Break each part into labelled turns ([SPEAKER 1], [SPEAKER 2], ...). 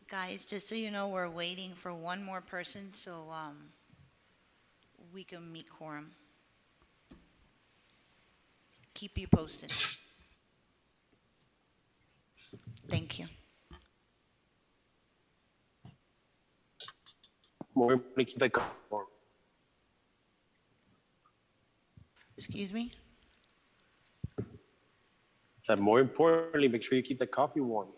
[SPEAKER 1] Guys, just so you know, we're waiting for one more person so we can meet quorum. Keep you posted. Thank you.
[SPEAKER 2] More importantly, keep that coffee warm.
[SPEAKER 1] Excuse me?
[SPEAKER 2] And more importantly, make sure you keep that coffee warm.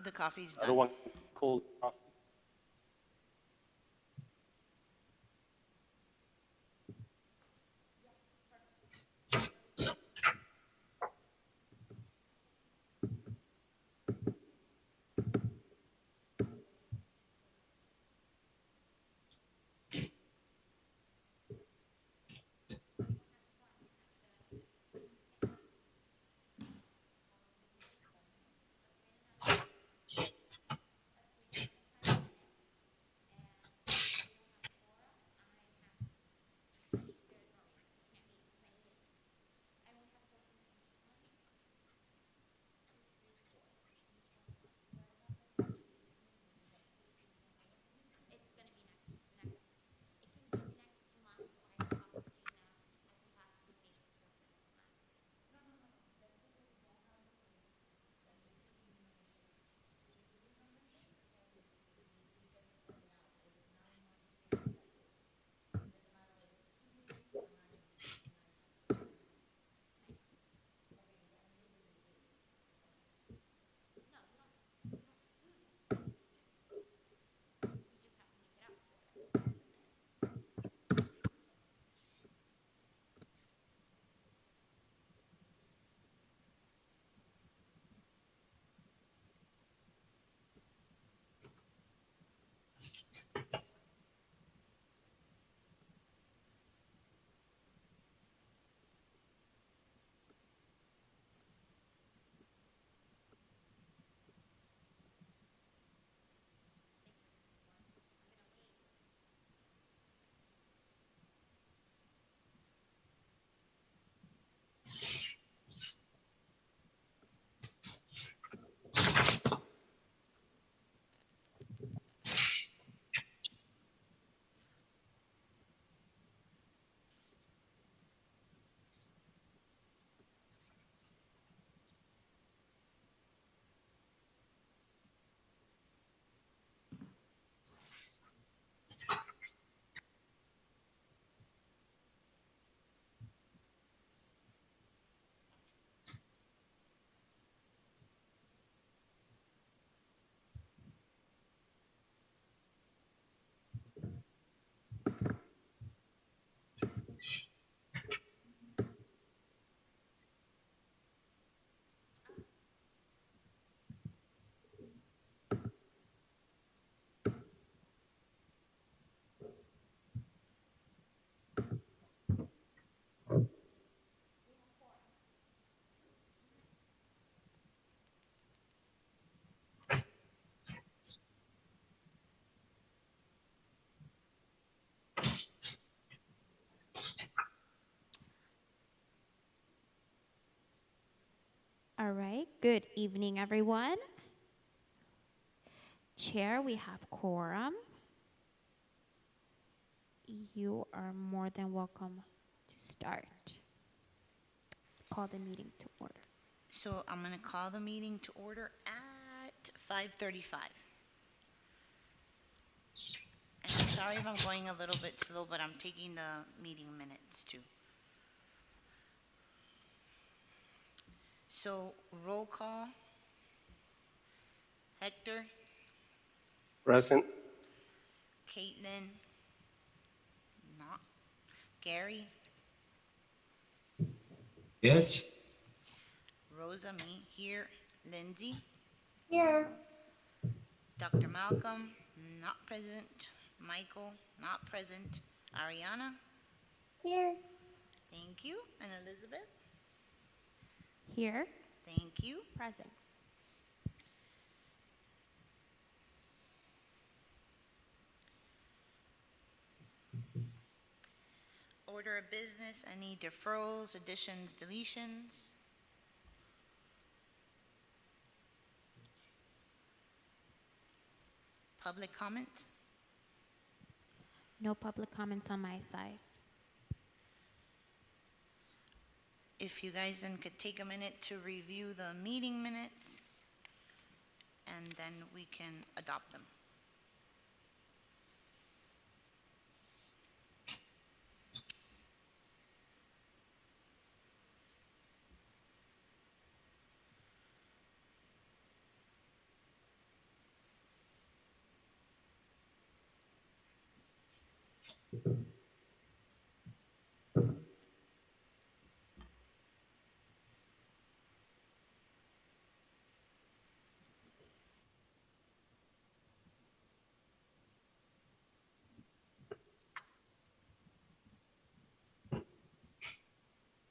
[SPEAKER 1] The coffee's
[SPEAKER 2] I don't
[SPEAKER 1] done.
[SPEAKER 2] want cold coffee.
[SPEAKER 3] All right, good evening, everyone. Chair, we have quorum. You are more than welcome to start. Call the meeting to order.
[SPEAKER 1] So I'm going to call the meeting to order at 5:35. And I'm sorry if I'm going a little bit slow, but I'm taking the meeting minutes too. So roll call. Hector,
[SPEAKER 2] Present.
[SPEAKER 1] Caitlin, not. Gary,
[SPEAKER 4] Yes.
[SPEAKER 1] Rosa, me, here. Lindsay,
[SPEAKER 5] Here.
[SPEAKER 1] Dr. Malcolm, not present. Michael, not present. Ariana,
[SPEAKER 5] Here.
[SPEAKER 1] thank you. And Elizabeth,
[SPEAKER 3] Here,
[SPEAKER 1] thank you.
[SPEAKER 3] present.
[SPEAKER 1] Order of business, any deferrals, additions, deletions? public comments?
[SPEAKER 3] No public comments on my side.
[SPEAKER 1] If you guys then could take a minute to review the meeting minutes, and then we can adopt them.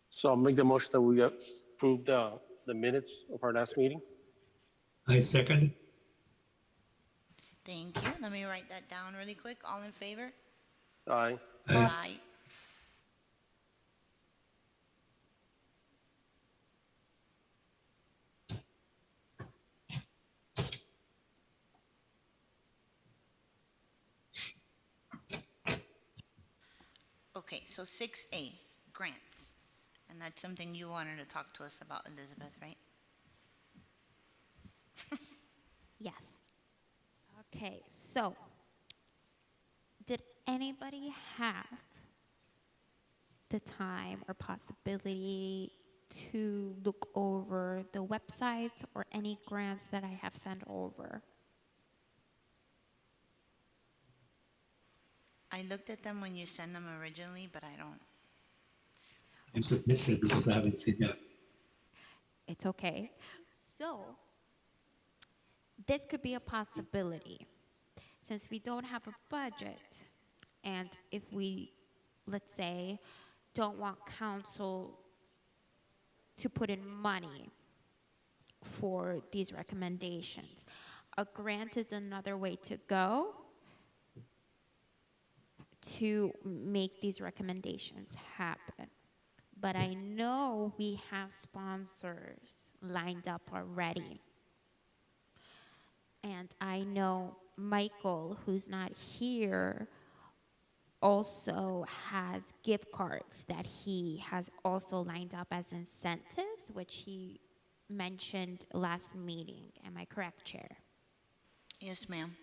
[SPEAKER 2] So I'll make the motion that we approve the minutes of our last meeting.
[SPEAKER 4] I second.
[SPEAKER 1] Thank you. Let me write that down really quick. All in favor?
[SPEAKER 2] Aye.
[SPEAKER 1] Aye. Okay, so 6A, grants. And that's something you wanted to talk to us about, Elizabeth, right?
[SPEAKER 3] Yes. Okay, so did anybody have the time or possibility to look over the websites or any grants that I have sent over?
[SPEAKER 1] I looked at them when you sent them originally, but I don't.
[SPEAKER 4] I'm submissive because I haven't seen that.
[SPEAKER 3] It's okay. So, this could be a possibility. Since we don't have a budget, and if we, let's say, don't want council to put in money for these recommendations, a grant is another way to go to make these recommendations happen. But I know we have sponsors lined up already. And I know Michael, who's not here, also has gift cards that he has also lined up as incentives, which he mentioned last meeting. Am I correct, Chair?
[SPEAKER 1] Yes, ma'am.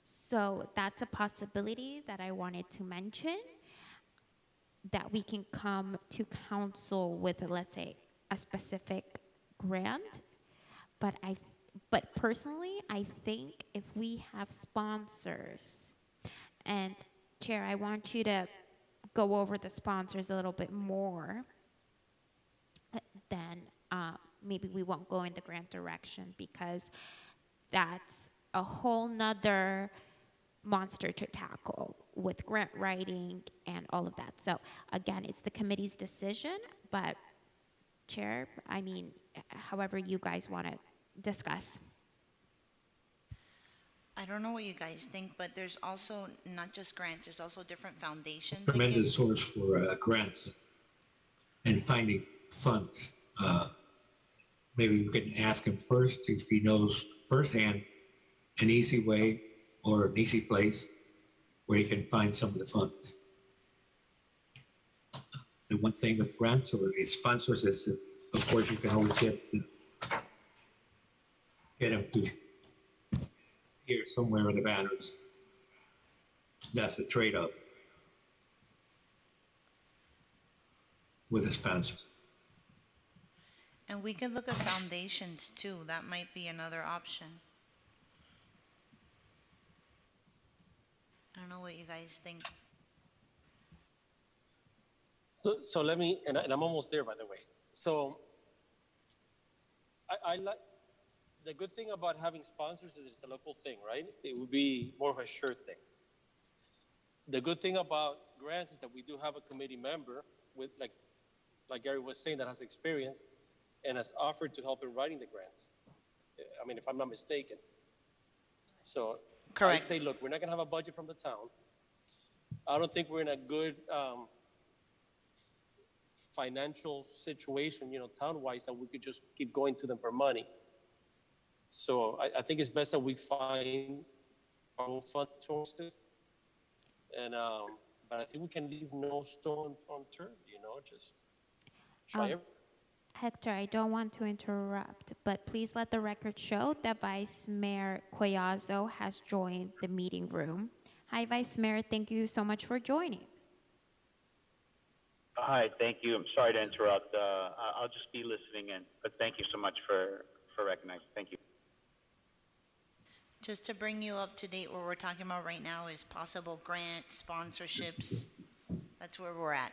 [SPEAKER 3] So that's a possibility that I wanted to mention, that we can come to council with, let's say, a specific grant. But personally, I think if we have sponsors, and Chair, I want you to go over the sponsors a little bit more, then maybe we won't go in the grant direction, because that's a whole nother monster to tackle with grant writing and all of that. So again, it's the committee's decision, but Chair, I mean, however you guys want to discuss.
[SPEAKER 1] I don't know what you guys think, but there's also not just grants, there's also different foundations. that
[SPEAKER 4] Tremendous source for grants and finding funds. Maybe we can ask him first if he knows firsthand an easy way or an easy place where he can find some of the funds. The one thing with grants or sponsors is that, of course, you can always get them to here somewhere in the banners. That's the trade-off with a sponsor.
[SPEAKER 1] And we could look at foundations too. That might be another option. I don't know what you guys think.
[SPEAKER 2] So let me, and I'm almost there, by the way. So I like, the good thing about having sponsors is it's a local thing, right? It would be more of a sure thing. The good thing about grants is that we do have a committee member with, like Gary was saying, that has experience and has offered to help in writing the grants. I mean, if I'm not mistaken. So
[SPEAKER 1] Correct.
[SPEAKER 2] I say, look, we're not gonna have a budget from the town. I don't think we're in a good financial situation, town-wise, that we could just keep going to them for money. So I think it's best that we find our own fund sources. And, but I think we can leave no stone unturned, just try
[SPEAKER 3] Um,
[SPEAKER 2] it.
[SPEAKER 3] Hector, I don't want to interrupt, but please let the record show that Vice Mayor Collazo has joined the meeting room. Hi, Vice Mayor. Thank you so much for joining.
[SPEAKER 6] Hi, thank you. I'm sorry to interrupt. I'll just be listening in, but thank you so much for recognizing. Thank you.
[SPEAKER 1] Just to bring you up to date, what we're talking about right now is possible grants, sponsorships. That's where we're at.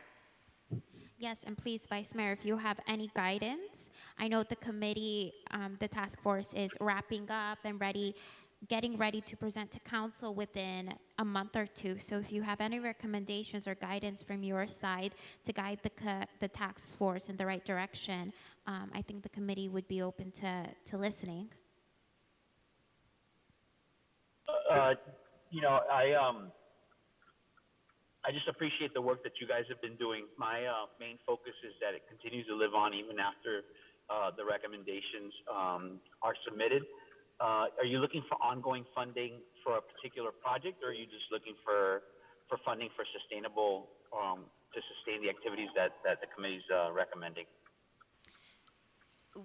[SPEAKER 3] Yes, and please, Vice Mayor, if you have any guidance, I know the committee, the task force is wrapping up and getting ready to present to council within a month or two. So if you have any recommendations or guidance from your side to guide the task force in the right direction, I think the committee would be open to listening.
[SPEAKER 6] I just appreciate the work that you guys have been doing. My main focus is that it continues to live on even after the recommendations are submitted. Are you looking for ongoing funding for a particular project, or are you just looking for funding for sustainable to sustain the activities that the committee's recommending?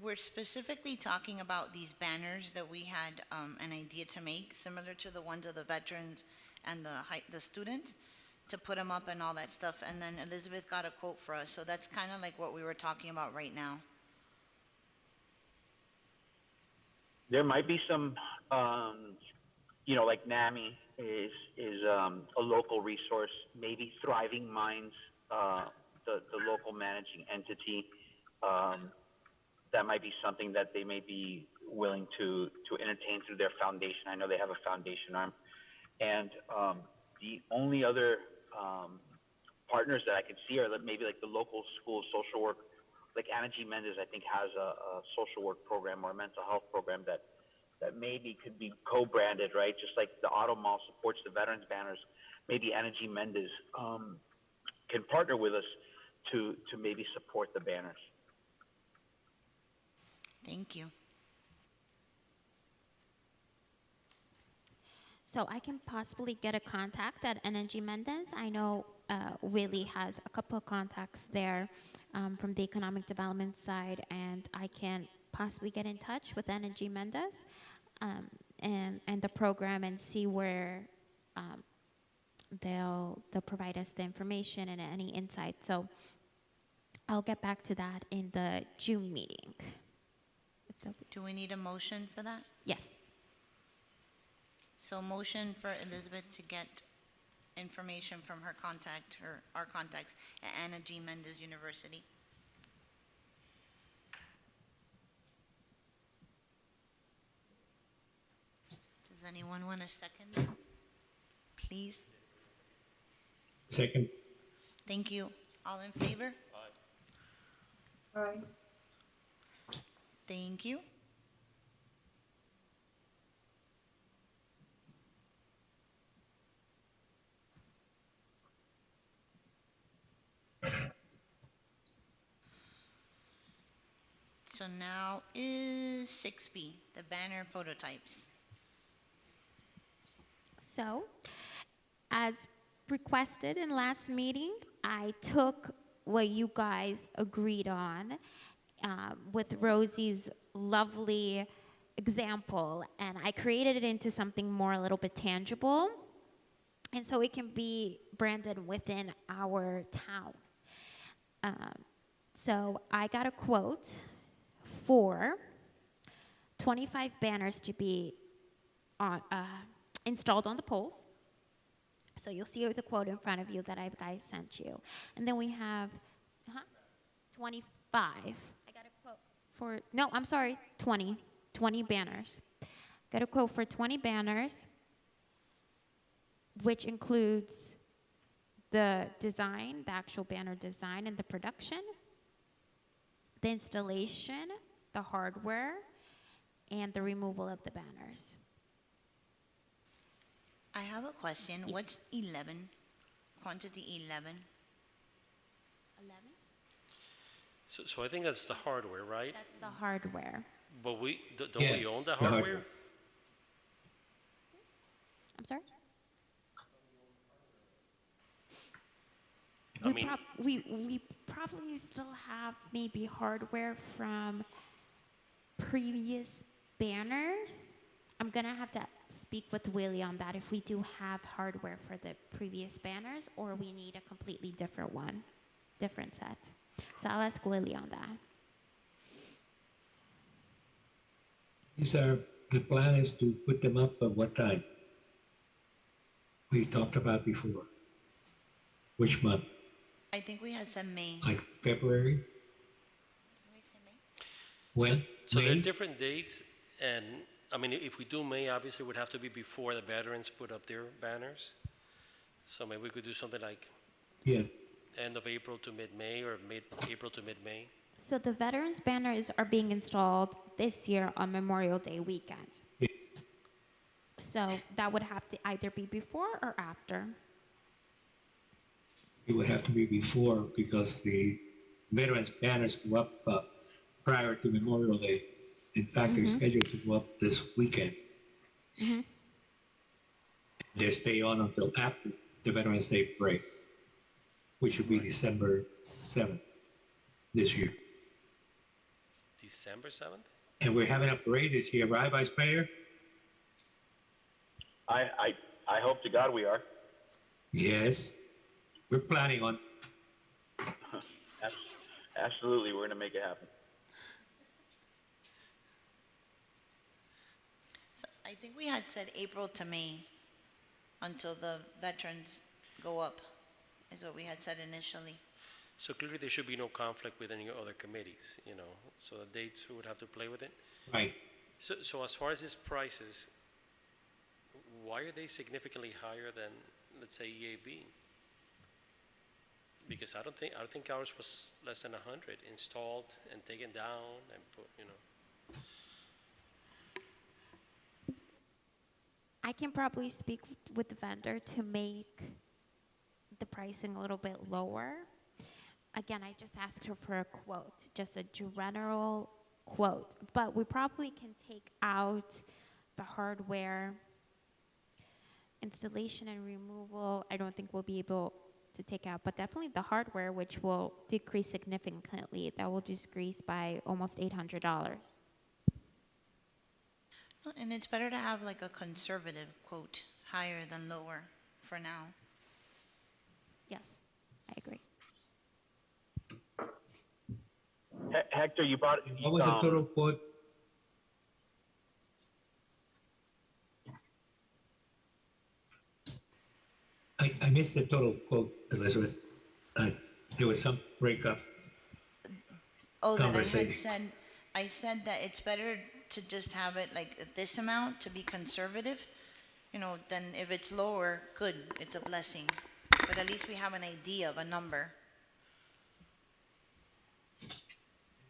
[SPEAKER 1] We're specifically talking about these banners that we had an idea to make, similar to the ones of the veterans and the students, to put them up and all that stuff. And then Elizabeth got a quote for us, so that's kind of like what we were talking about right now.
[SPEAKER 6] There might be some, like NAMI is a local resource. Maybe Thriving Minds, the local managing entity. That might be something that they may be willing to entertain through their foundation. I know they have a foundation arm. And the only other partners that I could see are maybe like the local school social work, like Anna G. Mendez, I think, has a social work program or a mental health program that maybe could be co-branded, right? Just like the Auto Mall supports the veterans banners, maybe Anna G. Mendez can partner with us to maybe support the banners.
[SPEAKER 1] Thank you.
[SPEAKER 3] So I can possibly get a contact at Energy Mendez. I know Willie has a couple of contacts there from the economic development side, and I can possibly get in touch with Energy Mendez and the program and see where they'll provide us the information and any insight. So I'll get back to that in the June meeting.
[SPEAKER 1] Do we need a motion for that?
[SPEAKER 3] Yes.
[SPEAKER 1] So motion for Elizabeth to get information from our contacts at Anna G. Mendez University. Does anyone want a second? Please.
[SPEAKER 4] Second.
[SPEAKER 1] Thank you. All in favor?
[SPEAKER 5] Aye.
[SPEAKER 1] Thank you. So now is 6B, the banner prototypes.
[SPEAKER 3] So, as requested in last meeting, I took what you guys agreed on with Rosie's lovely example, and I created it into something more a little bit tangible, and so it can be branded within our town. So I got a quote for 25 banners to be installed on the poles. So you'll see the quote in front of you that I guys sent you. And then we have 25. I got a quote for, no, I'm sorry, 20 banners. Got a quote for 20 banners, which includes the design, the actual banner design and the production, the installation, the hardware, and the removal of the banners.
[SPEAKER 1] I have a question.
[SPEAKER 3] Yes.
[SPEAKER 1] What's 11? Quantity 11?
[SPEAKER 3] 11?
[SPEAKER 2] So I think that's the hardware, right?
[SPEAKER 3] That's the hardware.
[SPEAKER 2] But don't
[SPEAKER 4] Yes,
[SPEAKER 2] we own the
[SPEAKER 4] the
[SPEAKER 2] hardware?
[SPEAKER 4] hardware.
[SPEAKER 3] I'm sorry?
[SPEAKER 2] I mean,
[SPEAKER 3] We probably still have maybe hardware from previous banners. I'm gonna have to speak with Willie on that, if we do have hardware for the previous banners, or we need a completely different one, different set. So I'll ask Willie on that.
[SPEAKER 4] These are, the plan is to put them up at what time? We talked about before. Which month?
[SPEAKER 1] I think we had said May.
[SPEAKER 4] Like February?
[SPEAKER 1] Did we say May?
[SPEAKER 4] When?
[SPEAKER 2] so there are
[SPEAKER 4] May?
[SPEAKER 2] different dates, and, I mean, if we do May, obviously it would have to be before the veterans put up their banners. So maybe we could do something like
[SPEAKER 4] Yeah,
[SPEAKER 2] end of April to mid-May, or mid-April to mid-May.
[SPEAKER 3] So the veterans banners are being installed this year on Memorial Day weekend.
[SPEAKER 4] yeah.
[SPEAKER 3] So that would have to either be before or after.
[SPEAKER 4] It would have to be before because the veterans banners go up prior to Memorial Day. In fact, they're scheduled to go up this weekend. They stay on until after the Veterans Day break, which would be December 7th this year.
[SPEAKER 2] December 7th?
[SPEAKER 4] And we're having a parade this year, right, Vice Mayor?
[SPEAKER 6] I hope to God we are.
[SPEAKER 4] Yes, we're planning on.
[SPEAKER 6] Absolutely, we're going to make it happen.
[SPEAKER 1] So I think we had said April to May until the veterans go up, is what we had said initially.
[SPEAKER 2] So clearly there should be no conflict with any other committees, you know, so the dates, we would have to play with it.
[SPEAKER 4] Right.
[SPEAKER 2] So as far as these prices, why are they significantly higher than, let's say, EAB? Because I don't think ours was less than 100 installed and taken down and put, you know.
[SPEAKER 3] I can probably speak with the vendor to make the pricing a little bit lower. Again, I just asked her for a quote, just a general quote. But we probably can take out the hardware, installation and removal. I don't think we'll be able to take out, but definitely the hardware, which will decrease significantly. That will decrease by almost $800.
[SPEAKER 1] And it's better to have like a conservative quote, higher than lower for now.
[SPEAKER 3] Yes, I agree.
[SPEAKER 6] Hector, you bought.
[SPEAKER 4] What was the total quote? I missed the total quote, Elizabeth. There was some breakup.
[SPEAKER 1] Oh, that I had
[SPEAKER 4] Conversation.
[SPEAKER 1] I said that it's better to just have it like this amount to be conservative, you know, then if it's lower, good, it's a blessing. But at least we have an idea of a number.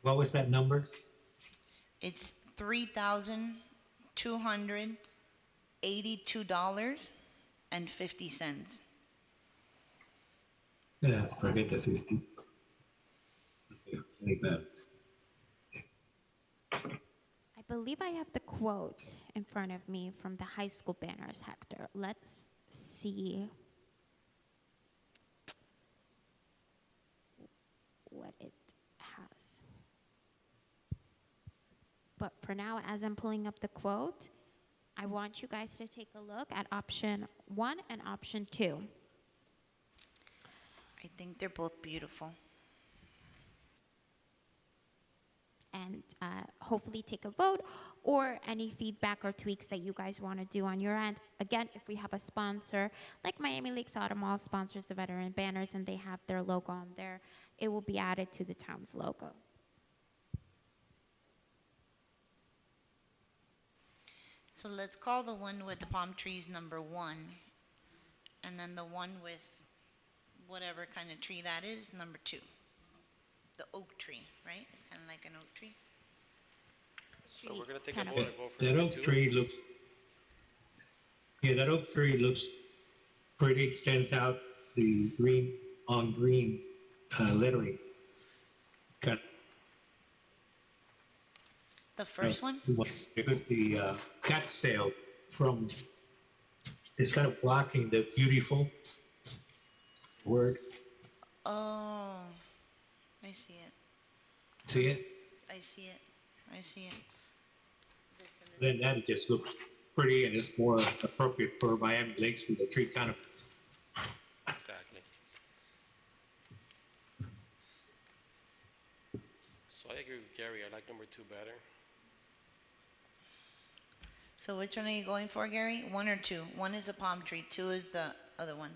[SPEAKER 4] What was that number?
[SPEAKER 1] It's $3,282.50.
[SPEAKER 4] Yeah, forget the 50. Okay, like that.
[SPEAKER 3] I believe I have the quote in front of me from the high school banners, Hector. Let's see what it has. But for now, as I'm pulling up the quote, I want you guys to take a look at option 1 and option 2.
[SPEAKER 1] I think they're both beautiful.
[SPEAKER 3] And hopefully take a vote, or any feedback or tweaks that you guys want to do on your end. Again, if we have a sponsor, like Miami Lakes Auto Mall sponsors the veteran banners and they have their logo on there, it will be added to the town's logo.
[SPEAKER 1] So let's call the one with the palm trees number 1, and then the one with whatever kind of tree that is, number 2. The oak tree, right? It's kind of like an oak tree.
[SPEAKER 2] So we're gonna take a
[SPEAKER 3] Kind of.
[SPEAKER 2] vote and vote for
[SPEAKER 4] That
[SPEAKER 2] number
[SPEAKER 4] oak
[SPEAKER 2] 2.
[SPEAKER 4] tree looks, yeah, that oak tree looks pretty, stands out, the green on green lettering. Got
[SPEAKER 1] The first one?
[SPEAKER 4] Because the cat sale from instead of blocking the beautiful word,
[SPEAKER 1] Oh, I see it.
[SPEAKER 4] see it?
[SPEAKER 1] I see it. I see it. This and this.
[SPEAKER 4] Then that just looks pretty and it's more appropriate for Miami Lakes with the tree canopies.
[SPEAKER 2] Exactly. So I agree with Gary. I like number 2 better.
[SPEAKER 1] So which one are you going for, Gary? 1 or 2? 1 is a palm tree, 2 is the other one.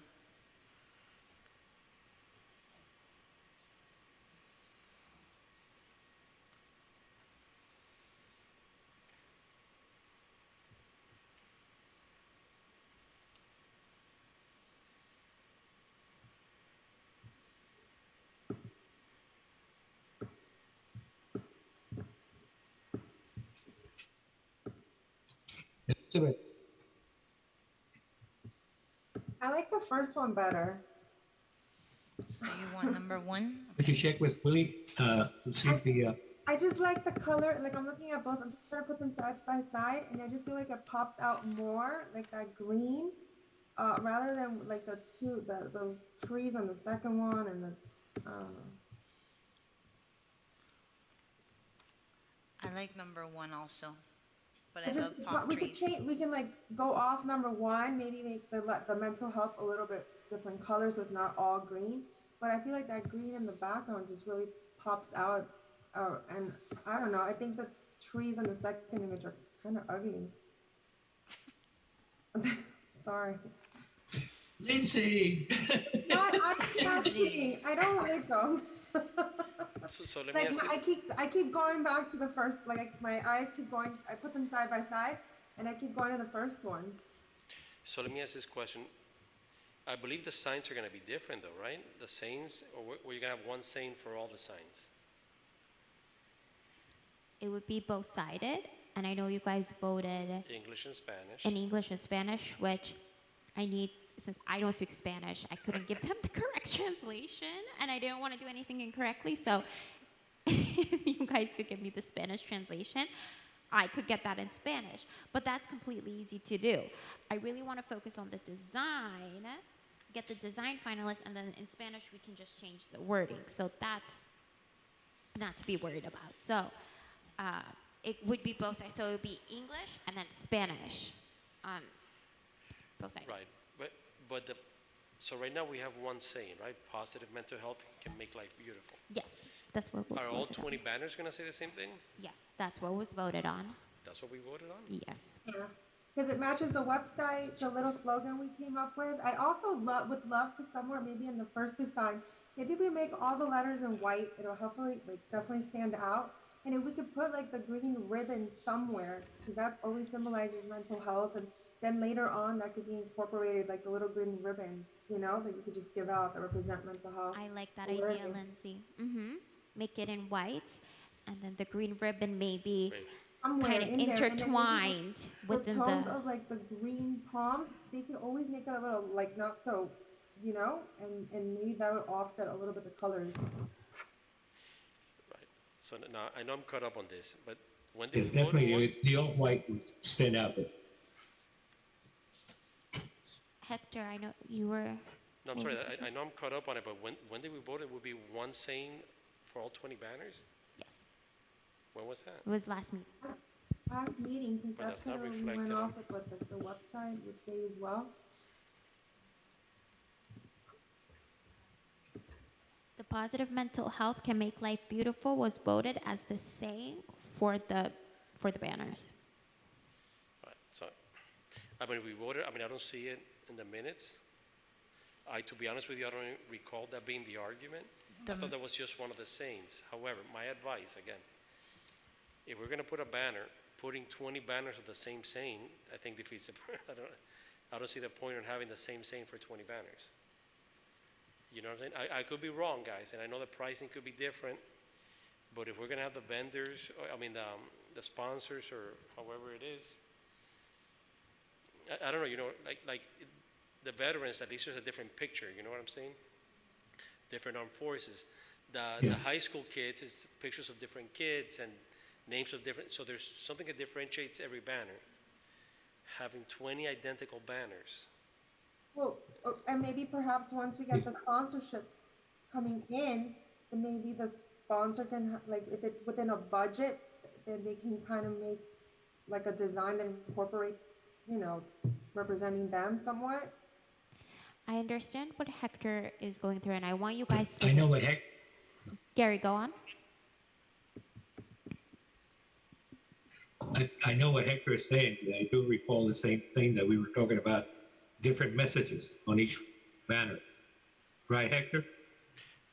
[SPEAKER 4] Elizabeth,
[SPEAKER 5] I like the first one better.
[SPEAKER 1] So you want number 1?
[SPEAKER 4] would you check with Willie, to see if the,
[SPEAKER 5] I just like the color. Like I'm looking at both. I'm trying to put them side by side, and I just feel like it pops out more, like that green, rather than like those trees on the second one and the.
[SPEAKER 1] I like number 1 also, but
[SPEAKER 5] I
[SPEAKER 1] I love
[SPEAKER 5] just
[SPEAKER 1] palm
[SPEAKER 5] we could
[SPEAKER 1] trees.
[SPEAKER 5] change. We can like go off number 1, maybe make the mental health a little bit different colors, so it's not all green. But I feel like that green in the background just really pops out. And I don't know. I think the trees in the second image are kind of ugly. Sorry.
[SPEAKER 4] Lindsay?
[SPEAKER 5] Not actually. I don't like them.
[SPEAKER 2] So let me
[SPEAKER 5] Like
[SPEAKER 2] ask
[SPEAKER 5] I keep going back to the first. Like my eyes keep going. I put them side by side, and I keep going to the first one.
[SPEAKER 2] So let me ask this question. I believe the signs are going to be different, though, right? The signs, or were you going to have one sign for all the signs?
[SPEAKER 3] It would be both sided, and I know you guys voted
[SPEAKER 2] English and Spanish.
[SPEAKER 3] in English and Spanish, which I need, since I don't speak Spanish, I couldn't give them the correct translation, and I didn't want to do anything incorrectly, so if you guys could give me the Spanish translation, I could get that in Spanish, but that's completely easy to do. I really want to focus on the design, get the design finalist, and then in Spanish we can just change the wording, so that's not to be worried about. So it would be both sides, so it would be English and then Spanish on both sides.
[SPEAKER 2] Right, but so right now we have one saying, right? Positive mental health can make life beautiful.
[SPEAKER 3] Yes, that's what was
[SPEAKER 2] Are all
[SPEAKER 3] voted
[SPEAKER 2] 20
[SPEAKER 3] on.
[SPEAKER 2] banners going to say the same thing?
[SPEAKER 3] Yes, that's what was voted on.
[SPEAKER 2] That's what we voted on?
[SPEAKER 3] Yes.
[SPEAKER 5] Yeah, because it matches the website, the little slogan we came up with. I also would love to somewhere maybe in the first design, maybe we make all the letters in white. It'll hopefully like definitely stand out. And if we could put like the green ribbon somewhere, because that always symbolizes mental health. And then later on, that could be incorporated like the little green ribbons, you know, that you could just give out that represent mental health.
[SPEAKER 3] I like that
[SPEAKER 5] awareness.
[SPEAKER 3] idea, Lindsay. Make it in white, and then the green ribbon maybe
[SPEAKER 2] Great.
[SPEAKER 5] Somewhere
[SPEAKER 3] kind of
[SPEAKER 5] in there, and then maybe
[SPEAKER 3] intertwined
[SPEAKER 5] the
[SPEAKER 3] within
[SPEAKER 5] tones
[SPEAKER 3] the.
[SPEAKER 5] of like the green palms, they could always make it a little like not so, you know, and maybe that would offset a little bit the colors.
[SPEAKER 2] Right. So now, I know I'm caught up on this, but when
[SPEAKER 4] Yeah,
[SPEAKER 2] did we vote on one?
[SPEAKER 4] definitely, the old white would stand out, but
[SPEAKER 3] Hector, I know you were.
[SPEAKER 2] No, I'm sorry, I know I'm caught up on it, but when did we vote? It would be one saying for all 20 banners?
[SPEAKER 3] Yes,
[SPEAKER 2] When was that?
[SPEAKER 3] it was last meeting.
[SPEAKER 5] Last meeting, because
[SPEAKER 2] But
[SPEAKER 5] that's
[SPEAKER 2] that's not
[SPEAKER 5] kind of we
[SPEAKER 2] reflected
[SPEAKER 5] went
[SPEAKER 2] on-
[SPEAKER 5] off with what the website would say as well.
[SPEAKER 3] The positive mental health can make life beautiful was voted as the saying for the banners.
[SPEAKER 2] Right, so, I mean, if we voted, I mean, I don't see it in the minutes. To be honest with you, I don't recall that being the argument. I thought that was just one of the sayings. However, my advice, again, if we're gonna put a banner, putting 20 banners of the same saying, I think defeats the, I don't see the point in having the same saying for 20 banners. You know what I'm saying? I could be wrong, guys, and I know the pricing could be different, but if we're gonna have the vendors, I mean, the sponsors or however it is, I don't know, you know, the veterans, at least there's a different picture, you know what I'm saying? Different armed forces. The high school kids is pictures of different kids and names of different, so there's something that differentiates every banner. Having 20 identical banners
[SPEAKER 5] and maybe perhaps once we get the sponsorships coming in, then maybe the sponsor can, like, if it's within a budget, then they can kind of make like a design that incorporates, representing them somewhat.
[SPEAKER 3] I understand what Hector is going through, and I want you guys to.
[SPEAKER 4] I know what
[SPEAKER 3] Gary, go on.
[SPEAKER 4] I know what Hector is saying, but I do recall the same thing that we were talking about, different messages on each banner. Right, Hector?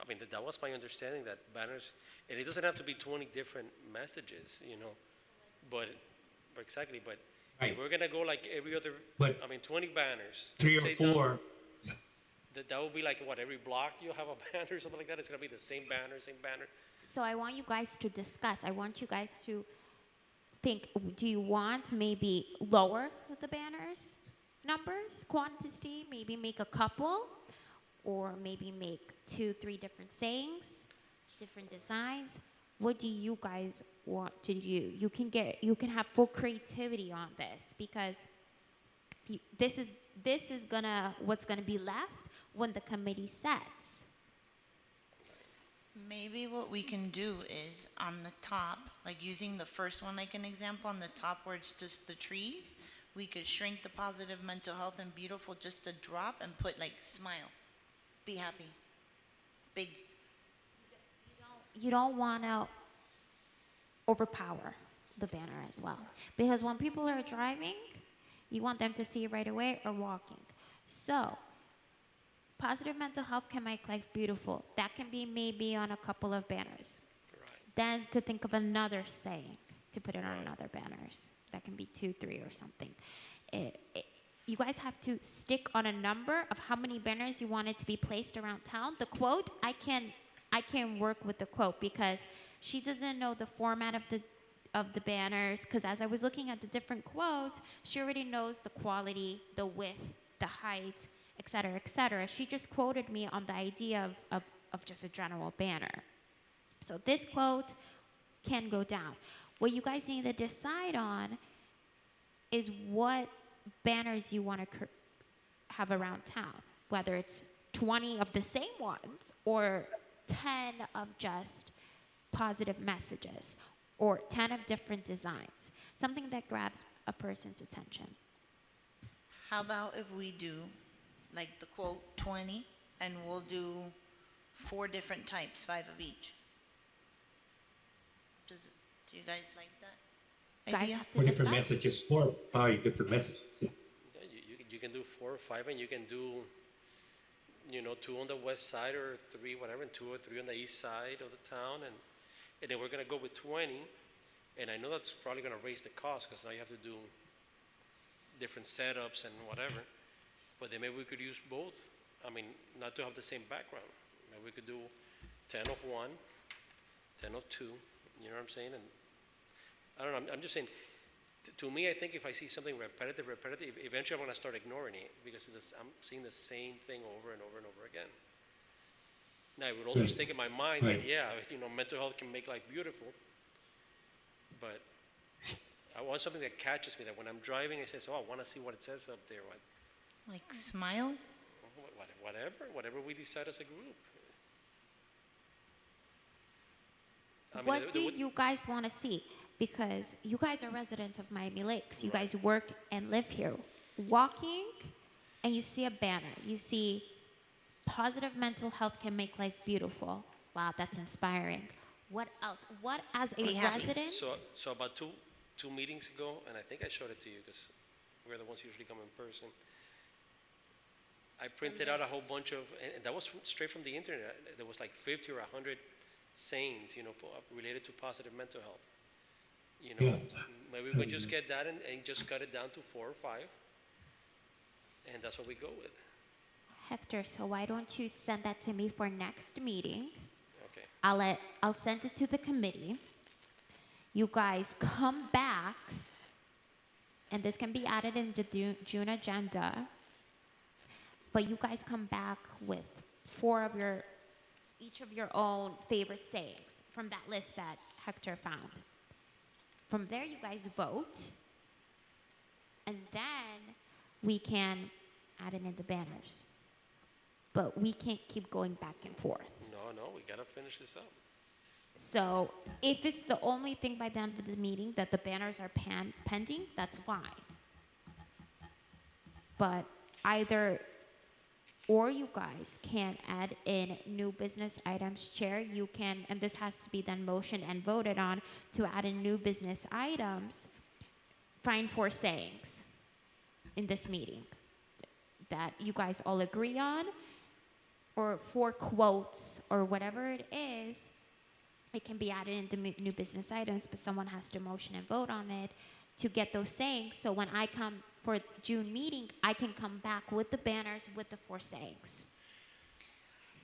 [SPEAKER 2] I mean, that was my understanding, that banners, and it doesn't have to be 20 different messages, but exactly, but
[SPEAKER 4] Right.
[SPEAKER 2] if we're gonna go like every other,
[SPEAKER 4] But
[SPEAKER 2] 20 banners.
[SPEAKER 4] 3 or
[SPEAKER 2] say down-
[SPEAKER 4] 4,
[SPEAKER 2] That would be like, what, every block you'll have a banner or something like that? It's gonna be the same banner, same banner?
[SPEAKER 3] So I want you guys to discuss. I want you guys to think, do you want maybe lower the banners numbers, quantity, maybe make a couple, or maybe make 2, 3 different sayings, different designs? What do you guys want to do? You can have full creativity on this, because this is what's gonna be left when the committee sets.
[SPEAKER 1] Maybe what we can do is on the top, like using the first one like an example, on the top where it's just the trees, we could shrink the positive mental health and beautiful just a drop and put like smile, be happy, big.
[SPEAKER 3] You don't want to overpower the banner as well, because when people are driving, you want them to see it right away or walking. So positive mental health can make life beautiful. That can be maybe on a couple of banners.
[SPEAKER 2] Right.
[SPEAKER 3] Then to think of another saying to put it on another banners. That can be 2, 3 or something. You guys have to stick on a number of how many banners you want it to be placed around town. The quote, I can work with the quote, because she doesn't know the format of the banners, because as I was looking at the different quotes, she already knows the quality, the width, the height, et cetera, et cetera. She just quoted me on the idea of just a general banner. So this quote can go down. What you guys need to decide on is what banners you want to have around town, whether it's 20 of the same ones or 10 of just positive messages, or 10 of different designs, something that grabs a person's attention.
[SPEAKER 1] How about if we do like the quote 20 and we'll do 4 different types, 5 of each? Do you guys like that
[SPEAKER 3] Guys
[SPEAKER 1] idea?
[SPEAKER 3] have to
[SPEAKER 4] 4 different
[SPEAKER 3] discuss.
[SPEAKER 4] messages, 4 or 5 different messages. Yeah.
[SPEAKER 2] Yeah, you can do 4 or 5, and you can do, 2 on the west side or 3, whatever, and 2 or 3 on the east side of the town, and then we're gonna go with 20, and I know that's probably gonna raise the cost, because now you have to do different setups and whatever, but then maybe we could use both. I mean, not to have the same background. Maybe we could do 10 of one, 10 of two, you know what I'm saying? And I don't know, I'm just saying, to me, I think if I see something repetitive, eventually I'm gonna start ignoring it, because I'm seeing the same thing over and over and over again. Now, it would also
[SPEAKER 4] Right.
[SPEAKER 2] stick in my mind that,
[SPEAKER 4] Right.
[SPEAKER 2] yeah, mental health can make life beautiful, but I want something that catches me, that when I'm driving, I say, oh, I wanna see what it says up there,
[SPEAKER 1] Like smile?
[SPEAKER 2] whatever we decide as a group. I mean,
[SPEAKER 3] What do you guys want to see? Because you guys are residents of Miami Lakes. You guys work and live here. Walking, and you see a banner. You see positive mental health can make life beautiful. Wow, that's inspiring. What else? What, as a
[SPEAKER 1] Be happy.
[SPEAKER 3] resident?
[SPEAKER 2] So about two meetings ago, and I think I showed it to you, because we're the ones who usually come in person. I printed out a whole bunch of, and that was straight from the internet. There was like 50 or 100 sayings, related to positive mental health.
[SPEAKER 4] Yeah.
[SPEAKER 2] Maybe we just get that and just cut it down to 4 or 5, and that's what we go with.
[SPEAKER 3] Hector, so why don't you send that to me for next meeting?
[SPEAKER 2] Okay.
[SPEAKER 3] I'll send it to the committee. You guys come back, and this can be added in the June agenda. But you guys come back with 4 of each of your own favorite sayings from that list that Hector found. From there, you guys vote, and then we can add it in the banners. but we can't keep going back and forth.
[SPEAKER 2] No, we gotta finish this up.
[SPEAKER 3] So if it's the only thing by the end of the meeting that the banners are pending, that's fine. But either or you guys can add in new business items. Chair, you can, and this has to be then motioned and voted on to add in new business items, find 4 sayings in this meeting that you guys all agree on, or 4 quotes, or whatever it is. It can be added in the new business items, but someone has to motion and vote on it to get those sayings. So when I come for June meeting, I can come back with the banners with the 4 sayings.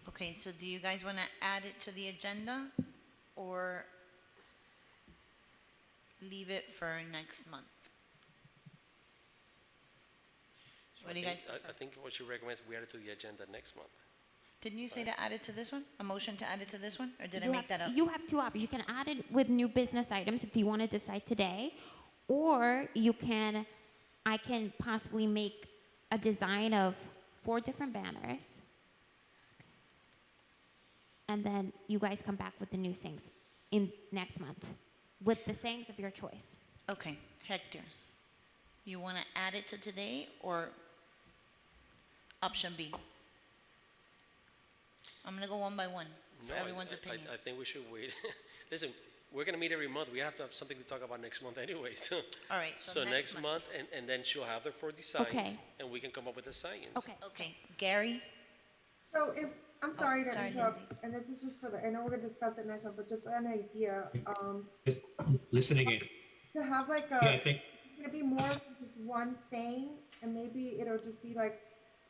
[SPEAKER 1] Okay, so do you guys want to add it to the agenda or leave it for next month? What do you guys
[SPEAKER 7] I think what she recommends, we add it to the agenda next month.
[SPEAKER 1] Didn't you say to add it to this one? A motion to add it to this one? Or did I
[SPEAKER 3] You
[SPEAKER 1] make
[SPEAKER 3] have-
[SPEAKER 1] that up?
[SPEAKER 3] You have 2 options. You can add it with new business items if you want to decide today, or I can possibly make a design of 4 different banners, and then you guys come back with the new sayings in next month with the sayings of your choice.
[SPEAKER 1] Okay, Hector, you want to add it to today or option B? I'm going to go one by one for
[SPEAKER 7] No,
[SPEAKER 1] everyone's opinion.
[SPEAKER 7] I think we should wait. Listen, we're gonna meet every month. We have to have something to talk about next month anyway, so.
[SPEAKER 1] All right,
[SPEAKER 7] So next month, and then she'll have the 4 designs,
[SPEAKER 3] Okay.
[SPEAKER 7] and we can come up with the science.
[SPEAKER 3] Okay.
[SPEAKER 1] Okay, Gary?
[SPEAKER 5] So if, I'm sorry to
[SPEAKER 1] sorry,
[SPEAKER 5] interrupt,
[SPEAKER 1] Lindsay.
[SPEAKER 5] and this is just for the, I know we're gonna discuss it next one, but just an idea,
[SPEAKER 4] Just listening in.
[SPEAKER 5] to have like
[SPEAKER 4] Yeah, I
[SPEAKER 5] a,
[SPEAKER 4] think,
[SPEAKER 5] it's gonna be more than just one saying, and maybe it'll just be like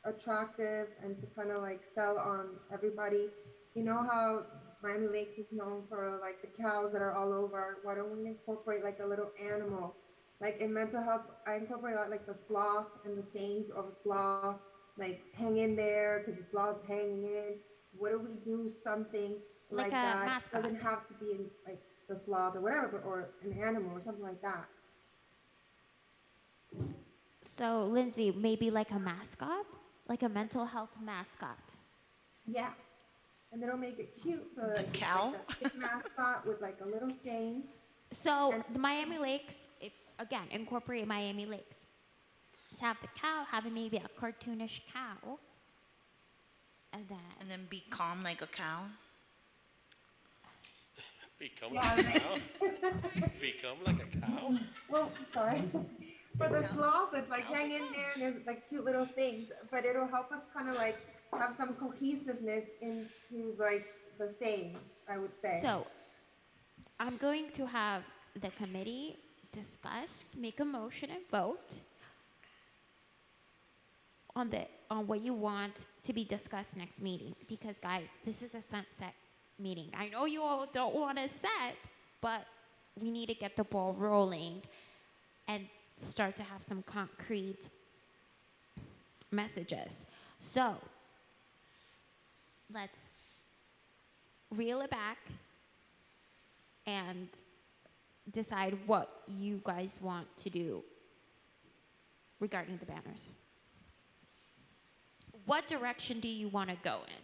[SPEAKER 5] attractive and to kind of like sell on everybody. You know how Miami Lakes is known for like the cows that are all over. Why don't we incorporate like a little animal? Like in mental health, I incorporate a lot like the sloth and the sayings of a sloth, like hang in there because the sloth's hanging in. What do we do something
[SPEAKER 3] Like
[SPEAKER 5] like,
[SPEAKER 3] a
[SPEAKER 5] that?
[SPEAKER 3] mascot.
[SPEAKER 5] Doesn't have to be in, like the sloth or whatever, but, or an animal or something like that.
[SPEAKER 3] So Lindsay, maybe like a mascot, like a mental health mascot.
[SPEAKER 5] Yeah. And then it'll make it cute. So like,
[SPEAKER 1] cow?
[SPEAKER 5] like a big mascot with like a little saying.
[SPEAKER 3] So
[SPEAKER 5] And-
[SPEAKER 3] the Miami Lakes, if, again, incorporate Miami Lakes. To have the cow, have maybe a cartoonish cow, and
[SPEAKER 1] And then be calm like a cow?
[SPEAKER 7] Become
[SPEAKER 5] Yeah,
[SPEAKER 7] like a cow? Become like a cow?
[SPEAKER 5] Well, sorry. For the sloth, it's like hang in there and there's like cute little things, but it'll help us kind of like have some cohesiveness into like the sayings, I would say.
[SPEAKER 3] so I'm going to have the committee discuss, make a motion and vote on what you want to be discussed next meeting. Because guys, this is a sunset meeting. I know you all don't want to set, but we need to get the ball rolling and start to have some concrete messages. So let's reel it back and decide what you guys want to do regarding the banners. What direction do you want to go in?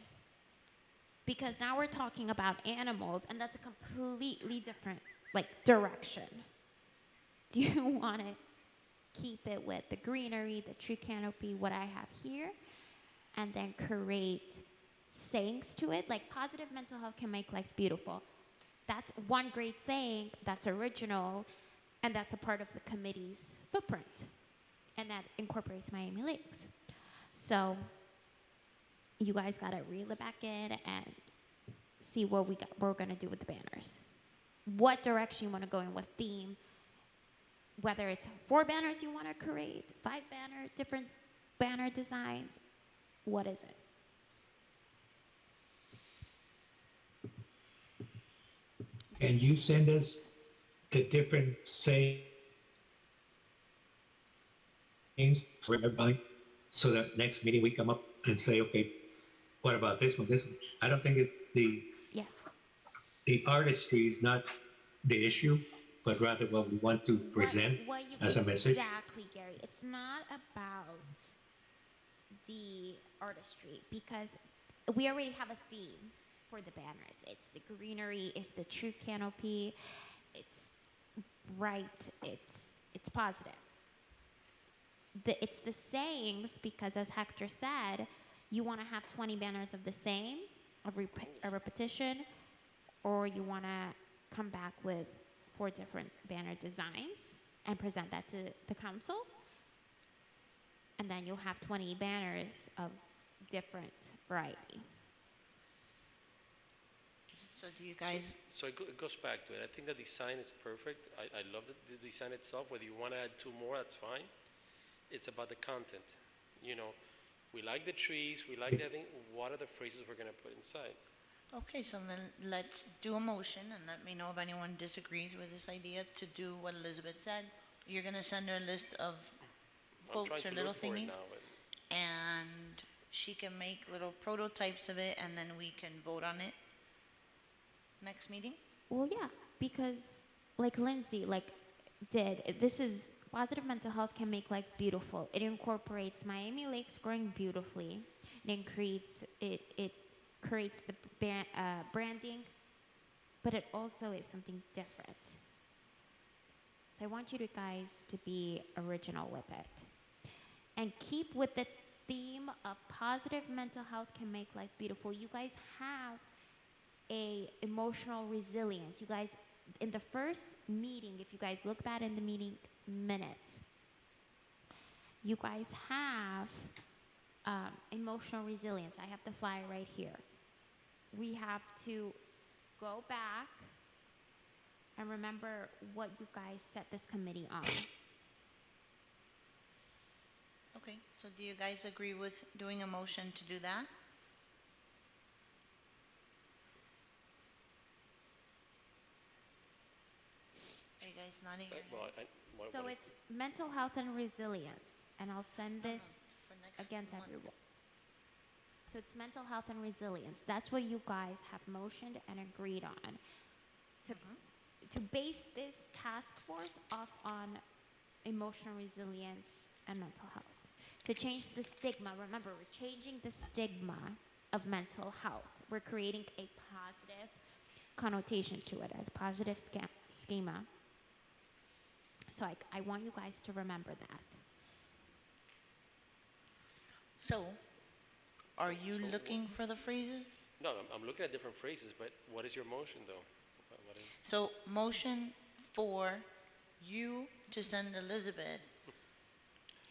[SPEAKER 3] Because now we're talking about animals, and that's a completely different, like, direction. Do you want to keep it with the greenery, the tree canopy, what I have here, and then create sayings to it? Like, positive mental health can make life beautiful. That's one great saying, that's original, and that's a part of the committee's footprint. And that incorporates Miami Lakes. So you guys got to reel it back in and see what we're going to do with the banners. What direction you want to go in, what theme, whether it's 4 banners you want to create, 5 different banner designs, what is it?
[SPEAKER 4] can you send us the different sayings for everybody? So that next meeting we come up and say, okay, what about this one, this one? I don't think
[SPEAKER 3] Yes.
[SPEAKER 4] the artistry is not the issue, but rather what we want to present
[SPEAKER 3] What you-
[SPEAKER 4] as a message.
[SPEAKER 3] Exactly, Gary. It's not about the artistry because we already have a theme for the banners. It's the greenery, it's the true canopy, it's bright, it's positive. It's the sayings because, as Hector said, you want to have 20 banners of the same, a repetition, or you want to come back with 4 different banner designs and present that to the council. And then you'll have 20 banners of different variety.
[SPEAKER 1] So do you guys,
[SPEAKER 7] So it goes back to it. I think the design is perfect. I love the design itself. Whether you want to add 2 more, that's fine. It's about the content. You know, we like the trees, we like that thing. What are the phrases we're going to put inside?
[SPEAKER 1] okay, so then let's do a motion and let me know if anyone disagrees with this idea to do what Elizabeth said. You're gonna send her a list of
[SPEAKER 7] I'm trying
[SPEAKER 1] quotes or
[SPEAKER 7] to
[SPEAKER 1] little
[SPEAKER 7] look for it
[SPEAKER 1] thingies,
[SPEAKER 7] now. But
[SPEAKER 1] and she can make little prototypes of it, and then we can vote on it next meeting?
[SPEAKER 3] Well, yeah, because like Lindsay did, this is positive mental health can make life beautiful. It incorporates Miami Lakes growing beautifully. It creates the branding, but it also is something different. So I want you guys to be original with it. And keep with the theme of positive mental health can make life beautiful. You guys have a emotional resilience. You guys, in the first meeting, if you guys look back in the meeting minutes, you guys have emotional resilience. I have the flyer right here. We have to go back and remember what you guys set this committee on.
[SPEAKER 1] Okay, so do you guys agree with doing a motion to do that? Are you guys nodding your
[SPEAKER 7] well,
[SPEAKER 1] head?
[SPEAKER 3] So it's mental health and resilience, and I'll send this
[SPEAKER 1] For next
[SPEAKER 3] again to
[SPEAKER 1] month.
[SPEAKER 3] everyone. So it's mental health and resilience. That's what you guys have motioned and agreed on. To base this task force off on emotional resilience and mental health. To change the stigma, remember, we're changing the stigma of mental health. We're creating a positive connotation to it, as positive schema. So I want you guys to remember that.
[SPEAKER 1] So, are you looking for the phrases?
[SPEAKER 7] No, I'm looking at different phrases, but what is your motion, though? What is,
[SPEAKER 1] So, motion for you to send Elizabeth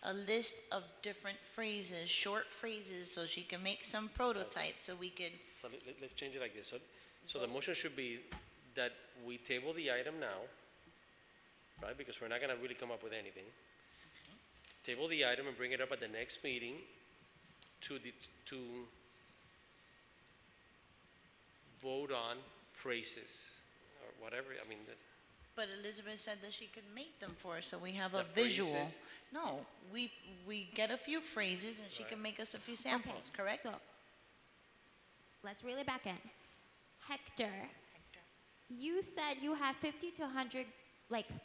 [SPEAKER 1] a list of different phrases, short phrases, so she can make some prototypes, so we could,
[SPEAKER 7] so let's change it like this. So the motion should be that we table the item now, right? Because we're not going to really come up with anything. Table the item and bring it up at the next meeting to vote on phrases or whatever. I mean,
[SPEAKER 1] but Elizabeth said that she could make them for us, so we have a
[SPEAKER 7] The
[SPEAKER 1] visual.
[SPEAKER 7] phrases?
[SPEAKER 1] No, we get a few phrases and she can make us a few samples, correct?
[SPEAKER 3] So let's reel it back in. Hector, you said you have 50 to 100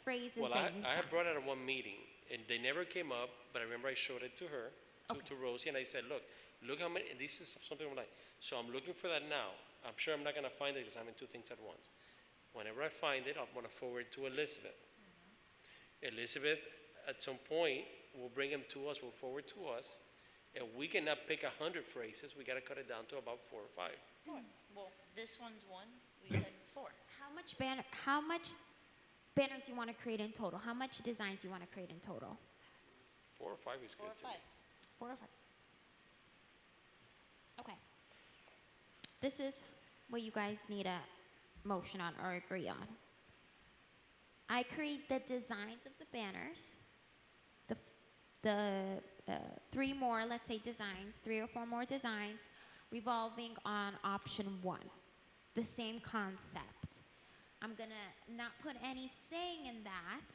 [SPEAKER 3] phrases
[SPEAKER 7] well,
[SPEAKER 3] that
[SPEAKER 7] I had brought it at one meeting, and they never came up, but I remember I showed it to her, to Rosie, and I said, look how many, and this is something I'm like, so I'm looking for that now. I'm sure I'm not going to find it because I'm in 2 things at once. Whenever I find it, I'm going to forward to Elizabeth. Elizabeth, at some point, will bring them to us, will forward to us, and we cannot pick 100 phrases. We got to cut it down to about 4 or 5.
[SPEAKER 1] Well, this one's one, we said 4.
[SPEAKER 3] How much banners you want to create in total? How much designs you want to create in total?
[SPEAKER 7] 4 or 5 is
[SPEAKER 1] 4 or
[SPEAKER 7] good to
[SPEAKER 1] 5.
[SPEAKER 7] me.
[SPEAKER 3] 4 or 5. Okay. This is what you guys need a motion on or agree on. I create the designs of the banners, the 3 more, let's say designs, 3 or 4 more designs, revolving on option 1, the same concept. I'm gonna not put any saying in that,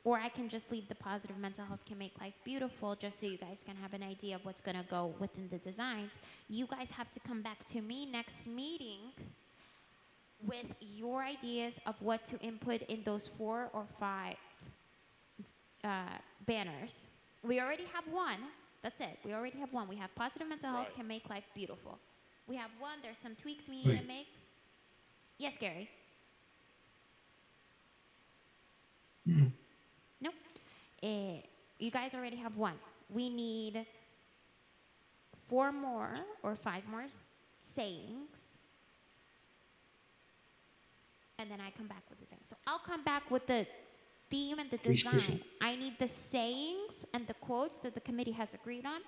[SPEAKER 3] or I can just leave the positive mental health can make life beautiful, just so you guys can have an idea of what's gonna go within the designs. You guys have to come back to me next meeting with your ideas of what to input in those 4 or 5 banners. We already have one, That's it. We already have one. We have positive mental health
[SPEAKER 7] Right.
[SPEAKER 3] can make life beautiful. We have one. There's some tweaks we need to
[SPEAKER 4] Right.
[SPEAKER 3] make. Yes, Gary. Nope. You guys already have one. We need 4 more or 5 more sayings. And then I come back with the saying. So I'll come back with the theme and the
[SPEAKER 4] Please,
[SPEAKER 3] design.
[SPEAKER 4] Christian.
[SPEAKER 3] I need the sayings and the quotes that the committee has agreed on.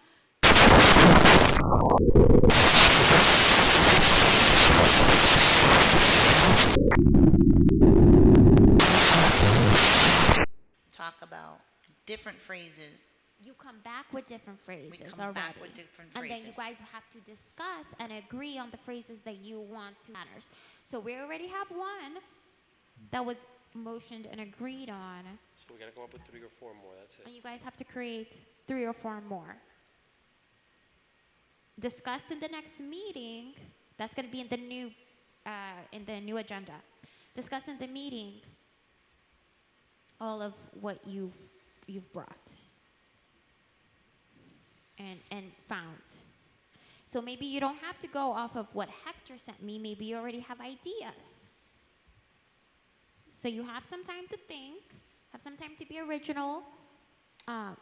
[SPEAKER 1] Talk about different phrases.
[SPEAKER 3] You come back with different phrases
[SPEAKER 1] come
[SPEAKER 3] already.
[SPEAKER 1] back with different
[SPEAKER 3] And then you
[SPEAKER 1] phrases.
[SPEAKER 3] guys have to discuss and agree on the phrases that you want to banners. So we already have one that was motioned and agreed on.
[SPEAKER 7] So we gotta come up with 3 or 4 more, that's it.
[SPEAKER 3] And you guys have to create 3 or 4 more. Discuss in the next meeting. That's going to be in the new agenda. Discuss in the meeting all of what you've brought and found. So maybe you don't have to go off of what Hector sent me. Maybe you already have ideas. So you have some time to think, have some time to be original. And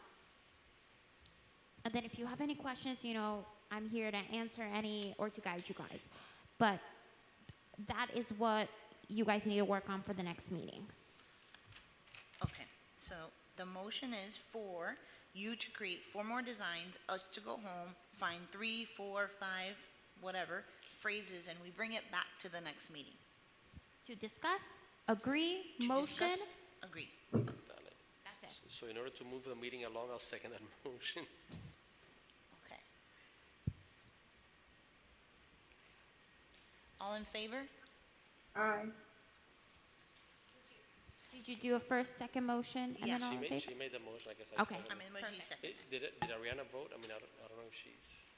[SPEAKER 3] then if you have any questions, I'm here to answer any or to guide you guys. But that is what you guys need to work on for the next meeting.
[SPEAKER 1] Okay, so the motion is for you to create 4 more designs, us to go home, find 3, 4, 5, whatever, phrases, and we bring it back to the next meeting.
[SPEAKER 3] To discuss, agree,
[SPEAKER 1] To
[SPEAKER 3] motion,
[SPEAKER 1] discuss, agree.
[SPEAKER 7] Done it.
[SPEAKER 3] that's it.
[SPEAKER 7] So in order to move the meeting along, I'll second that motion.
[SPEAKER 1] Okay. All in favor?
[SPEAKER 5] Aye.
[SPEAKER 3] Did you do a first, second motion, and
[SPEAKER 1] Yeah.
[SPEAKER 3] then all in favor?
[SPEAKER 7] She made the motion, I guess I
[SPEAKER 3] Okay.
[SPEAKER 7] seconded
[SPEAKER 1] I mean,
[SPEAKER 7] it.
[SPEAKER 1] motion is second.
[SPEAKER 7] Did Ariana vote? I mean, I don't know if she's,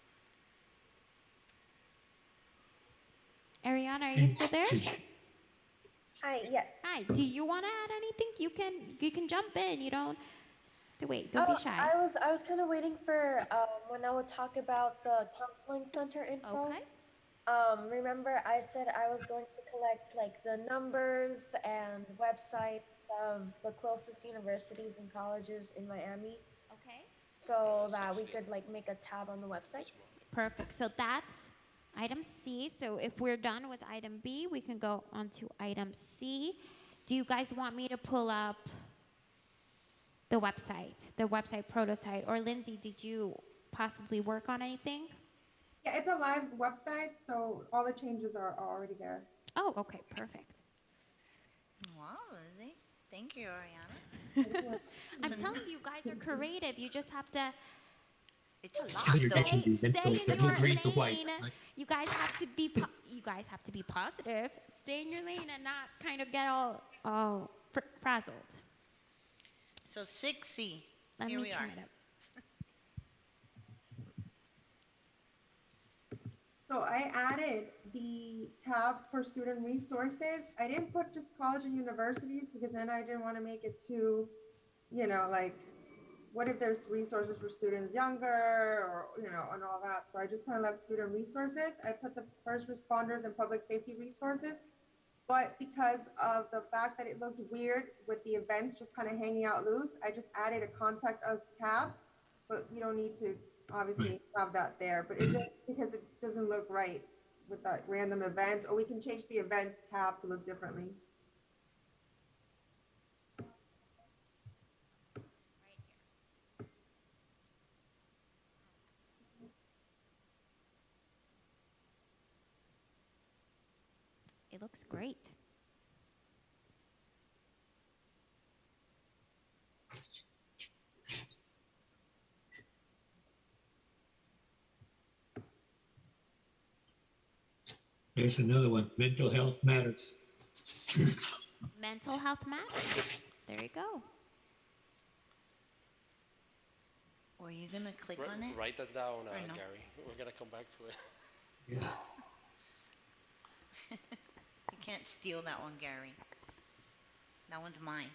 [SPEAKER 3] Ariana, are you still there?
[SPEAKER 8] Hi, yes.
[SPEAKER 3] Hi. Do you want to add anything? You can jump in. You don't. Wait. Don't be shy.
[SPEAKER 8] I was kind of waiting for when I would talk about the counseling center info.
[SPEAKER 3] Okay.
[SPEAKER 8] Remember, I said I was going to collect like the numbers and websites of the closest universities and colleges in Miami,
[SPEAKER 3] Okay.
[SPEAKER 8] so that we
[SPEAKER 7] 60.
[SPEAKER 8] could like make a tab on the website.
[SPEAKER 3] Perfect. So that's item C. So if we're done with item B, we can go on to item C. Do you guys want me to pull up the website prototype? Or Lindsay, did you possibly work on anything?
[SPEAKER 5] Yeah, it's a live website, so all the changes are already there.
[SPEAKER 3] Oh, okay, perfect.
[SPEAKER 1] Wow, Lizzie. Thank you, Ariana.
[SPEAKER 3] I'm telling you, guys are creative. You just have to
[SPEAKER 1] It's a
[SPEAKER 4] Tell
[SPEAKER 1] lot,
[SPEAKER 4] your
[SPEAKER 1] though.
[SPEAKER 4] kitchen dude, then
[SPEAKER 3] stay in
[SPEAKER 4] don't
[SPEAKER 3] your
[SPEAKER 4] read the white.
[SPEAKER 3] lane. You guys have to be positive. Stay in your lane and not kind of get all frazzled.
[SPEAKER 1] So 6C,
[SPEAKER 3] Let
[SPEAKER 1] here
[SPEAKER 3] me
[SPEAKER 1] we
[SPEAKER 3] trim
[SPEAKER 1] are.
[SPEAKER 3] it up.
[SPEAKER 5] So I added the tab for student resources. I didn't put just college and universities because then I didn't want to make it too, like, what if there's resources for students younger or, and all that. So I just kind of left student resources. I put the first responders and public safety resources. But because of the fact that it looked weird with the events just kind of hanging out loose, I just added a contact us tab, but you don't need to obviously have that there, but it's just because it doesn't look right with that random events, or we can change the events tab to look differently.
[SPEAKER 3] It looks great.
[SPEAKER 4] There's another one, mental health matters.
[SPEAKER 3] Mental health matters. There you go.
[SPEAKER 1] Or are you gonna click on it?
[SPEAKER 7] write that down,
[SPEAKER 1] Or no?
[SPEAKER 7] Gary. We're gonna come back to it.
[SPEAKER 4] Yeah.
[SPEAKER 1] You can't steal that one, Gary. That one's mine.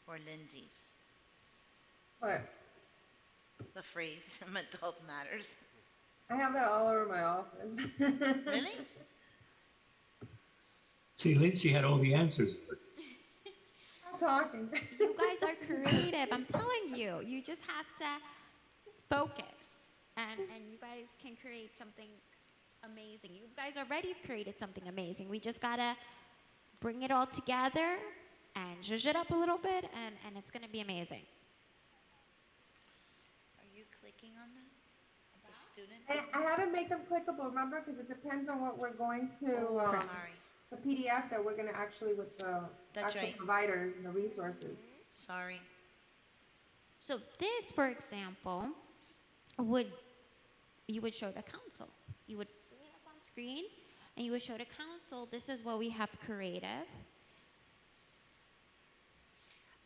[SPEAKER 1] Or Lindsay's.
[SPEAKER 5] But
[SPEAKER 1] the phrase, mental health matters.
[SPEAKER 5] I have that all over my office.
[SPEAKER 1] Really?
[SPEAKER 4] See, Lindsay had all the answers.
[SPEAKER 5] I'm talking.
[SPEAKER 3] You guys are creative. I'm telling you. You just have to focus, and you guys can create something amazing. You guys already created something amazing. We just gotta bring it all together and zhuzh it up a little bit, and it's gonna be amazing.
[SPEAKER 1] Are you clicking on that? The student?
[SPEAKER 5] And I haven't made them clickable, remember, because it depends on what we're going to,
[SPEAKER 1] Sorry,
[SPEAKER 5] the PDF that we're gonna actually with the
[SPEAKER 1] That's
[SPEAKER 5] actual
[SPEAKER 1] right.
[SPEAKER 5] providers and the resources.
[SPEAKER 1] sorry.
[SPEAKER 3] So this, for example, you would show the council. You would bring it up on screen, and you would show the council, this is what we have creative.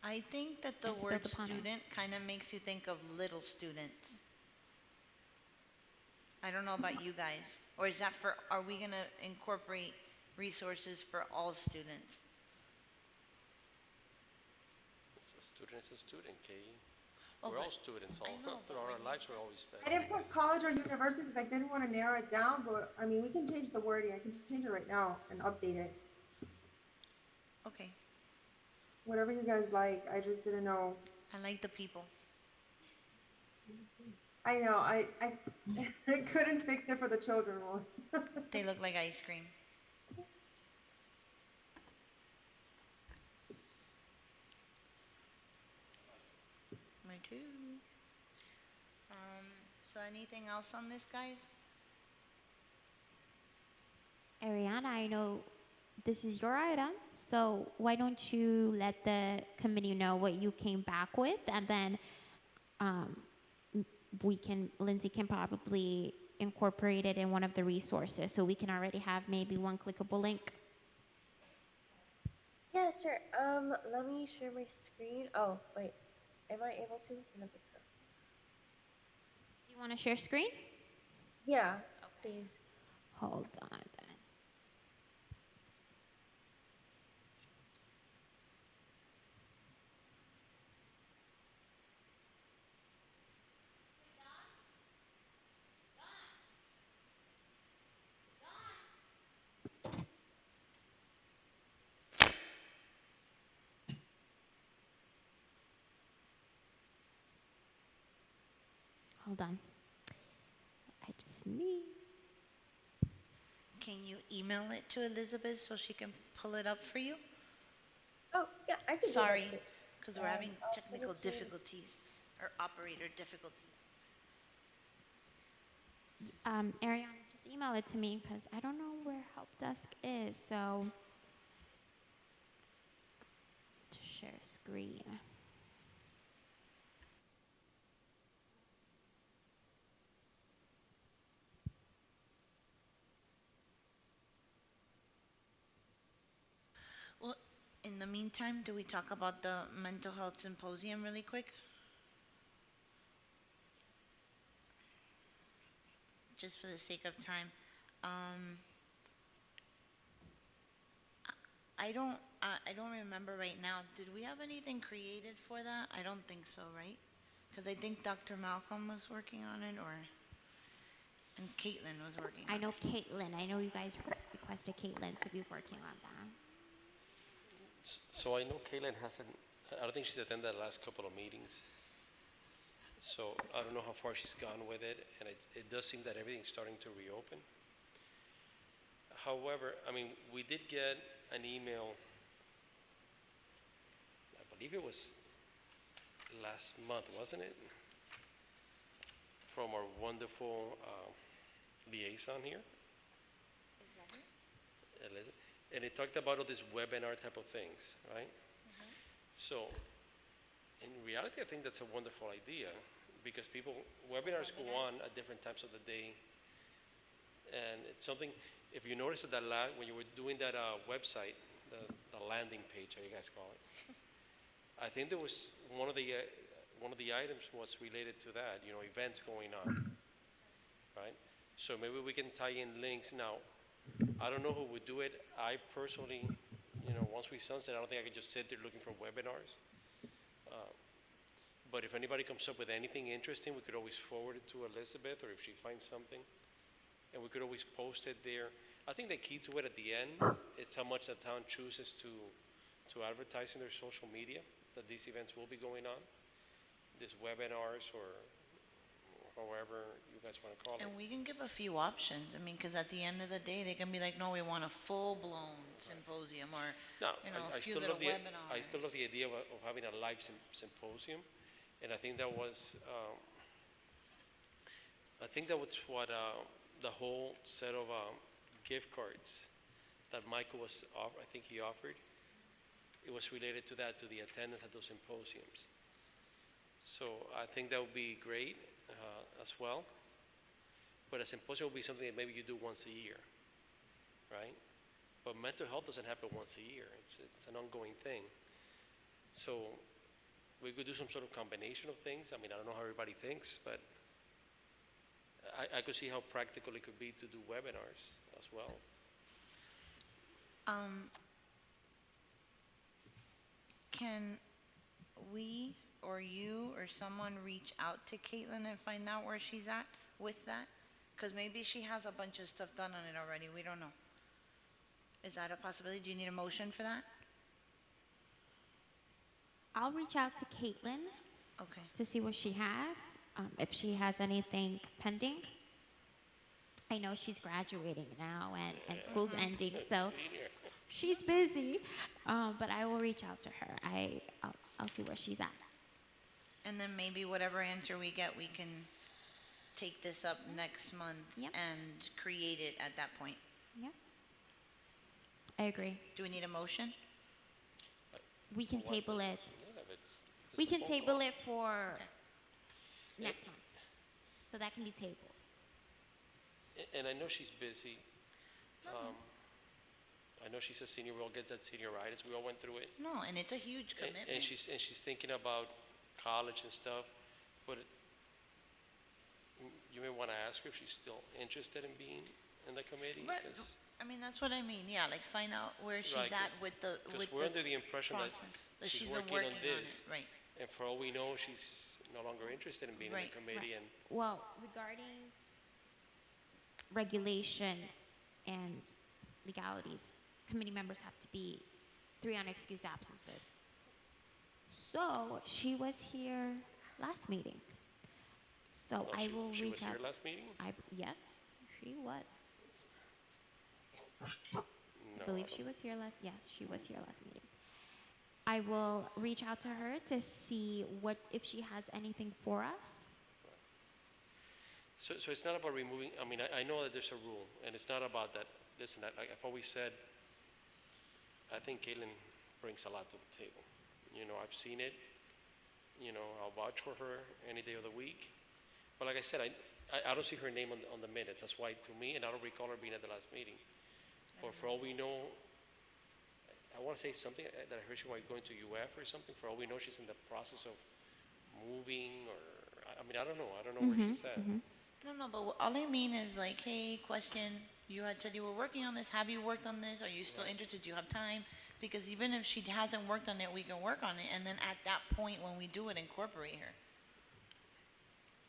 [SPEAKER 1] I think that the
[SPEAKER 3] And to
[SPEAKER 1] word
[SPEAKER 3] build upon it.
[SPEAKER 1] student kind of makes you think of little students. I don't know about you guys, or is that for, are we gonna incorporate resources for all students?
[SPEAKER 7] It's a student is a student, Kay.
[SPEAKER 1] Oh,
[SPEAKER 7] We're all
[SPEAKER 1] but-
[SPEAKER 7] students
[SPEAKER 1] I
[SPEAKER 7] all
[SPEAKER 1] know, but
[SPEAKER 7] throughout our
[SPEAKER 1] when
[SPEAKER 7] lives. We're always
[SPEAKER 5] I
[SPEAKER 7] studying.
[SPEAKER 5] didn't put college or university because I didn't want to narrow it down, but I mean, we can change the wording. I can change it right now and update it.
[SPEAKER 1] Okay,
[SPEAKER 5] Whatever you guys like. I just didn't know.
[SPEAKER 1] I like the people.
[SPEAKER 5] I know, I I couldn't fix it for the children one.
[SPEAKER 1] They look like ice cream. Me too. So anything else on this, guys?
[SPEAKER 3] Ariana, I know this is your item, so why don't you let the committee know what you came back with, and then Lindsay can probably incorporate it in one of the resources, so we can already have maybe one clickable link.
[SPEAKER 8] Yeah, sure. Let me share my screen. Oh, wait. Am I able to? I don't think so.
[SPEAKER 3] Do you want to share screen?
[SPEAKER 8] Yeah, please.
[SPEAKER 3] Hold on then. Hold on. I just need.
[SPEAKER 1] Can you email it to Elizabeth so she can pull it up for you?
[SPEAKER 8] Oh, yeah, I can do that
[SPEAKER 1] Sorry,
[SPEAKER 8] too.
[SPEAKER 1] because we're having
[SPEAKER 8] I'll send
[SPEAKER 1] technical
[SPEAKER 8] it to you.
[SPEAKER 1] difficulties, or operator difficulties.
[SPEAKER 3] Ariana, just email it to me because I don't know where help desk is. So, to share screen.
[SPEAKER 1] Well, in the meantime, do we talk about the mental health symposium really quick? Just for the sake of time. I don't remember right now. Did we have anything created for that? I don't think so, right? Because I think Dr. Malcolm was working on it, and Caitlin was working on
[SPEAKER 3] I
[SPEAKER 1] it.
[SPEAKER 3] know Caitlin. I know you guys requested Caitlin to be working on that.
[SPEAKER 7] So I know Kaylin hasn't, I don't think she's attended the last couple of meetings. So I don't know how far she's gone with it, and it does seem that everything's starting to reopen. However, I mean, we did get an email, I believe it was last month, wasn't it? From our wonderful liaison here. Elizabeth. And it talked about all these webinar type of things, right? So, in reality, I think that's a wonderful idea because webinars go on at different times of the day. And it's something, if you notice that when you were doing that website, the landing page, how you guys call it, I think there was one of the items was related to that, events going on, right? So maybe we can tie in links. Now, I don't know who would do it. I personally, once we sunset, I don't think I could just sit there looking for webinars. But if anybody comes up with anything interesting, we could always forward it to Elizabeth, or if she finds something, and we could always post it there. I think the key to it at the end is how much the town chooses to advertise in their social media that these events will be going on, these webinars or however you guys want to call it.
[SPEAKER 1] And we can give a few options. I mean, because at the end of the day, they can be like, no, we want a full-blown symposium or,
[SPEAKER 7] No,
[SPEAKER 1] you know,
[SPEAKER 7] I
[SPEAKER 1] a few
[SPEAKER 7] still
[SPEAKER 1] little
[SPEAKER 7] love
[SPEAKER 1] webinars.
[SPEAKER 7] I still love the idea of having a live symposium, and I think that was what the whole set of gift cards that Michael I think he offered. It was related to that, to the attendance at those symposiums. So I think that would be great as well. But a symposium will be something that maybe you do once a year, right? But mental health doesn't happen once a year. It's an ongoing thing. So we could do some sort of combination of things. I mean, I don't know how everybody thinks, but I could see how practical it could be to do webinars as well.
[SPEAKER 1] Can we or you or someone reach out to Caitlin and find out where she's at with that? Because maybe she has a bunch of stuff done on it already. We don't know. Is that a possibility? Do you need a motion for that?
[SPEAKER 3] I'll reach out to Caitlin
[SPEAKER 1] Okay.
[SPEAKER 3] to see what she has, if she has anything pending. I know she's graduating now and school's ending, so
[SPEAKER 7] Senior.
[SPEAKER 3] she's busy, but I will reach out to her. I'll see where she's at.
[SPEAKER 1] And then maybe whatever answer we get, we can take this up next month
[SPEAKER 3] Yep.
[SPEAKER 1] and create it at that point.
[SPEAKER 3] Yeah, I agree.
[SPEAKER 1] Do we need a motion?
[SPEAKER 3] We can table it.
[SPEAKER 7] Yeah, if it's just
[SPEAKER 3] We
[SPEAKER 7] a
[SPEAKER 3] can
[SPEAKER 7] phone
[SPEAKER 3] table
[SPEAKER 7] call.
[SPEAKER 3] it for next month, so that can be tabled.
[SPEAKER 7] And I know she's busy. I know she's a senior. We all get that senioritis. We all went through it.
[SPEAKER 1] No, and it's a huge
[SPEAKER 7] And
[SPEAKER 1] commitment.
[SPEAKER 7] she's thinking about college and stuff, but you may want to ask her if she's still interested in being in the committee.
[SPEAKER 1] Right. I mean, that's what I mean, yeah, like find out where she's
[SPEAKER 7] Right,
[SPEAKER 1] at
[SPEAKER 7] 'cause-
[SPEAKER 1] with the
[SPEAKER 7] Because we're under the impression that
[SPEAKER 1] process. That
[SPEAKER 7] she's
[SPEAKER 1] she's been
[SPEAKER 7] working on
[SPEAKER 1] working on it,
[SPEAKER 7] this.
[SPEAKER 1] right.
[SPEAKER 7] And for all we know, she's no longer interested in being in
[SPEAKER 1] Right,
[SPEAKER 7] the committee. And
[SPEAKER 3] Well, regarding regulations and legalities, committee members have to be 3 unexcused absences. So she was here last meeting. So I will
[SPEAKER 7] she was
[SPEAKER 3] reach out.
[SPEAKER 7] here last meeting?
[SPEAKER 3] Yes, she was.
[SPEAKER 7] No,
[SPEAKER 3] I believe she was here last, yes, she was here last meeting. I will reach out to her to see if she has anything for us.
[SPEAKER 7] So it's not about removing, I mean, I know that there's a rule, and it's not about that, listen, I've always said, I think Caitlin brings a lot to the table. You know, I've seen it, you know, I'll vouch for her any day of the week. But like I said, I don't see her name on the minutes, that's why to me, and I don't recall her being at the last meeting. Or for all we know, I want to say something that I heard she might be going to UF or something. For all we know, she's in the process of moving, or I mean, I don't know where she's at.
[SPEAKER 1] No, but all I mean is like, hey, question, you had said you were working on this, have you worked on this, are you still interested, do you have time? Because even if she hasn't worked on it, we can work on it, and then at that point, when we do it, incorporate her.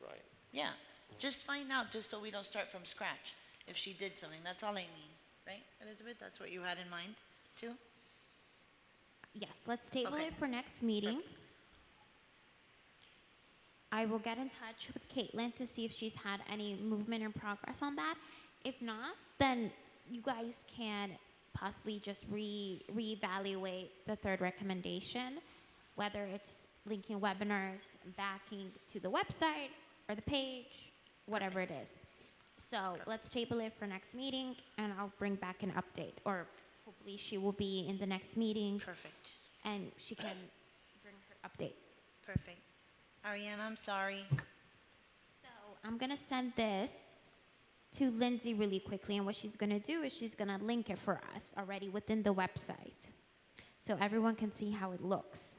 [SPEAKER 7] Right.
[SPEAKER 1] Yeah, just find out, just so we don't start from scratch, if she did something, that's all I mean, right, Elizabeth? That's what you had in mind, too?
[SPEAKER 3] Yes, let's table
[SPEAKER 1] Okay.
[SPEAKER 3] it for next meeting. I will get in touch with Caitlin to see if she's had any movement and progress on that. If not, then you guys can possibly just reevaluate the third recommendation, whether it's linking webinars backing to the website or the page, whatever it is. So let's table it for next meeting, and I'll bring back an update, or hopefully she will be in the next meeting
[SPEAKER 1] Perfect,
[SPEAKER 3] and she can bring her update.
[SPEAKER 1] perfect. Ariana, I'm sorry.
[SPEAKER 3] So I'm gonna send this to Lindsay really quickly, and what she's gonna do is she's gonna link it for us already within the website, so everyone can see how it looks.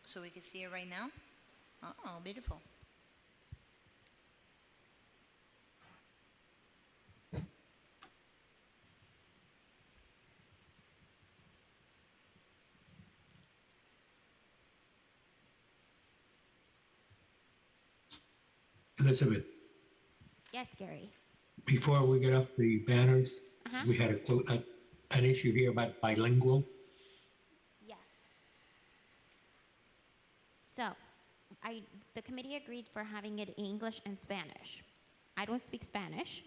[SPEAKER 1] So we can see it right now? Oh, beautiful.
[SPEAKER 4] Elizabeth,
[SPEAKER 3] Yes, Gary.
[SPEAKER 4] before we get off the banners,
[SPEAKER 3] Uh-huh.
[SPEAKER 4] we had an issue here about bilingual.
[SPEAKER 3] Yes. So, the committee agreed for having it English and Spanish. I don't speak Spanish,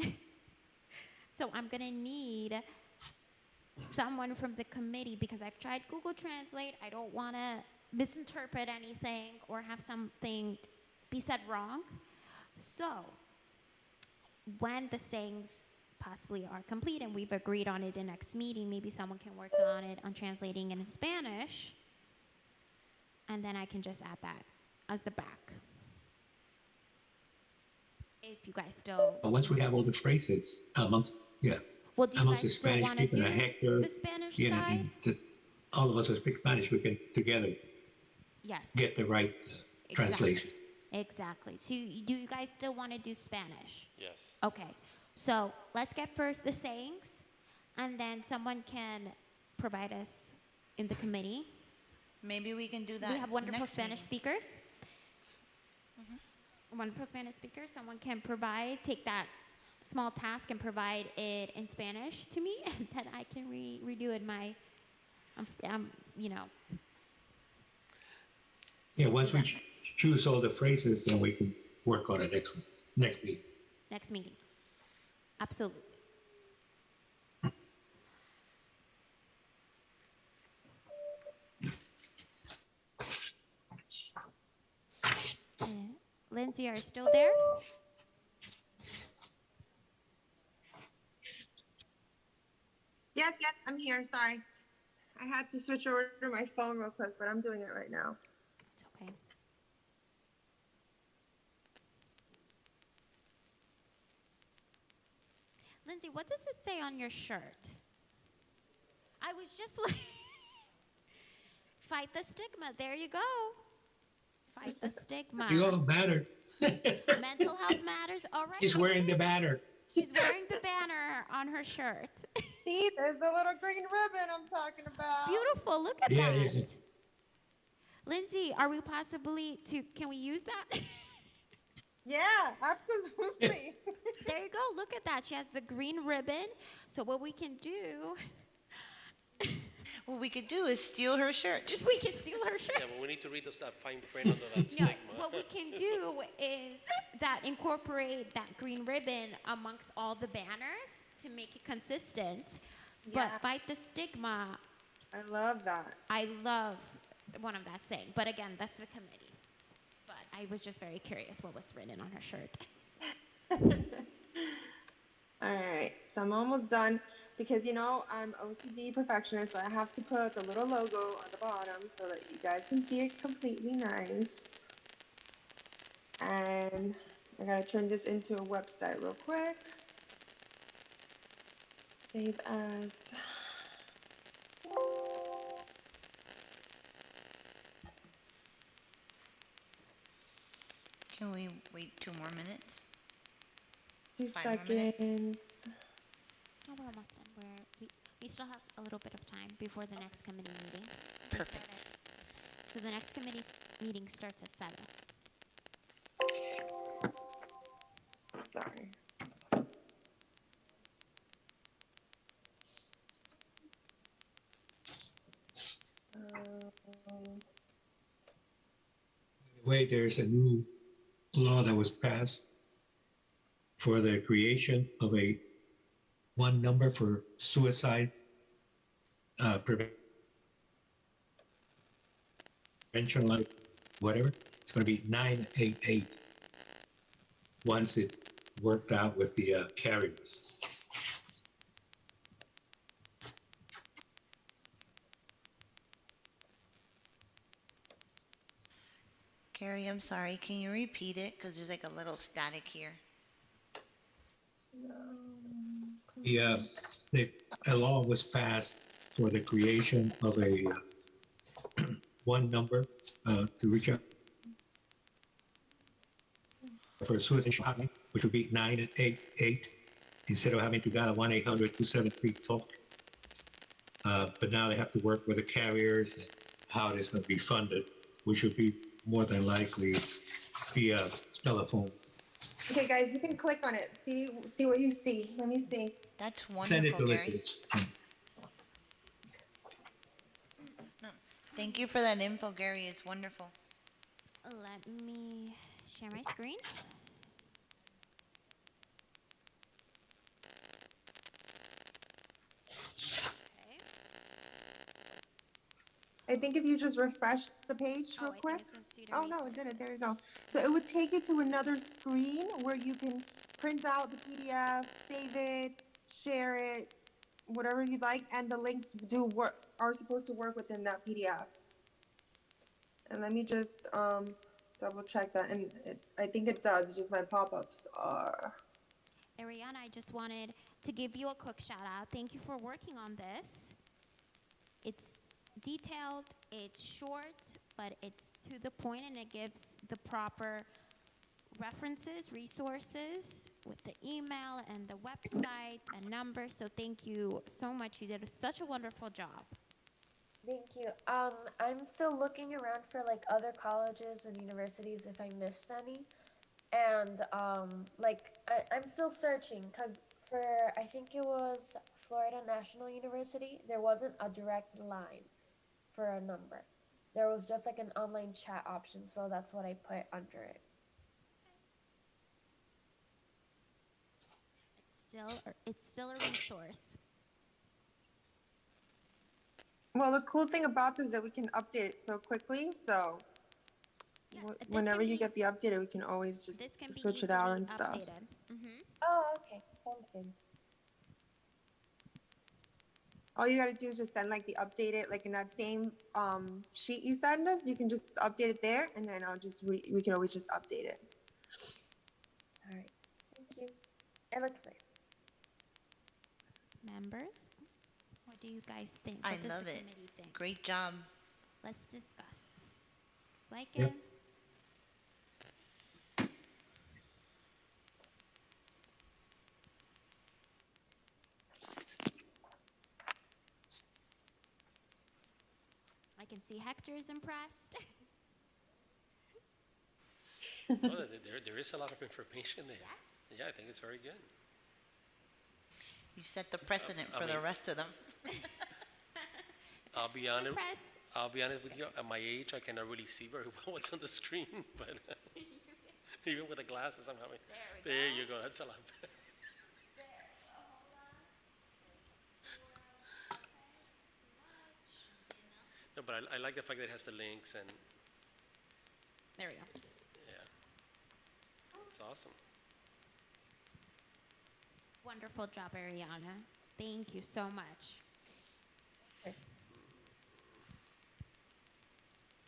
[SPEAKER 3] so I'm gonna need someone from the committee because I've tried Google Translate. I don't wanna misinterpret anything or have something be said wrong. So, when the sayings possibly are complete and we've agreed on it in next meeting, maybe someone can work on it, on translating it in Spanish, and then I can just add that as the back. If you guys still,
[SPEAKER 4] Once we have all the phrases amongst, yeah,
[SPEAKER 3] well, do you
[SPEAKER 4] amongst the
[SPEAKER 3] guys still
[SPEAKER 4] Spanish
[SPEAKER 3] want to
[SPEAKER 4] people,
[SPEAKER 3] do
[SPEAKER 4] and Hector,
[SPEAKER 3] the Spanish
[SPEAKER 4] you know,
[SPEAKER 3] side?
[SPEAKER 4] and all of us who speak Spanish, we can together
[SPEAKER 3] Yes.
[SPEAKER 4] get the right translation.
[SPEAKER 3] Exactly. So do you guys still want to do Spanish?
[SPEAKER 7] Yes.
[SPEAKER 3] Okay. So let's get first the sayings, and then someone can provide us in the committee.
[SPEAKER 1] Maybe we can do that.
[SPEAKER 3] We have wonderful
[SPEAKER 1] next
[SPEAKER 3] Spanish
[SPEAKER 1] meeting.
[SPEAKER 3] speakers. Wonderful Spanish speakers. Someone can take that small task and provide it in Spanish to me, and then I can redo it you know.
[SPEAKER 4] Yeah, once we choose all the phrases, then we can work on it next meeting.
[SPEAKER 3] Next meeting. Absolutely. Lindsay, are you still there?
[SPEAKER 5] Yes, I'm here. Sorry. I had to switch over to my phone real quick, but I'm doing it right now.
[SPEAKER 3] It's okay. Lindsay, what does it say on your shirt? I was just like, fight the stigma. There you go. Fight the stigma.
[SPEAKER 4] You go, banner.
[SPEAKER 3] Mental health matters. All right.
[SPEAKER 4] She's wearing the banner.
[SPEAKER 3] She's wearing the banner on her shirt.
[SPEAKER 5] See, there's the little green ribbon I'm talking about.
[SPEAKER 3] Beautiful. Look at
[SPEAKER 4] Yeah,
[SPEAKER 3] that.
[SPEAKER 4] yeah.
[SPEAKER 3] Lindsay, are we possibly can we use that?
[SPEAKER 5] Yeah, absolutely.
[SPEAKER 3] There you go. Look at that. She has the green ribbon. So what we can do,
[SPEAKER 1] What we could do is steal her shirt.
[SPEAKER 3] we can steal her shirt.
[SPEAKER 7] Yeah, but we need to read that fine print under that
[SPEAKER 3] No,
[SPEAKER 7] stigma.
[SPEAKER 3] what we can do is that incorporate that green ribbon amongst all the banners to make it consistent.
[SPEAKER 5] Yeah.
[SPEAKER 3] But fight the stigma.
[SPEAKER 5] I love that.
[SPEAKER 3] I love one of that saying. But again, that's the committee. But I was just very curious what was written on her shirt.
[SPEAKER 5] All right, so I'm almost done because I'm OCD perfectionist, so I have to put the little logo on the bottom so that you guys can see it completely nice. And I gotta turn this into a website real quick. Save as.
[SPEAKER 1] Can we wait 2 more minutes?
[SPEAKER 5] 2
[SPEAKER 1] 5 more minutes.
[SPEAKER 5] seconds.
[SPEAKER 3] Oh, we're almost done. We still have a little bit of time before the next committee meeting.
[SPEAKER 1] Perfect.
[SPEAKER 3] So the next committee meeting starts at 7.
[SPEAKER 5] Sorry.
[SPEAKER 4] Way there's a new law that was passed for the creation of one number for suicide prevention, like whatever. It's going to be 988 once it's worked out with the carriers.
[SPEAKER 1] Carrie, I'm sorry. Can you repeat it? Because there's like a little static here.
[SPEAKER 4] A law was passed for the creation of a one number to reach out for a suicide hotline, which would be 988 instead of having to dial 1-800-273-TALK. But now they have to work with the carriers and how it is going to be funded, which would be more than likely via telephone
[SPEAKER 5] Okay, guys, you can click on it. See what you see. Let me see.
[SPEAKER 1] That's
[SPEAKER 4] Send it
[SPEAKER 1] wonderful,
[SPEAKER 4] to
[SPEAKER 1] Gary.
[SPEAKER 4] Lisa. It's fine.
[SPEAKER 1] Thank you for that info, Gary. It's wonderful.
[SPEAKER 3] Let me share my screen. Okay.
[SPEAKER 5] I think if you just refresh the page
[SPEAKER 3] Oh,
[SPEAKER 5] real
[SPEAKER 3] I
[SPEAKER 5] quick.
[SPEAKER 3] think it's in student
[SPEAKER 5] Oh, no, it didn't.
[SPEAKER 3] resources.
[SPEAKER 5] There you go. So it would take you to another screen where you can print out the PDF, save it, share it, whatever you'd like, and the links are supposed to work within that PDF. And let me just double check that. And I think it does. It's just my pop-ups are.
[SPEAKER 3] Ariana, I just wanted to give you a quick shout out. Thank you for working on this. It's detailed, it's short, but it's to the point and it gives the proper references, resources with the email and the website and numbers. So thank you so much. You did such a wonderful job.
[SPEAKER 8] Thank you. I'm still looking around for like other colleges and universities if I missed any. And I'm still searching because for I think it was Florida National University, there wasn't a direct line for a number. There was just like an online chat option, so that's what I put under it.
[SPEAKER 3] It's still a resource.
[SPEAKER 5] Well, the cool thing about this is that we can update it so quickly. So
[SPEAKER 3] Yes, this
[SPEAKER 5] whenever
[SPEAKER 3] can
[SPEAKER 5] you
[SPEAKER 3] be-
[SPEAKER 5] get the updated, we can always just
[SPEAKER 3] This can be
[SPEAKER 5] switch it
[SPEAKER 3] easily
[SPEAKER 5] out and stuff.
[SPEAKER 3] updated.
[SPEAKER 8] Oh, okay. Sounds good.
[SPEAKER 5] All you gotta do is just send like the updated, like in that same sheet you send us, you can just update it there, and then we can always just update it.
[SPEAKER 8] All right. Thank you. It looks nice.
[SPEAKER 3] Members, what do you guys think?
[SPEAKER 1] I
[SPEAKER 3] What does
[SPEAKER 1] love
[SPEAKER 3] the
[SPEAKER 1] it.
[SPEAKER 3] committee think?
[SPEAKER 1] Great job.
[SPEAKER 3] Let's discuss. Like
[SPEAKER 4] Yep.
[SPEAKER 3] it? I can see Hector's impressed.
[SPEAKER 7] Oh, there is a lot of information there.
[SPEAKER 3] Yes.
[SPEAKER 7] Yeah, I think it's very good.
[SPEAKER 1] You set the precedent
[SPEAKER 7] I
[SPEAKER 1] for the
[SPEAKER 7] mean-
[SPEAKER 1] rest of them.
[SPEAKER 7] I'll be honest.
[SPEAKER 3] Impressed.
[SPEAKER 7] I'll be honest with you. At my age, I cannot really see very well what's on the screen, but even with the glasses, I'm having. There you go. That's a lot better. No, but I like the fact that it has the links and
[SPEAKER 3] There we go.
[SPEAKER 7] yeah, it's awesome.
[SPEAKER 3] Wonderful job, Ariana. Thank you so much.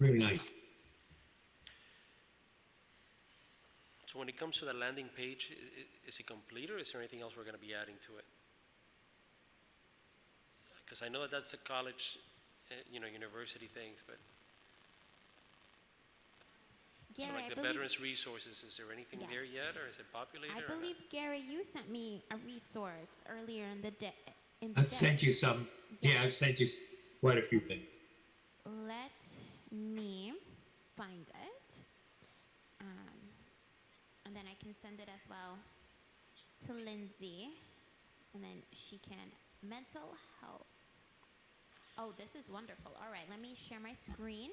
[SPEAKER 4] Very nice.
[SPEAKER 7] So when it comes to the landing page, is it complete or is there anything else we're going to be adding to it? Because I know that that's a college, university things, but so
[SPEAKER 3] Gary,
[SPEAKER 7] like
[SPEAKER 3] I
[SPEAKER 7] the
[SPEAKER 3] believe,
[SPEAKER 7] veterans resources, is there anything there
[SPEAKER 3] Yes.
[SPEAKER 7] yet or is it populated?
[SPEAKER 3] I
[SPEAKER 7] or not?
[SPEAKER 3] believe, Gary, you sent me a resource earlier in the day.
[SPEAKER 4] I've sent you some. Yeah, I've sent you quite a few things.
[SPEAKER 3] Let me find it. And then I can send it as well to Lindsay. And then she can, mental health. Oh, this is wonderful. All right, let me share my screen.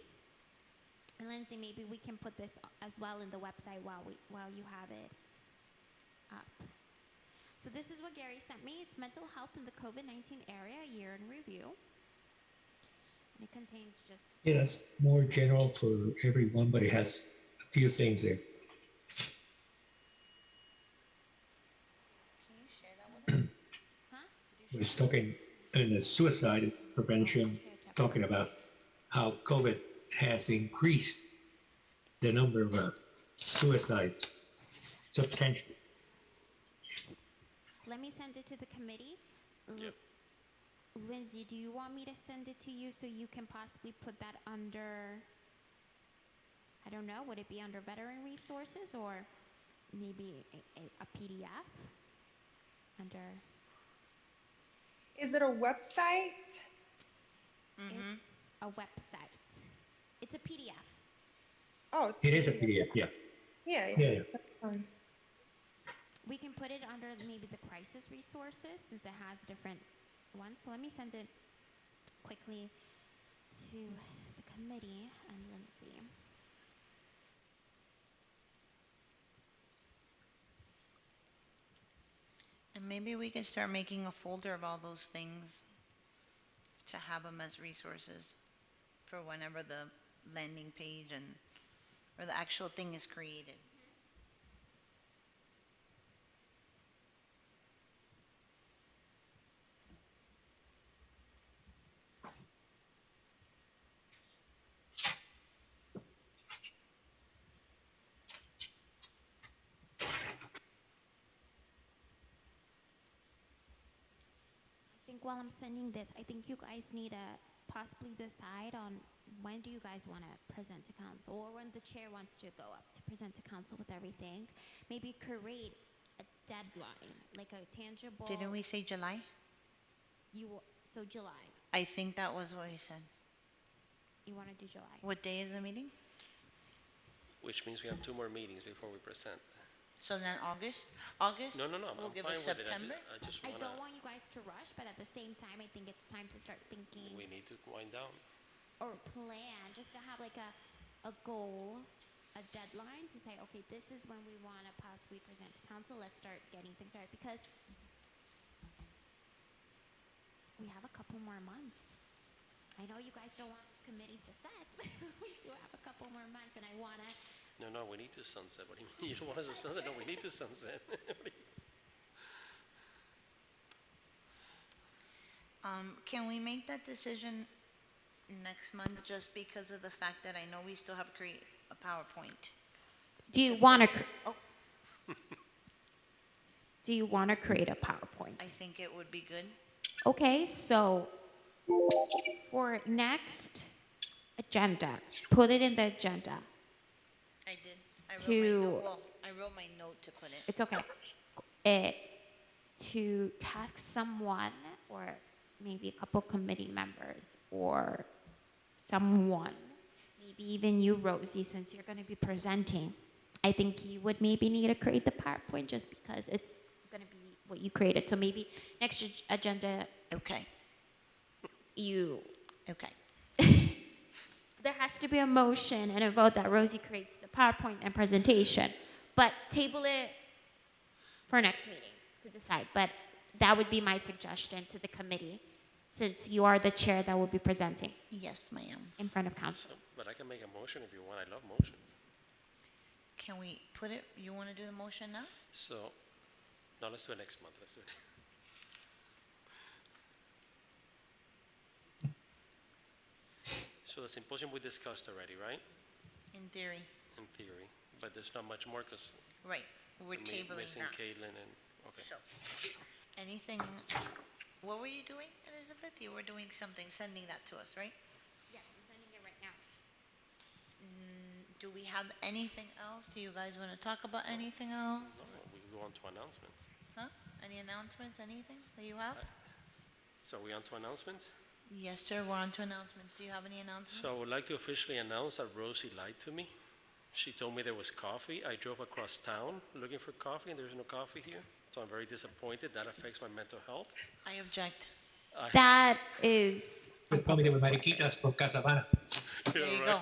[SPEAKER 3] And Lindsay, maybe we can put this as well in the website while you have it up. So this is what Gary sent me. It's mental health in the COVID-19 area, year in review. And it contains just
[SPEAKER 4] Yeah, that's more general for everyone, but it has a few things there.
[SPEAKER 1] Can you share that with us?
[SPEAKER 4] We're talking in the suicide prevention, it's talking about how COVID has increased the number of suicides substantially.
[SPEAKER 3] Let me send it to the committee.
[SPEAKER 7] Yep.
[SPEAKER 3] Lindsay, do you want me to send it to you so you can possibly put that under, I don't know, would it be under veteran resources or maybe a PDF under,
[SPEAKER 5] Is it a website?
[SPEAKER 3] it's a website. It's a PDF.
[SPEAKER 5] Oh,
[SPEAKER 4] It is a PDF, yeah.
[SPEAKER 5] Yeah,
[SPEAKER 4] Yeah, yeah.
[SPEAKER 5] That's fine.
[SPEAKER 3] we can put it under maybe the crisis resources since it has different ones. So let me send it quickly to the committee and Lindsay.
[SPEAKER 1] And maybe we can start making a folder of all those things to have them as resources for whenever the landing page and, or the actual thing is created.
[SPEAKER 3] I think while I'm sending this, I think you guys need to possibly decide on when do you guys want to present to council, or when the chair wants to go up to present to council with everything. Maybe create a deadline, like a tangible.
[SPEAKER 1] Didn't we say July?
[SPEAKER 3] So July.
[SPEAKER 1] I think that was what we said.
[SPEAKER 3] You want to do July?
[SPEAKER 1] What day is the meeting?
[SPEAKER 7] Which means we have 2 more meetings before we present.
[SPEAKER 1] So then August? August?
[SPEAKER 7] No,
[SPEAKER 1] Will
[SPEAKER 7] I'm
[SPEAKER 1] give
[SPEAKER 7] fine
[SPEAKER 1] us
[SPEAKER 7] with it.
[SPEAKER 1] September?
[SPEAKER 7] I just
[SPEAKER 3] I
[SPEAKER 7] wanna,
[SPEAKER 3] don't want you guys to rush, but at the same time, I think it's time to start thinking
[SPEAKER 7] we need to wind down.
[SPEAKER 3] or plan, just to have like a goal, a deadline to say, okay, this is when we want to possibly present to council. Let's start getting things started because we have a couple more months. I know you guys don't want this committee to set, but we do have a couple more months, and I want to.
[SPEAKER 7] No, we need to sunset. What do you mean? You don't want us to sunset? No, we need to sunset.
[SPEAKER 1] Can we make that decision next month just because of the fact that I know we still have to create a PowerPoint?
[SPEAKER 3] Do you want to? Do you want to create a PowerPoint?
[SPEAKER 1] I think it would be good.
[SPEAKER 3] Okay, so for next agenda, put it in the agenda.
[SPEAKER 1] I did. I wrote my
[SPEAKER 3] To-
[SPEAKER 1] note. Well, I wrote my note to put it.
[SPEAKER 3] It's okay. To task someone, or maybe a couple committee members, or someone, maybe even you, Rosie, since you're going to be presenting. I think you would maybe need to create the PowerPoint just because it's going to be what you created. So maybe next agenda,
[SPEAKER 1] Okay,
[SPEAKER 3] you.
[SPEAKER 1] okay.
[SPEAKER 3] There has to be a motion and a vote that Rosie creates the PowerPoint and presentation, but table it for next meeting to decide. But that would be my suggestion to the committee, since you are the chair that will be presenting
[SPEAKER 1] Yes, ma'am.
[SPEAKER 3] in front of council.
[SPEAKER 7] So, but I can make a motion if you want. I love motions.
[SPEAKER 1] Can we put it, you want to do the motion now?
[SPEAKER 7] So, no, let's do it next month. Let's do it. So the symposium we discussed already, right?
[SPEAKER 1] In theory,
[SPEAKER 7] In theory, but there's not much more because
[SPEAKER 1] right. We're tabling
[SPEAKER 7] missing
[SPEAKER 1] that.
[SPEAKER 7] Caitlin and, okay.
[SPEAKER 1] So, anything, what were you doing, Elizabeth? You were doing something, sending that to us, right?
[SPEAKER 3] Yes, I'm sending it right now.
[SPEAKER 1] Do we have anything else? Do you guys want to talk about anything else?
[SPEAKER 7] No, we can go on to announcements.
[SPEAKER 1] Huh? Any announcements, anything that you have?
[SPEAKER 7] So are we on to announcements?
[SPEAKER 1] Yes, sir, we're on to announcements. Do you have any announcements?
[SPEAKER 7] So I would like to officially announce that Rosie lied to me. She told me there was coffee. I drove across town looking for coffee, and there's no coffee here. So I'm very disappointed. That affects my mental health.
[SPEAKER 1] I object.
[SPEAKER 3] That is,
[SPEAKER 4] Probably de Mariquitas por Casabana.
[SPEAKER 1] There you
[SPEAKER 7] right.
[SPEAKER 1] go.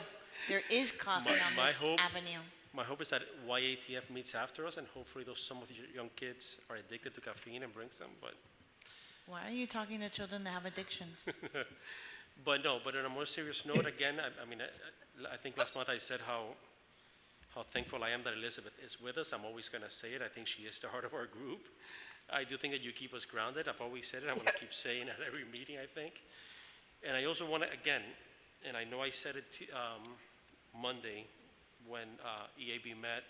[SPEAKER 1] There is coffee on
[SPEAKER 7] My
[SPEAKER 1] this
[SPEAKER 7] hope-
[SPEAKER 1] avenue.
[SPEAKER 7] My hope is that YATF meets after us, and hopefully some of your young kids are addicted to caffeine and brings them.
[SPEAKER 1] Why are you talking to children that have addictions?
[SPEAKER 7] But no, but on a more serious note, again, I think last month I said how thankful I am that Elizabeth is with us. I'm always going to say it. I think she is the heart of our group. I do think that you keep us grounded. I've always said it. I'm going to keep saying it at every meeting, I think. And I also want to, again, and I know I said it Monday when EAB met,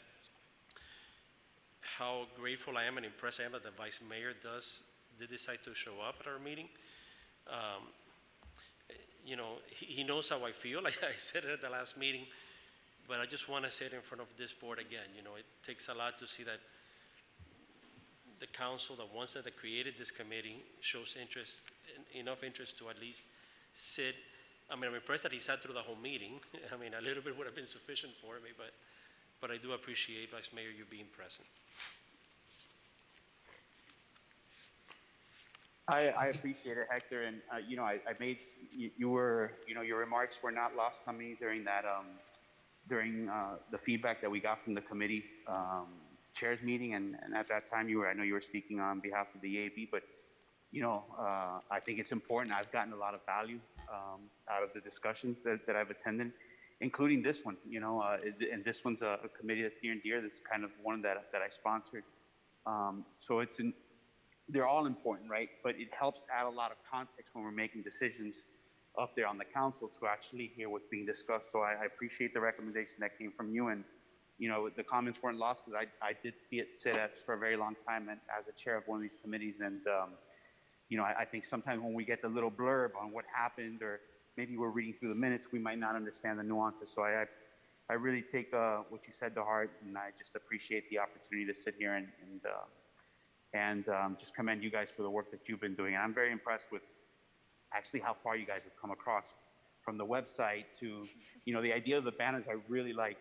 [SPEAKER 7] how grateful I am and impressed I am that the vice mayor did decide to show up at our meeting. You know, he knows how I feel. Like I said it at the last meeting, but I just want to say it in front of this board again. You know, it takes a lot to see that the council, the ones that created this committee, shows interest, enough interest to at least sit. I mean, I'm impressed that he sat through the whole meeting. I mean, a little bit would have been sufficient for me, but I do appreciate, Vice Mayor, you being present.
[SPEAKER 9] I appreciate it, Hector, and I made your remarks were not lost on me during that during the feedback that we got from the committee chairs meeting, and at that time I know you were speaking on behalf of the AAB, but I think it's important. I've gotten a lot of value out of the discussions that I've attended, including this one. And this one's a committee that's near and dear. This is kind of one that I sponsored. So they're all important, right? But it helps add a lot of context when we're making decisions up there on the council to actually hear what's being discussed. So I appreciate the recommendation that came from you, and the comments weren't lost because I did see it sit for a very long time and as a chair of one of these committees, and I think sometimes when we get the little blurb on what happened, or maybe we're reading through the minutes, we might not understand the nuances. So I really take what you said to heart, and I just appreciate the opportunity to sit here and just commend you guys for the work that you've been doing. And I'm very impressed with actually how far you guys have come across, from the website to, the idea of the banners. I really like.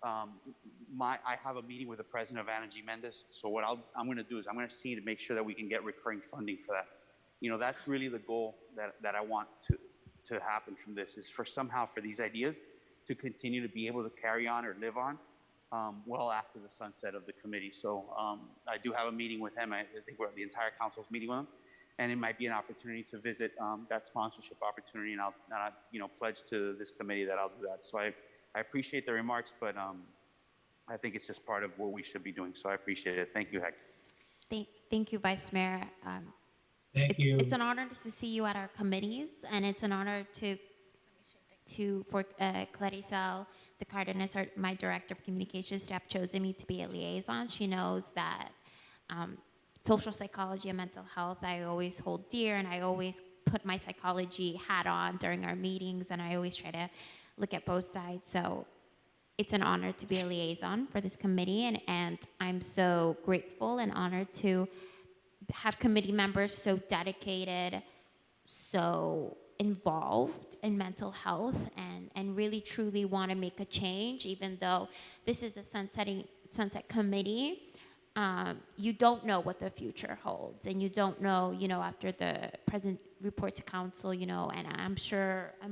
[SPEAKER 9] I have a meeting with the president of Anna G. Mendes. So what I'm going to do is I'm going to see to make sure that we can get recurring funding for that. That's really the goal that I want to happen from this, is for these ideas to continue to be able to carry on or live on well after the sunset of the committee. So I do have a meeting with him. I think the entire council's meeting with him, and it might be an opportunity to visit that sponsorship opportunity, and I'll pledge to this committee that I'll do that. So I appreciate the remarks, but I think it's just part of what we should be doing. So I appreciate it. Thank you, Hector.
[SPEAKER 3] Thank you, Vice Mayor.
[SPEAKER 4] Thank you.
[SPEAKER 3] It's an honor to see you at our committees, and it's an honor for Claricel de Cardenas, my director of communications, to have chosen me to be a liaison. She knows that social psychology and mental health I always hold dear, and I always put my psychology hat on during our meetings, and I always try to look at both sides. So it's an honor to be a liaison for this committee, and I'm so grateful and honored to have committee members so dedicated, so involved in mental health, and really truly want to make a change. Even though this is a sunset committee, you don't know what the future holds, and you don't know, after the present report to council, and I'm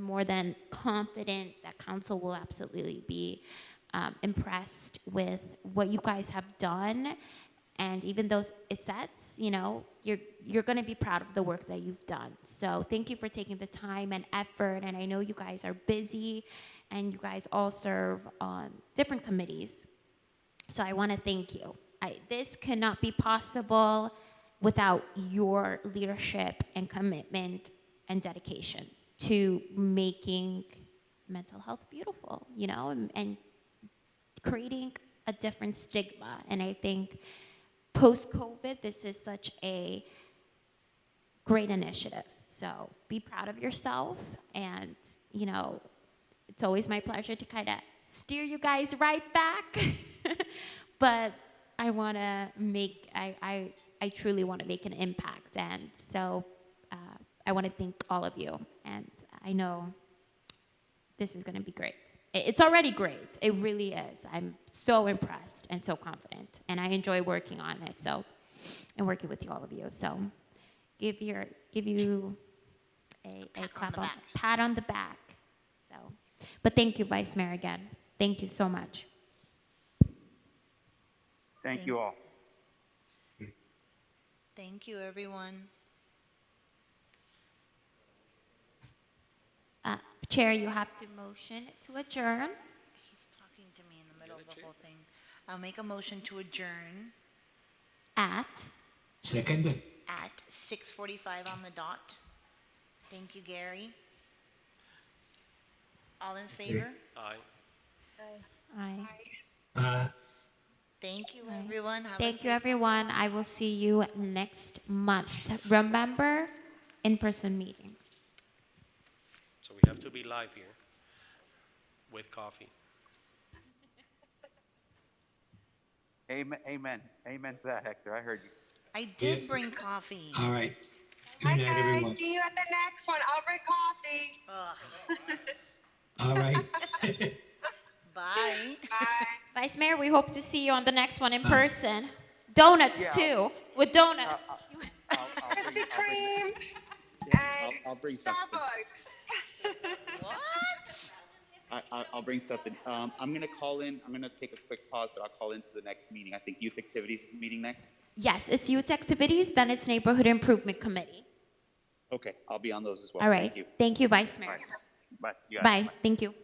[SPEAKER 3] more than confident that council will absolutely be impressed with what you guys have done. And even though it sets, you're going to be proud of the work that you've done. So thank you for taking the time and effort. And I know you guys are busy, and you guys all serve on different committees. So I want to thank you. This cannot be possible without your leadership and commitment and dedication to making mental health beautiful, and creating a different stigma. And I think post-COVID, this is such a great initiative. So be proud of yourself. And, it's always my pleasure to kind of steer you guys right back. But I want to I truly want to make an impact. And so I want to thank all of you. And I know this is going to be great. It's already great. It really is. I'm so impressed and so confident, and I enjoy working on it. So, and working with all of you. So, give you a pat on the back. So, but thank you, Vice Mayor, again. Thank you so much.
[SPEAKER 9] Thank you all.
[SPEAKER 1] Thank you, everyone.
[SPEAKER 3] Chair, you have to motion to adjourn.
[SPEAKER 1] He's talking to me in the middle of the whole thing. I'll make a motion to adjourn
[SPEAKER 3] At
[SPEAKER 4] Second.
[SPEAKER 1] at 6:45 on the dot. Thank you, Gary. All in favor?
[SPEAKER 7] Aye.
[SPEAKER 3] Aye.
[SPEAKER 1] Thank you, everyone. Have a
[SPEAKER 3] Thank you,
[SPEAKER 1] safe-
[SPEAKER 3] everyone. I will see you next month. Remember, in-person meeting.
[SPEAKER 7] So we have to be live here with coffee.
[SPEAKER 9] Amen. Amen to that, Hector. I heard you.
[SPEAKER 1] I did
[SPEAKER 4] Yes.
[SPEAKER 1] bring coffee.
[SPEAKER 4] All right.
[SPEAKER 10] Hi
[SPEAKER 4] Good night,
[SPEAKER 10] guys,
[SPEAKER 4] everyone.
[SPEAKER 10] see you at the next one. I'll bring coffee.
[SPEAKER 1] Ugh.
[SPEAKER 4] All right.
[SPEAKER 1] Bye.
[SPEAKER 10] Bye.
[SPEAKER 3] Vice Mayor, we hope to see you on the next one in person. Donuts,
[SPEAKER 9] Yeah.
[SPEAKER 3] too, with donuts.
[SPEAKER 10] Krispy Kreme, and
[SPEAKER 9] I'll bring something.
[SPEAKER 10] Starbucks.
[SPEAKER 1] What?
[SPEAKER 9] I'll bring something. I'm gonna call in. I'm gonna take a quick pause, but I'll call into the next meeting. I think youth activities is meeting next.
[SPEAKER 3] Yes, it's youth activities, then it's neighborhood improvement committee.
[SPEAKER 9] Okay, I'll be on those as well.
[SPEAKER 3] All right.
[SPEAKER 9] Thank you.
[SPEAKER 3] Thank you, Vice Mayor.
[SPEAKER 9] Bye. You got it.
[SPEAKER 3] Bye. Thank you.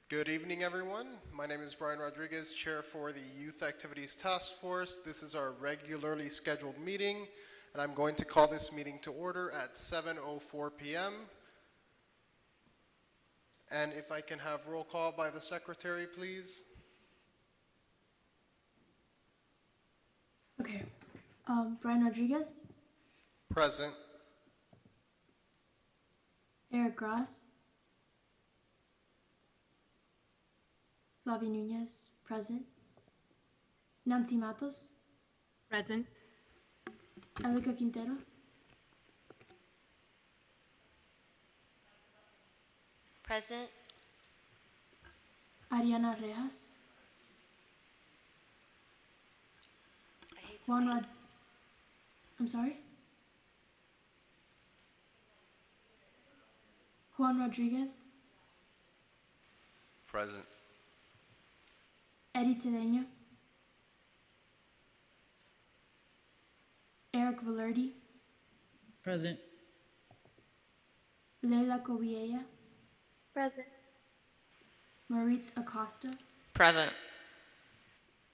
[SPEAKER 11] Good evening, everyone. My name is Brian Rodriguez, Chair for the Youth Activities Task Force. This is our regularly scheduled meeting, and I'm going to call this meeting to order at 7:04 p.m. And if I can have roll call by the secretary, please.
[SPEAKER 12] Okay. Brian Rodriguez,
[SPEAKER 11] Present.
[SPEAKER 12] Eric Gross, Flavie Nunez, present. Nancy Matos,
[SPEAKER 13] Present.
[SPEAKER 12] Elica Quintero,
[SPEAKER 14] Present.
[SPEAKER 12] Ariana Rejas, I'm sorry? Juan Rodriguez,
[SPEAKER 15] Present.
[SPEAKER 12] Eddie Cedeño, Eric Valerdi,
[SPEAKER 13] Present.
[SPEAKER 12] Leila Cobiella,
[SPEAKER 8] Present.
[SPEAKER 12] Maritz Acosta,
[SPEAKER 14] Present.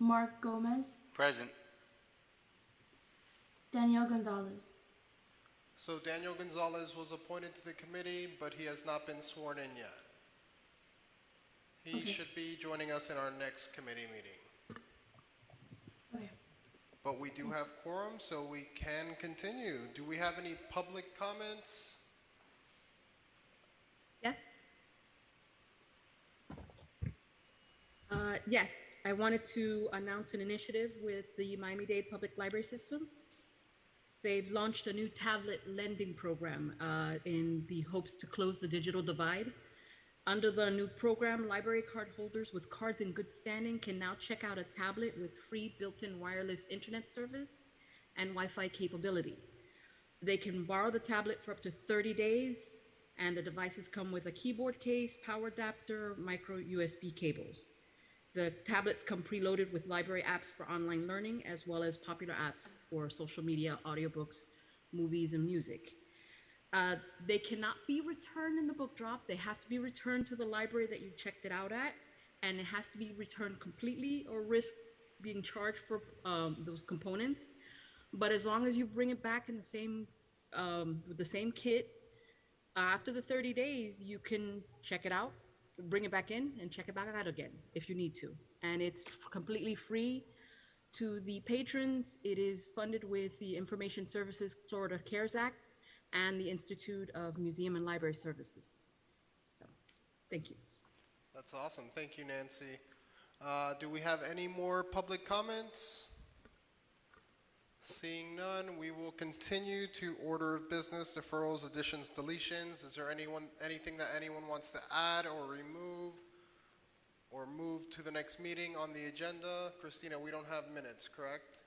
[SPEAKER 12] Mark Gomez,
[SPEAKER 15] Present.
[SPEAKER 12] Danielle Gonzalez.
[SPEAKER 11] So Daniel Gonzalez was appointed to the committee, but he has not been sworn in yet. He
[SPEAKER 12] Okay.
[SPEAKER 11] should be joining us in our next committee meeting.
[SPEAKER 12] Okay.
[SPEAKER 11] But we do have quorum, so we can continue. Do we have any public comments?
[SPEAKER 13] Yes. Yes, I wanted to announce an initiative with the Miami-Dade Public Library System. They've launched a new tablet lending program in the hopes to close the digital divide. Under the new program, library card holders with cards in good standing can now check out a tablet with free built-in wireless internet service and Wi-Fi capability. They can borrow the tablet for up to 30 days, and the devices come with a keyboard case, power adapter, micro USB cables. The tablets come preloaded with library apps for online learning, as well as popular apps for social media, audiobooks, movies, and music. They cannot be returned in the book drop. They have to be returned to the library that you checked it out at, and it has to be returned completely or risk being charged for those components. But as long as you bring it back in the same with the same kit, after the 30 days, you can check it out, bring it back in, and check it back out again if you need to. And it's completely free to the patrons. It is funded with the Information Services Florida CARES Act and the Institute of Museum and Library Services. So, thank you.
[SPEAKER 11] That's awesome. Thank you, Nancy. Do we have any more public comments? Seeing none, we will continue to order of business, deferrals, additions, deletions. Is there anything that anyone wants to add or remove or move to the next meeting on the agenda? Christina, we don't have minutes, correct?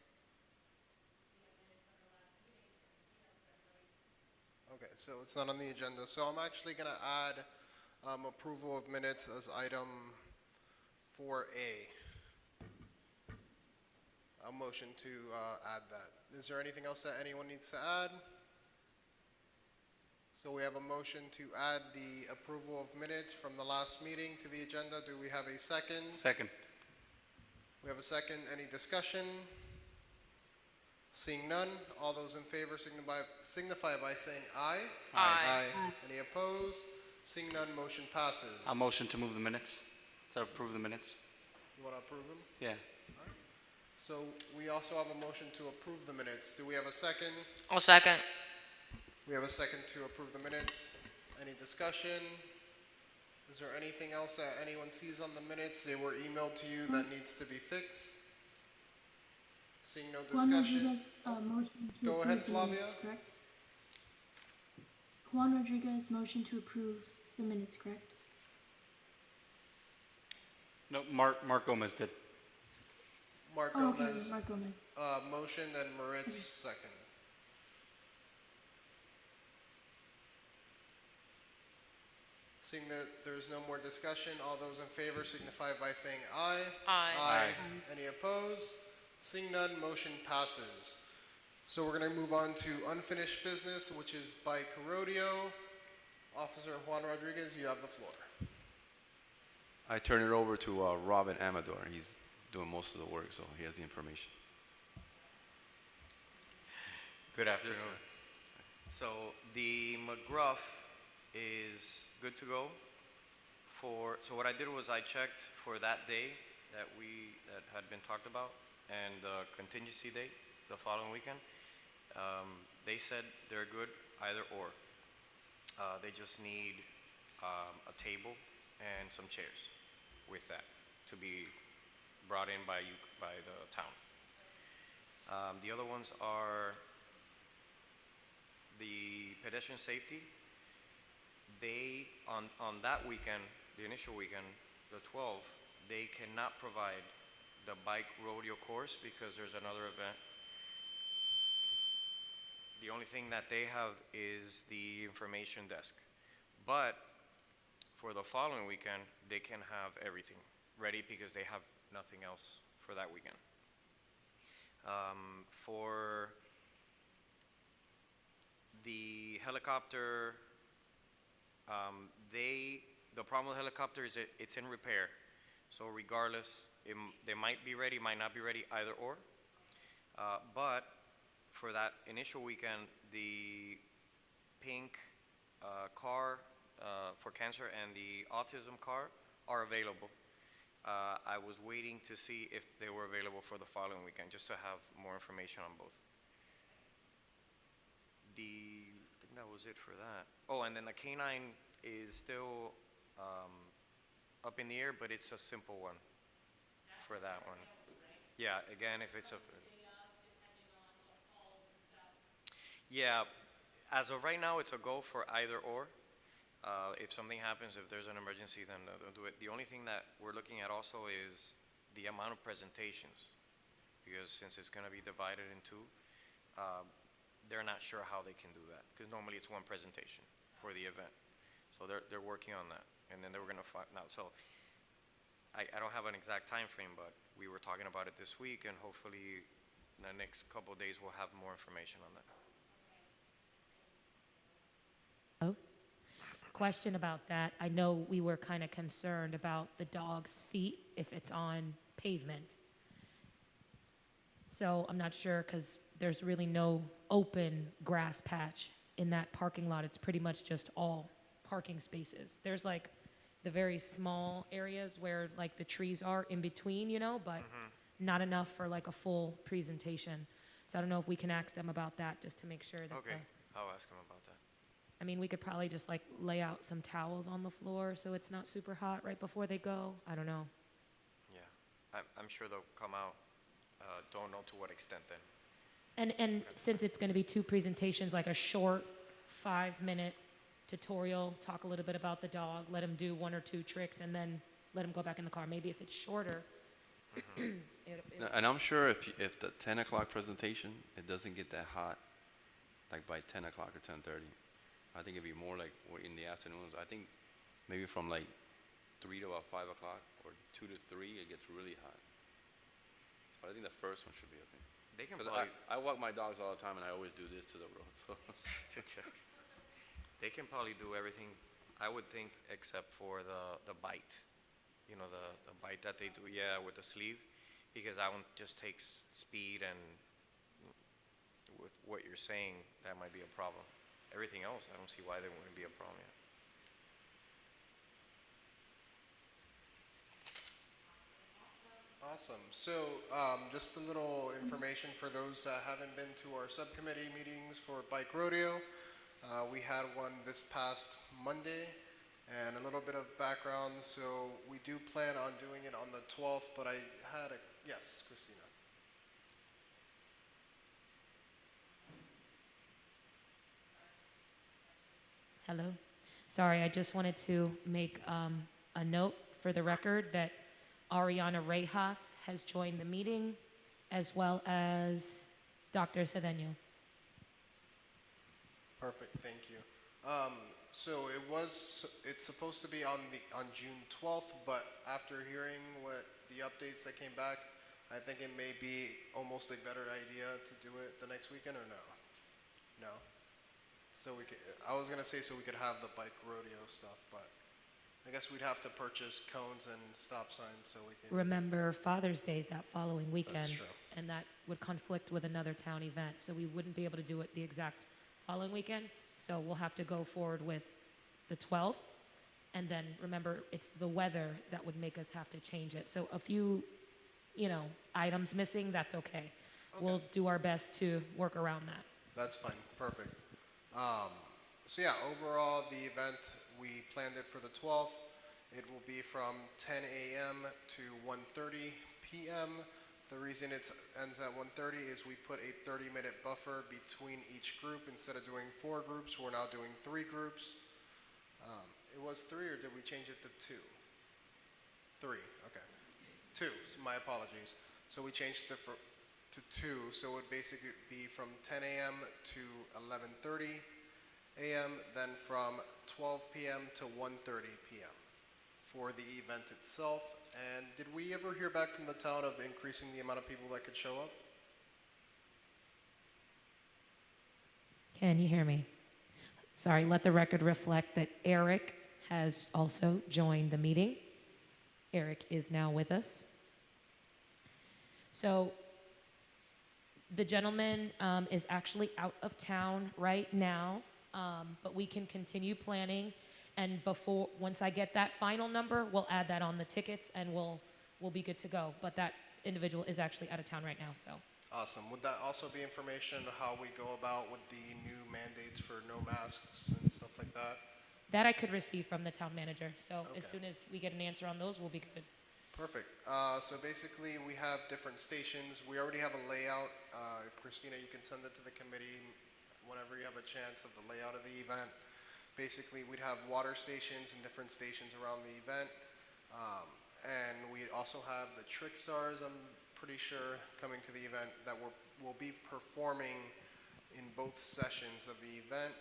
[SPEAKER 11] Okay, so it's not on the agenda. So I'm actually going to add approval of minutes as item 4A. A motion to add that. Is there anything else that anyone needs to add? So we have a motion to add the approval of minutes from the last meeting to the agenda. Do we have a second?
[SPEAKER 15] Second.
[SPEAKER 11] We have a second. Any discussion? Seeing none, all those in favor signify by saying aye.
[SPEAKER 14] Aye.
[SPEAKER 11] Any opposed? Seeing none, motion passes.
[SPEAKER 15] A motion to move the minutes, to approve the minutes.
[SPEAKER 11] You want to approve them?
[SPEAKER 15] Yeah.
[SPEAKER 11] So we also have a motion to approve the minutes. Do we have a second?
[SPEAKER 14] I'll second.
[SPEAKER 11] We have a second to approve the minutes. Any discussion? Is there anything else that anyone sees on the minutes? They were emailed to you that needs to be fixed? Seeing no
[SPEAKER 12] Juan
[SPEAKER 11] discussion.
[SPEAKER 12] Rodriguez, motion to
[SPEAKER 11] Go
[SPEAKER 12] approve
[SPEAKER 11] ahead,
[SPEAKER 12] the
[SPEAKER 11] Flavia.
[SPEAKER 12] minutes, correct? Juan Rodriguez, motion to approve the minutes, correct?
[SPEAKER 15] No, Mark Gomez did.
[SPEAKER 11] Mark
[SPEAKER 12] Oh, okay,
[SPEAKER 11] Gomez,
[SPEAKER 12] Mark Gomez.
[SPEAKER 11] motion, then Moritz, second. Seeing that there's no more discussion, all those in favor signify by saying aye.
[SPEAKER 14] Aye.
[SPEAKER 11] Aye. Any opposed? Seeing none, motion passes. So we're going to move on to unfinished business, which is bike rodeo. Officer Juan Rodriguez, you have the floor.
[SPEAKER 16] I turn it over to Robin Amador. He's doing most of the work, so he has the information.
[SPEAKER 17] Good afternoon. So the McGruff is good to go so what I did was I checked for that day that had been talked about and the contingency date the following weekend. They said they're good either or. They just need a table and some chairs with that to be brought in by the town. The other ones are the pedestrian safety. They, on that weekend, the initial weekend, the 12th, they cannot provide the bike rodeo course because there's another event. The only thing that they have is the information desk. But for the following weekend, they can have everything ready because they have nothing else for that weekend. For the helicopter, the problem with helicopter is it's in repair. So regardless, they might be ready, might not be ready, either or. But for that initial weekend, the pink car for cancer and the autism car are available. I was waiting to see if they were available for the following weekend, just to have more information on both. I think that was it for that. Oh, and then the canine is still up in the air, but it's a simple one for that one. Yeah, again, if it's a... Yeah, as of right now, it's a go for either or. If something happens, if there's an emergency, then they'll do it. The only thing that we're looking at also is the amount of presentations, because since it's going to be divided in two, they're not sure how they can do that, because normally it's one presentation for the event. So they're working on that, and then they were going to find out. So I don't have an exact time frame, but we were talking about it this week, and hopefully in the next couple of days we'll have more information on that.
[SPEAKER 18] Oh, question about that. I know we were kind of concerned about the dog's feet if it's on pavement. So I'm not sure because there's really no open grass patch in that parking lot. It's pretty much just all parking spaces. There's like the very small areas where like the trees are in between, you know, but not enough for like a full presentation. So I don't know if we can ask them about that just to make sure that.
[SPEAKER 17] Okay, I'll ask them about that.
[SPEAKER 18] I mean, we could probably just like lay out some towels on the floor so it's not super hot right before they go. I don't know.
[SPEAKER 17] Yeah, I'm sure they'll come out. Don't know to what extent then.
[SPEAKER 18] And since it's going to be two presentations, like a short 5-minute tutorial, talk a little bit about the dog, let him do 1 or 2 tricks, and then let him go back in the car. Maybe if it's shorter.
[SPEAKER 16] And I'm sure if the 10 o'clock presentation, it doesn't get that hot, like by 10 o'clock or 10:30. I think it'd be more like in the afternoons. I think maybe from like 3 to about 5 o'clock or 2 to 3, it gets really hot. So I think the first one should be okay.
[SPEAKER 17] They can
[SPEAKER 16] 'Cause
[SPEAKER 17] probably,
[SPEAKER 16] I walk my dogs all the time, and I always do this to the road. So
[SPEAKER 17] to check. They can probably do everything, I would think, except for the bite. You know, the bite that they do, yeah, with the sleeve, because that one just takes speed, and with what you're saying, that might be a problem. Everything else, I don't see why there wouldn't be a problem yet.
[SPEAKER 11] Awesome. So just a little information for those that haven't been to our subcommittee meetings for Bike Rodeo. We had one this past Monday, and a little bit of background. So we do plan on doing it on the 12th, but I had a, yes, Christina.
[SPEAKER 18] Hello. Sorry, I just wanted to make a note for the record that Ariana Rejas has joined the meeting, as well as Dr. Cedeno.
[SPEAKER 11] Perfect, thank you. So it's supposed to be on June 12th, but after hearing what the updates that came back, I think it may be almost a better idea to do it the next weekend, or no? No? So I was gonna say so we could have the bike rodeo stuff, but I guess we'd have to purchase cones and stop signs so we can.
[SPEAKER 18] Remember, Father's Day is that following weekend.
[SPEAKER 11] true.
[SPEAKER 18] And that would conflict with another town event, so we wouldn't be able to do it the exact following weekend. So we'll have to go forward with the 12th. And then remember, it's the weather that would make us have to change it. So a few, items missing, that's okay. We'll do our best to work around that.
[SPEAKER 11] That's fine, perfect. So yeah, overall, the event, we planned it for the 12th. It will be from 10 a.m. to 1:30 p.m. The reason it ends at 1:30 is we put a 30-minute buffer between each group. Instead of doing 4 groups, we're now doing 3 groups. It was 3, or did we change it to 2? 3, okay. 2, so my apologies. So we changed it to 2, so it would basically be from 10 a.m. to 11:30 a.m., then from 12 p.m. to 1:30 p.m. for the event itself. And did we ever hear back from the town of increasing the amount of people that could show up?
[SPEAKER 18] Can you hear me? Sorry, let the record reflect that Eric has also joined the meeting. Eric is now with us. So the gentleman is actually out of town right now, but we can continue planning. And once I get that final number, we'll add that on the tickets and we'll be good to go. But that individual is actually out of town right now, so.
[SPEAKER 11] Awesome. Would that also be information on how we go about with the new mandates for no masks and stuff like that?
[SPEAKER 18] That I could receive from the town manager. So as
[SPEAKER 11] Okay.
[SPEAKER 18] soon as we get an answer on those, we'll be good.
[SPEAKER 11] Perfect. So basically, we have different stations. We already have a layout. If Christina, you can send it to the committee whenever you have a chance of the layout of the event. Basically, we'd have water stations and different stations around the event. And we also have the Trick Stars, I'm pretty sure, coming to the event that will be performing in both sessions of the event,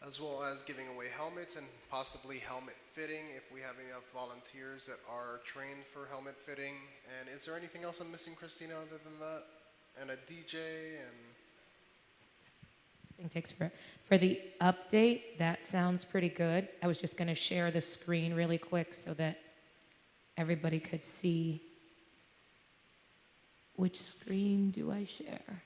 [SPEAKER 11] as well as giving away helmets and possibly helmet fitting if we have enough volunteers that are trained for helmet fitting. And is there anything else I'm missing, Christina, other than that? And a DJ and...
[SPEAKER 18] This thing takes for the update, that sounds pretty good. I was just going to share the screen really quick so that everybody could see. Which screen do I share?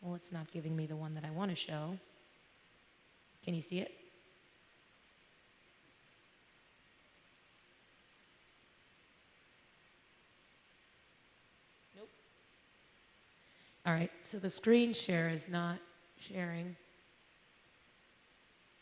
[SPEAKER 18] Well, it's not giving me the one that I want to show. Can you see it? Nope. All right, so the screen share is not sharing.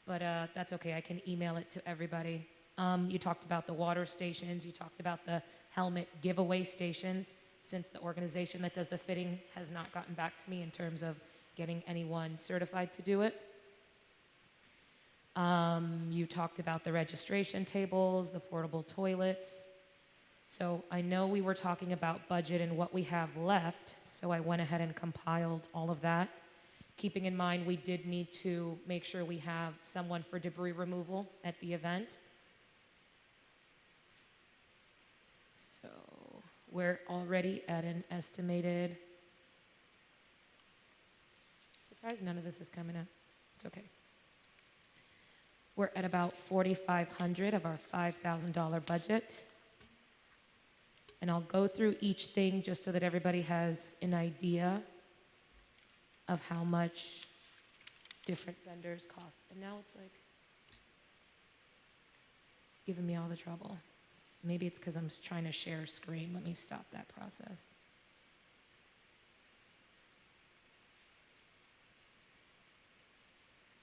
[SPEAKER 18] But that's okay, I can email it to everybody. You talked about the water stations, you talked about the helmet giveaway stations, since the organization that does the fitting has not gotten back to me in terms of getting anyone certified to do it. You talked about the registration tables, the portable toilets. So I know we were talking about budget and what we have left, so I went ahead and compiled all of that. Keeping in mind, we did need to make sure we have someone for debris removal at the event. So we're already at an estimated, surprised none of this is coming up. It's okay. We're at about $4,500 of our $5,000 budget. And I'll go through each thing just so that everybody has an idea of how much different vendors cost. And now it's like giving me all the trouble. Maybe it's because I'm trying to share a screen. Let me stop that process.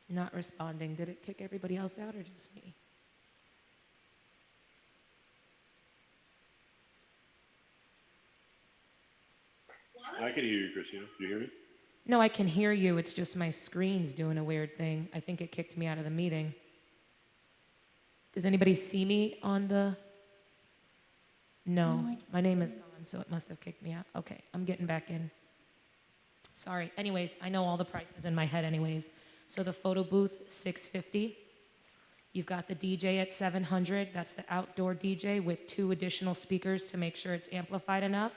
[SPEAKER 18] Not responding. Did it kick everybody else out or just me?
[SPEAKER 19] I can hear you, Christina. Do you hear me?
[SPEAKER 18] No, I can hear you. It's just my screen's doing a weird thing. I think it kicked me out of the meeting. Does anybody see me on the... No, my name is gone, so it must have kicked me out. Okay, I'm getting back in. Sorry. Anyways, I know all the prices in my head anyways. So the photo booth, $650. You've got the DJ at $700. That's the outdoor DJ with 2 additional speakers to make sure it's amplified enough.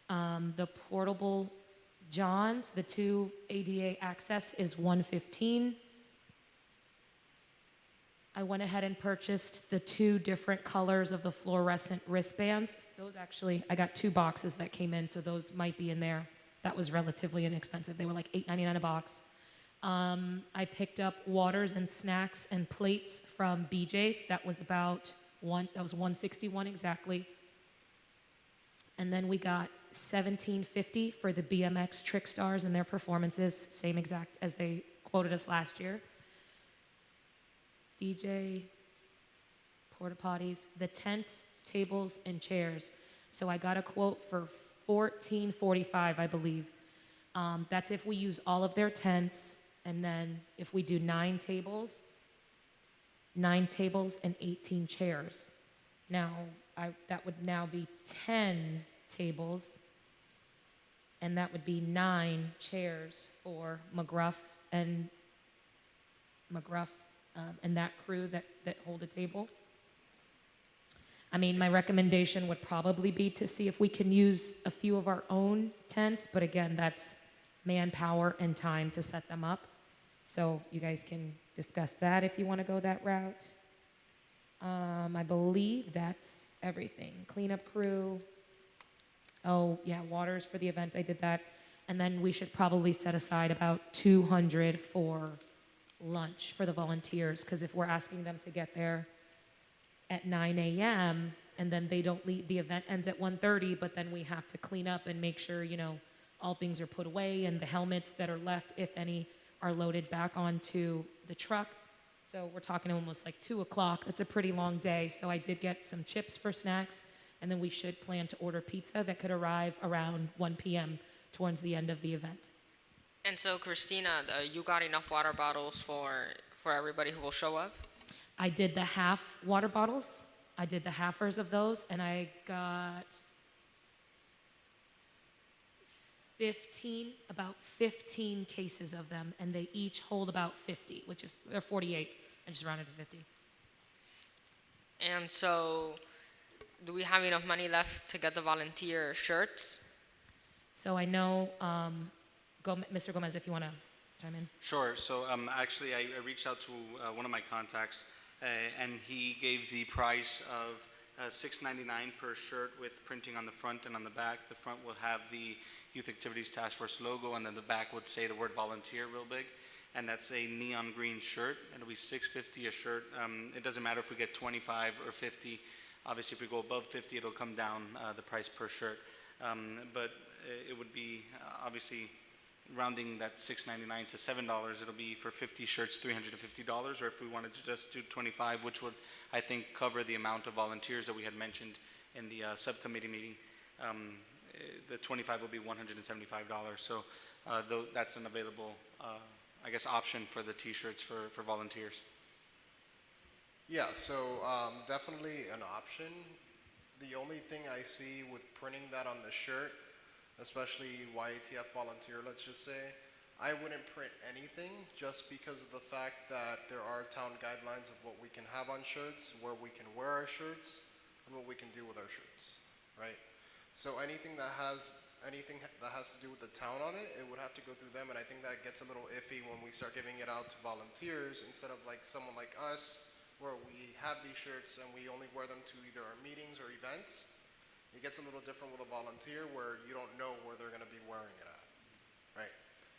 [SPEAKER 18] The portable John's, the 2 ADA access is $115. I went ahead and purchased the 2 different colors of the fluorescent wristbands. Those actually, I got 2 boxes that came in, so those might be in there. That was relatively inexpensive. They were like $8.99 a box. I picked up waters and snacks and plates from BJ's. That was about $161 exactly. And then we got $17.50 for the BMX Trick Stars and their performances, same exact as they quoted us last year. DJ, porta potties, the tents, tables, and chairs. So I got a quote for $14.45, I believe. That's if we use all of their tents, and then if we do 9 tables and 18 chairs. Now, that would now be 10 tables, and that would be 9 chairs for McGruff and that crew that hold a table. I mean, my recommendation would probably be to see if we can use a few of our own tents, but again, that's manpower and time to set them up. So you guys can discuss that if you want to go that route. I believe that's everything. Cleanup crew. Oh, yeah, waters for the event, I did that. And then we should probably set aside about $200 for lunch for the volunteers, because if we're asking them to get there at 9 a.m. and then they don't leave, the event ends at 1:30, but then we have to clean up and make sure, all things are put away and the helmets that are left, if any, are loaded back onto the truck. So we're talking almost like 2 o'clock. That's a pretty long day. So I did get some chips for snacks, and then we should plan to order pizza that could arrive around 1 p.m. towards the end of the event.
[SPEAKER 14] And so, Christina, you got enough water bottles for everybody who will show up?
[SPEAKER 18] I did the half water bottles. I did the halfers of those, and I got about 15 cases of them, and they each hold about 50, or 48. I just rounded to 50.
[SPEAKER 14] And so, do we have enough money left to get the volunteer shirts?
[SPEAKER 18] So I know, Mr. Gomez, if you want to chime in.
[SPEAKER 15] Sure. So actually, I reached out to one of my contacts, and he gave the price of $6.99 per shirt with printing on the front and on the back. The front will have the Youth Activities Task Force logo, and then the back would say the word volunteer real big. And that's a neon green shirt. It'll be $6.50 a shirt. It doesn't matter if we get 25 or 50. Obviously, if we go above 50, it'll come down the price per shirt. But it would be obviously rounding that $6.99 to $7. It'll be for 50 shirts, $350. Or if we wanted to just do 25, which would, I think, cover the amount of volunteers that we had mentioned in the subcommittee meeting, the 25 will be $175. So that's an available, option for the T-shirts for volunteers.
[SPEAKER 11] Yeah, so definitely an option. The only thing I see with printing that on the shirt, especially YATF volunteer, let's just say, I wouldn't print anything just because of the fact that there are town guidelines of what we can have on shirts, where we can wear our shirts, and what we can do with our shirts, right? So anything that has to do with the town on it, it would have to go through them, and I think that gets a little iffy when we start giving it out to volunteers instead of like someone like us, where we have these shirts and we only wear them to either our meetings or events. It gets a little different with a volunteer where you don't know where they're going to be wearing it at, right?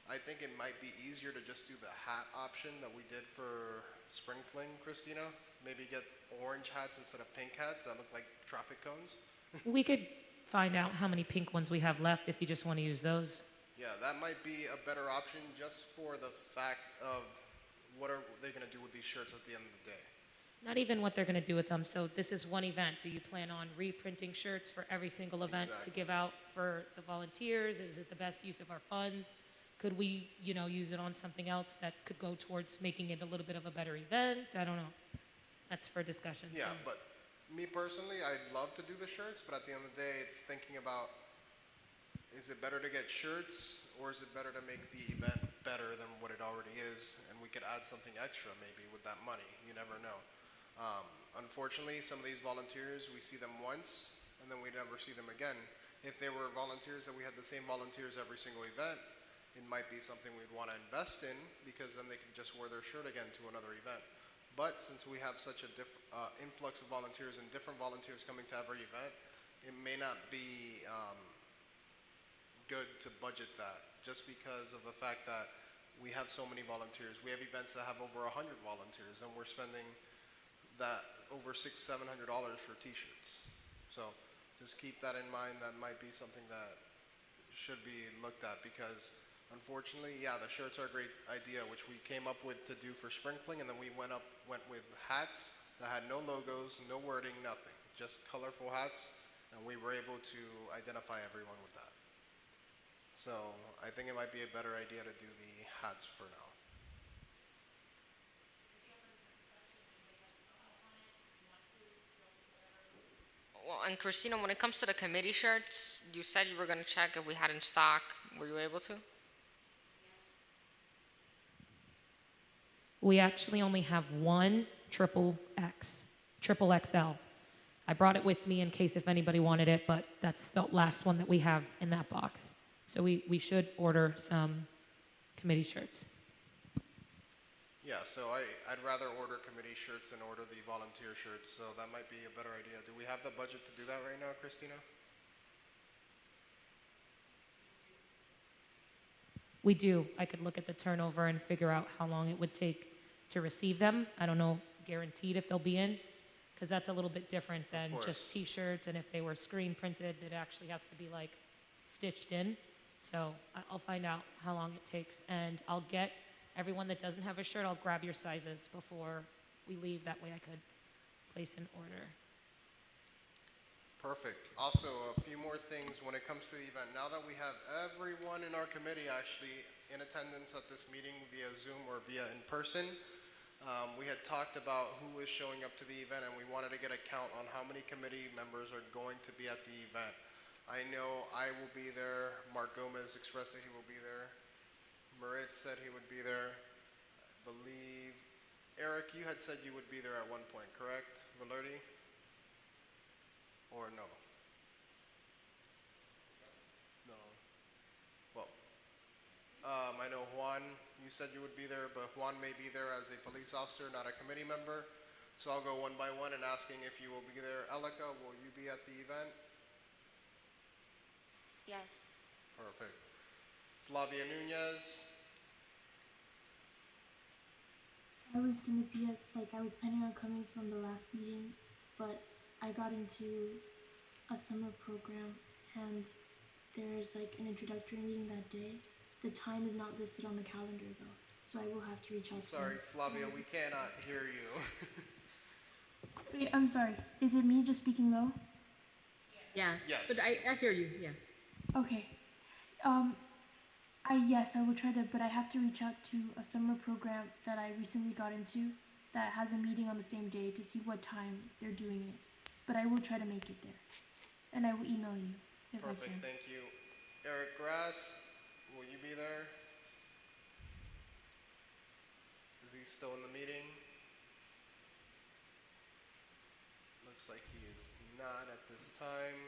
[SPEAKER 11] I think it might be easier to just do the hat option that we did for Spring Fling, Christina. Maybe get orange hats instead of pink hats that look like traffic cones.
[SPEAKER 18] We could find out how many pink ones we have left if you just want to use those.
[SPEAKER 11] Yeah, that might be a better option just for the fact of what are they going to do with these shirts at the end of the day.
[SPEAKER 18] Not even what they're going to do with them. So this is one event. Do you plan on reprinting shirts for every single event to give out for the volunteers? Is it the best use of our funds? Could we, use it on something else that could go towards making it a little bit of a better event? I don't know. That's for discussion.
[SPEAKER 11] Yeah,
[SPEAKER 18] so.
[SPEAKER 11] but me personally, I'd love to do the shirts, but at the end of the day, it's thinking about, is it better to get shirts, or is it better to make the event better than what it already is? And we could add something extra maybe with that money. You never know. Unfortunately, some of these volunteers, we see them once, and then we never see them again. if there were volunteers that we had the same volunteers every single event, it might be something we'd want to invest in because then they can just wear their shirt again to another event. But since we have such a influx of volunteers and different volunteers coming to every event, it may not be good to budget that just because of the fact that we have so many volunteers. We have events that have over 100 volunteers and we're spending that over $600–700 for t-shirts. So just keep that in mind. That might be something that should be looked at because unfortunately, yeah, the shirts are a great idea, which we came up with to do for Spring Fling, and then we went with hats that had no logos, no wording, nothing, just colorful hats, and we were able to identify everyone with that. So I think it might be a better idea to do the hats for now.
[SPEAKER 14] Well, and Christina, when it comes to the committee shirts, you said you were going to check if we had in stock. Were you able to?
[SPEAKER 18] We actually only have one triple XL. I brought it with me in case if anybody wanted it, but that's the last one that we have in that box. So we should order some committee shirts.
[SPEAKER 11] Yeah, so I'd rather order committee shirts than order the volunteer shirts, so that might be a better idea. Do we have the budget to do that right now, Christina?
[SPEAKER 18] We do. I could look at the turnover and figure out how long it would take to receive them. I don't know guaranteed if they'll be in, because that's a little bit different than just t-shirts, and if they were screen printed, it actually has to be like stitched in. So I'll find out how long it takes, and I'll get everyone that doesn't have a shirt, I'll grab your sizes before we leave. That way I could place an order.
[SPEAKER 11] Perfect. Also, a few more things when it comes to the event. Now that we have everyone in our committee actually in attendance at this meeting via Zoom or via in person, we had talked about who is showing up to the event, and we wanted to get a count on how many committee members are going to be at the event. I know I will be there. Mark Gomez expressed that he will be there. Moritz said he would be there. I believe, Eric, you had said you would be there at one point, correct? Valerdi? Or no? No. Well, I know Juan, you said you would be there, but Juan may be there as a police officer, not a committee member. So I'll go one by one and asking if you will be there. Elika, will you be at the event?
[SPEAKER 10] Yes.
[SPEAKER 11] Perfect. Flavia Nunez?
[SPEAKER 12] I was gonna be at, I was planning on coming from the last meeting, but I got into a summer program and there's an introductory meeting that day. The time is not listed on the calendar though, so I will have to reach out to
[SPEAKER 11] Sorry,
[SPEAKER 12] them.
[SPEAKER 11] Flavia, we cannot hear you.
[SPEAKER 12] Wait, I'm sorry. Is it me just speaking low?
[SPEAKER 13] Yeah.
[SPEAKER 11] Yes.
[SPEAKER 13] But I hear you, yeah.
[SPEAKER 12] Okay. Yes, I will try to, but I have to reach out to a summer program that I recently got into that has a meeting on the same day to see what time they're doing it. But I will try to make it there. And I will email you if I
[SPEAKER 11] Perfect,
[SPEAKER 12] can.
[SPEAKER 11] thank you. Eric Grass, will you be there? Is he still in the meeting? Looks like he is not at this time.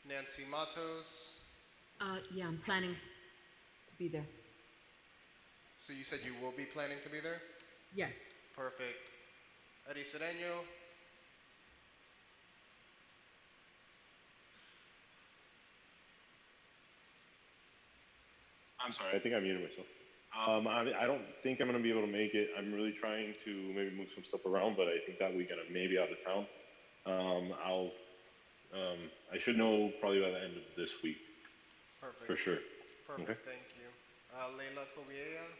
[SPEAKER 11] Nancy Matos.
[SPEAKER 13] Yeah, I'm planning to be there.
[SPEAKER 11] So you said you will be planning to be there?
[SPEAKER 13] Yes.
[SPEAKER 11] Perfect. Eddie Sereno.
[SPEAKER 19] I'm sorry, I think I muted myself. I don't think I'm going to be able to make it. I'm really trying to maybe move some stuff around, but I think that weekend I may be out of town. I should know probably by the end of this week.
[SPEAKER 11] Perfect.
[SPEAKER 19] For sure.
[SPEAKER 11] Perfect,
[SPEAKER 19] Okay.
[SPEAKER 11] thank you. Leila Cobiella.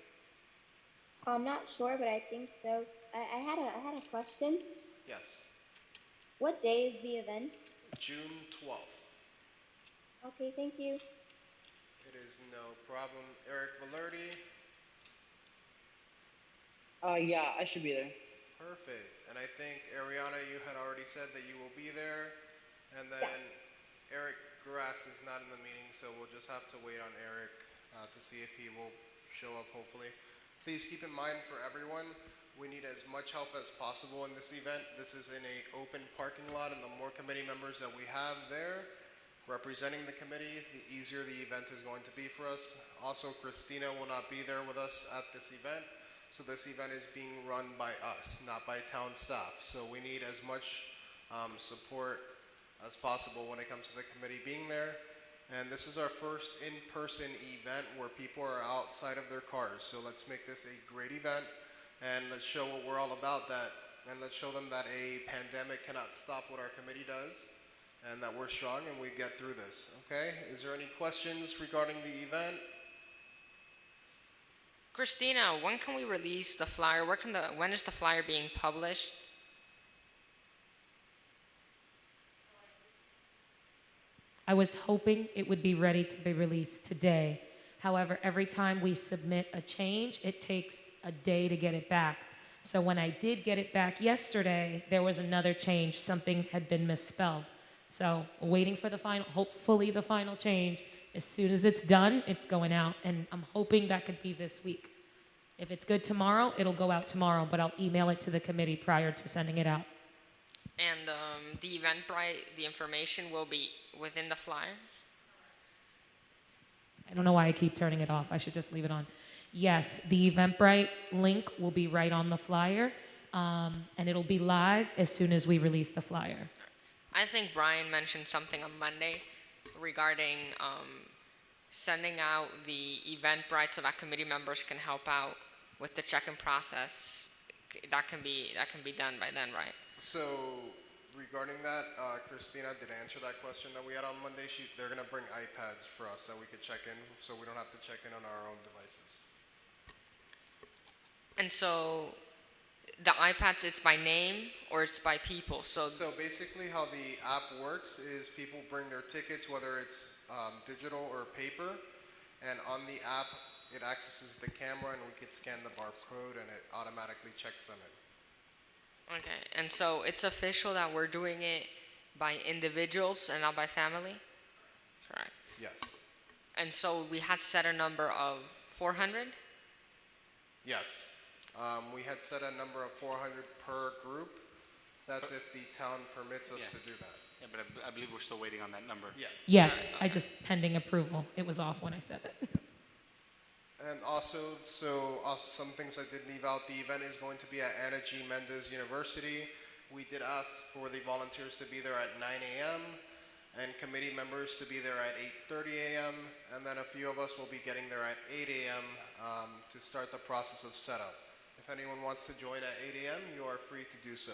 [SPEAKER 10] I'm not sure, but I think so. I had a question.
[SPEAKER 11] Yes.
[SPEAKER 10] What day is the event?
[SPEAKER 11] June 12th.
[SPEAKER 10] Okay, thank you.
[SPEAKER 11] It is no problem. Eric Valerdi.
[SPEAKER 20] Yeah, I should be there.
[SPEAKER 11] Perfect. And I think, Ariana, you had already said that you will be there. And then Eric Grass is not in the meeting, so we'll just have to wait on Eric to see if he will show up, hopefully. Please keep in mind for everyone, we need as much help as possible in this event. This is in an open parking lot, and the more committee members that we have there, representing the committee, the easier the event is going to be for us. Also, Christina will not be there with us at this event, so this event is being run by us, not by town staff. So we need as much support as possible when it comes to the committee being there. And this is our first in-person event where people are outside of their cars. So let's make this a great event, and let's show what we're all about, and let's show them that a pandemic cannot stop what our committee does, and that we're strong and we get through this. Okay? Is there any questions regarding the event?
[SPEAKER 14] Christina, when can we release the flyer? When is the flyer being published?
[SPEAKER 18] I was hoping it would be ready to be released today. However, every time we submit a change, it takes a day to get it back. So when I did get it back yesterday, there was another change. Something had been misspelled. So waiting for the final, hopefully the final change. As soon as it's done, it's going out. And I'm hoping that could be this week. If it's good tomorrow, it'll go out tomorrow, but I'll email it to the committee prior to sending it out.
[SPEAKER 14] And the Eventbrite, the information will be within the flyer?
[SPEAKER 18] I don't know why I keep turning it off. I should just leave it on. Yes, the Eventbrite link will be right on the flyer, and it'll be live as soon as we release the flyer.
[SPEAKER 14] I think Brian mentioned something on Monday regarding sending out the Eventbrite so that committee members can help out with the check-in process. That can be done by then, right?
[SPEAKER 11] So regarding that, Christina did answer that question that we had on Monday. They're going to bring iPads for us that we could check in, so we don't have to check in on our own devices.
[SPEAKER 14] And so the iPads, it's by name or it's by people? So
[SPEAKER 11] basically how the app works is people bring their tickets, whether it's digital or paper, and on the app it accesses the camera and we could scan the barcode and it automatically checks them in.
[SPEAKER 14] Okay, and so it's official that we're doing it by individuals and not by family? Correct.
[SPEAKER 11] Yes.
[SPEAKER 14] And so we had set a number of 400?
[SPEAKER 11] Yes. We had set a number of 400 per group. That's if the town permits us to do that.
[SPEAKER 15] Yeah, but I believe we're still waiting on that number.
[SPEAKER 11] Yeah.
[SPEAKER 18] Yes, I just pending approval. It was off when I said that.
[SPEAKER 11] And also some things I did leave out. The event is going to be at Ana G. Mendez University. We did ask for the volunteers to be there at 9 a.m. and committee members to be there at 8:30 a.m. And then a few of us will be getting there at 8 a.m. To start the process of setup. If anyone wants to join at 8 a.m., you are free to do so.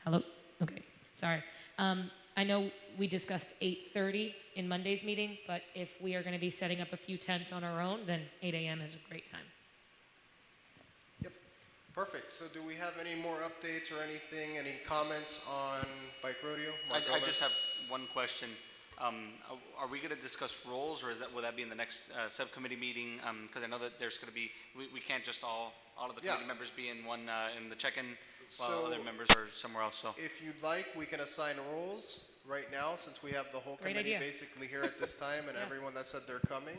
[SPEAKER 18] Hello? Okay, sorry. I know we discussed 8:30 in Monday's meeting, but if we are going to be setting up a few tents on our own, then 8 a.m. is a great time.
[SPEAKER 11] Yep, perfect. So do we have any more updates or anything, any comments on Bike Rodeo?
[SPEAKER 15] I just have one question. Are we going to discuss roles, or will that be in the next subcommittee meeting? Because I know that there's going to be, we can't just all of the committee members be in one, in the check-in, while other members are somewhere else, so.
[SPEAKER 11] If you'd like, we can assign roles right now, since we have the whole
[SPEAKER 18] Great
[SPEAKER 11] committee
[SPEAKER 18] idea.
[SPEAKER 11] basically here at this time and
[SPEAKER 18] Yeah.
[SPEAKER 11] everyone that said they're coming.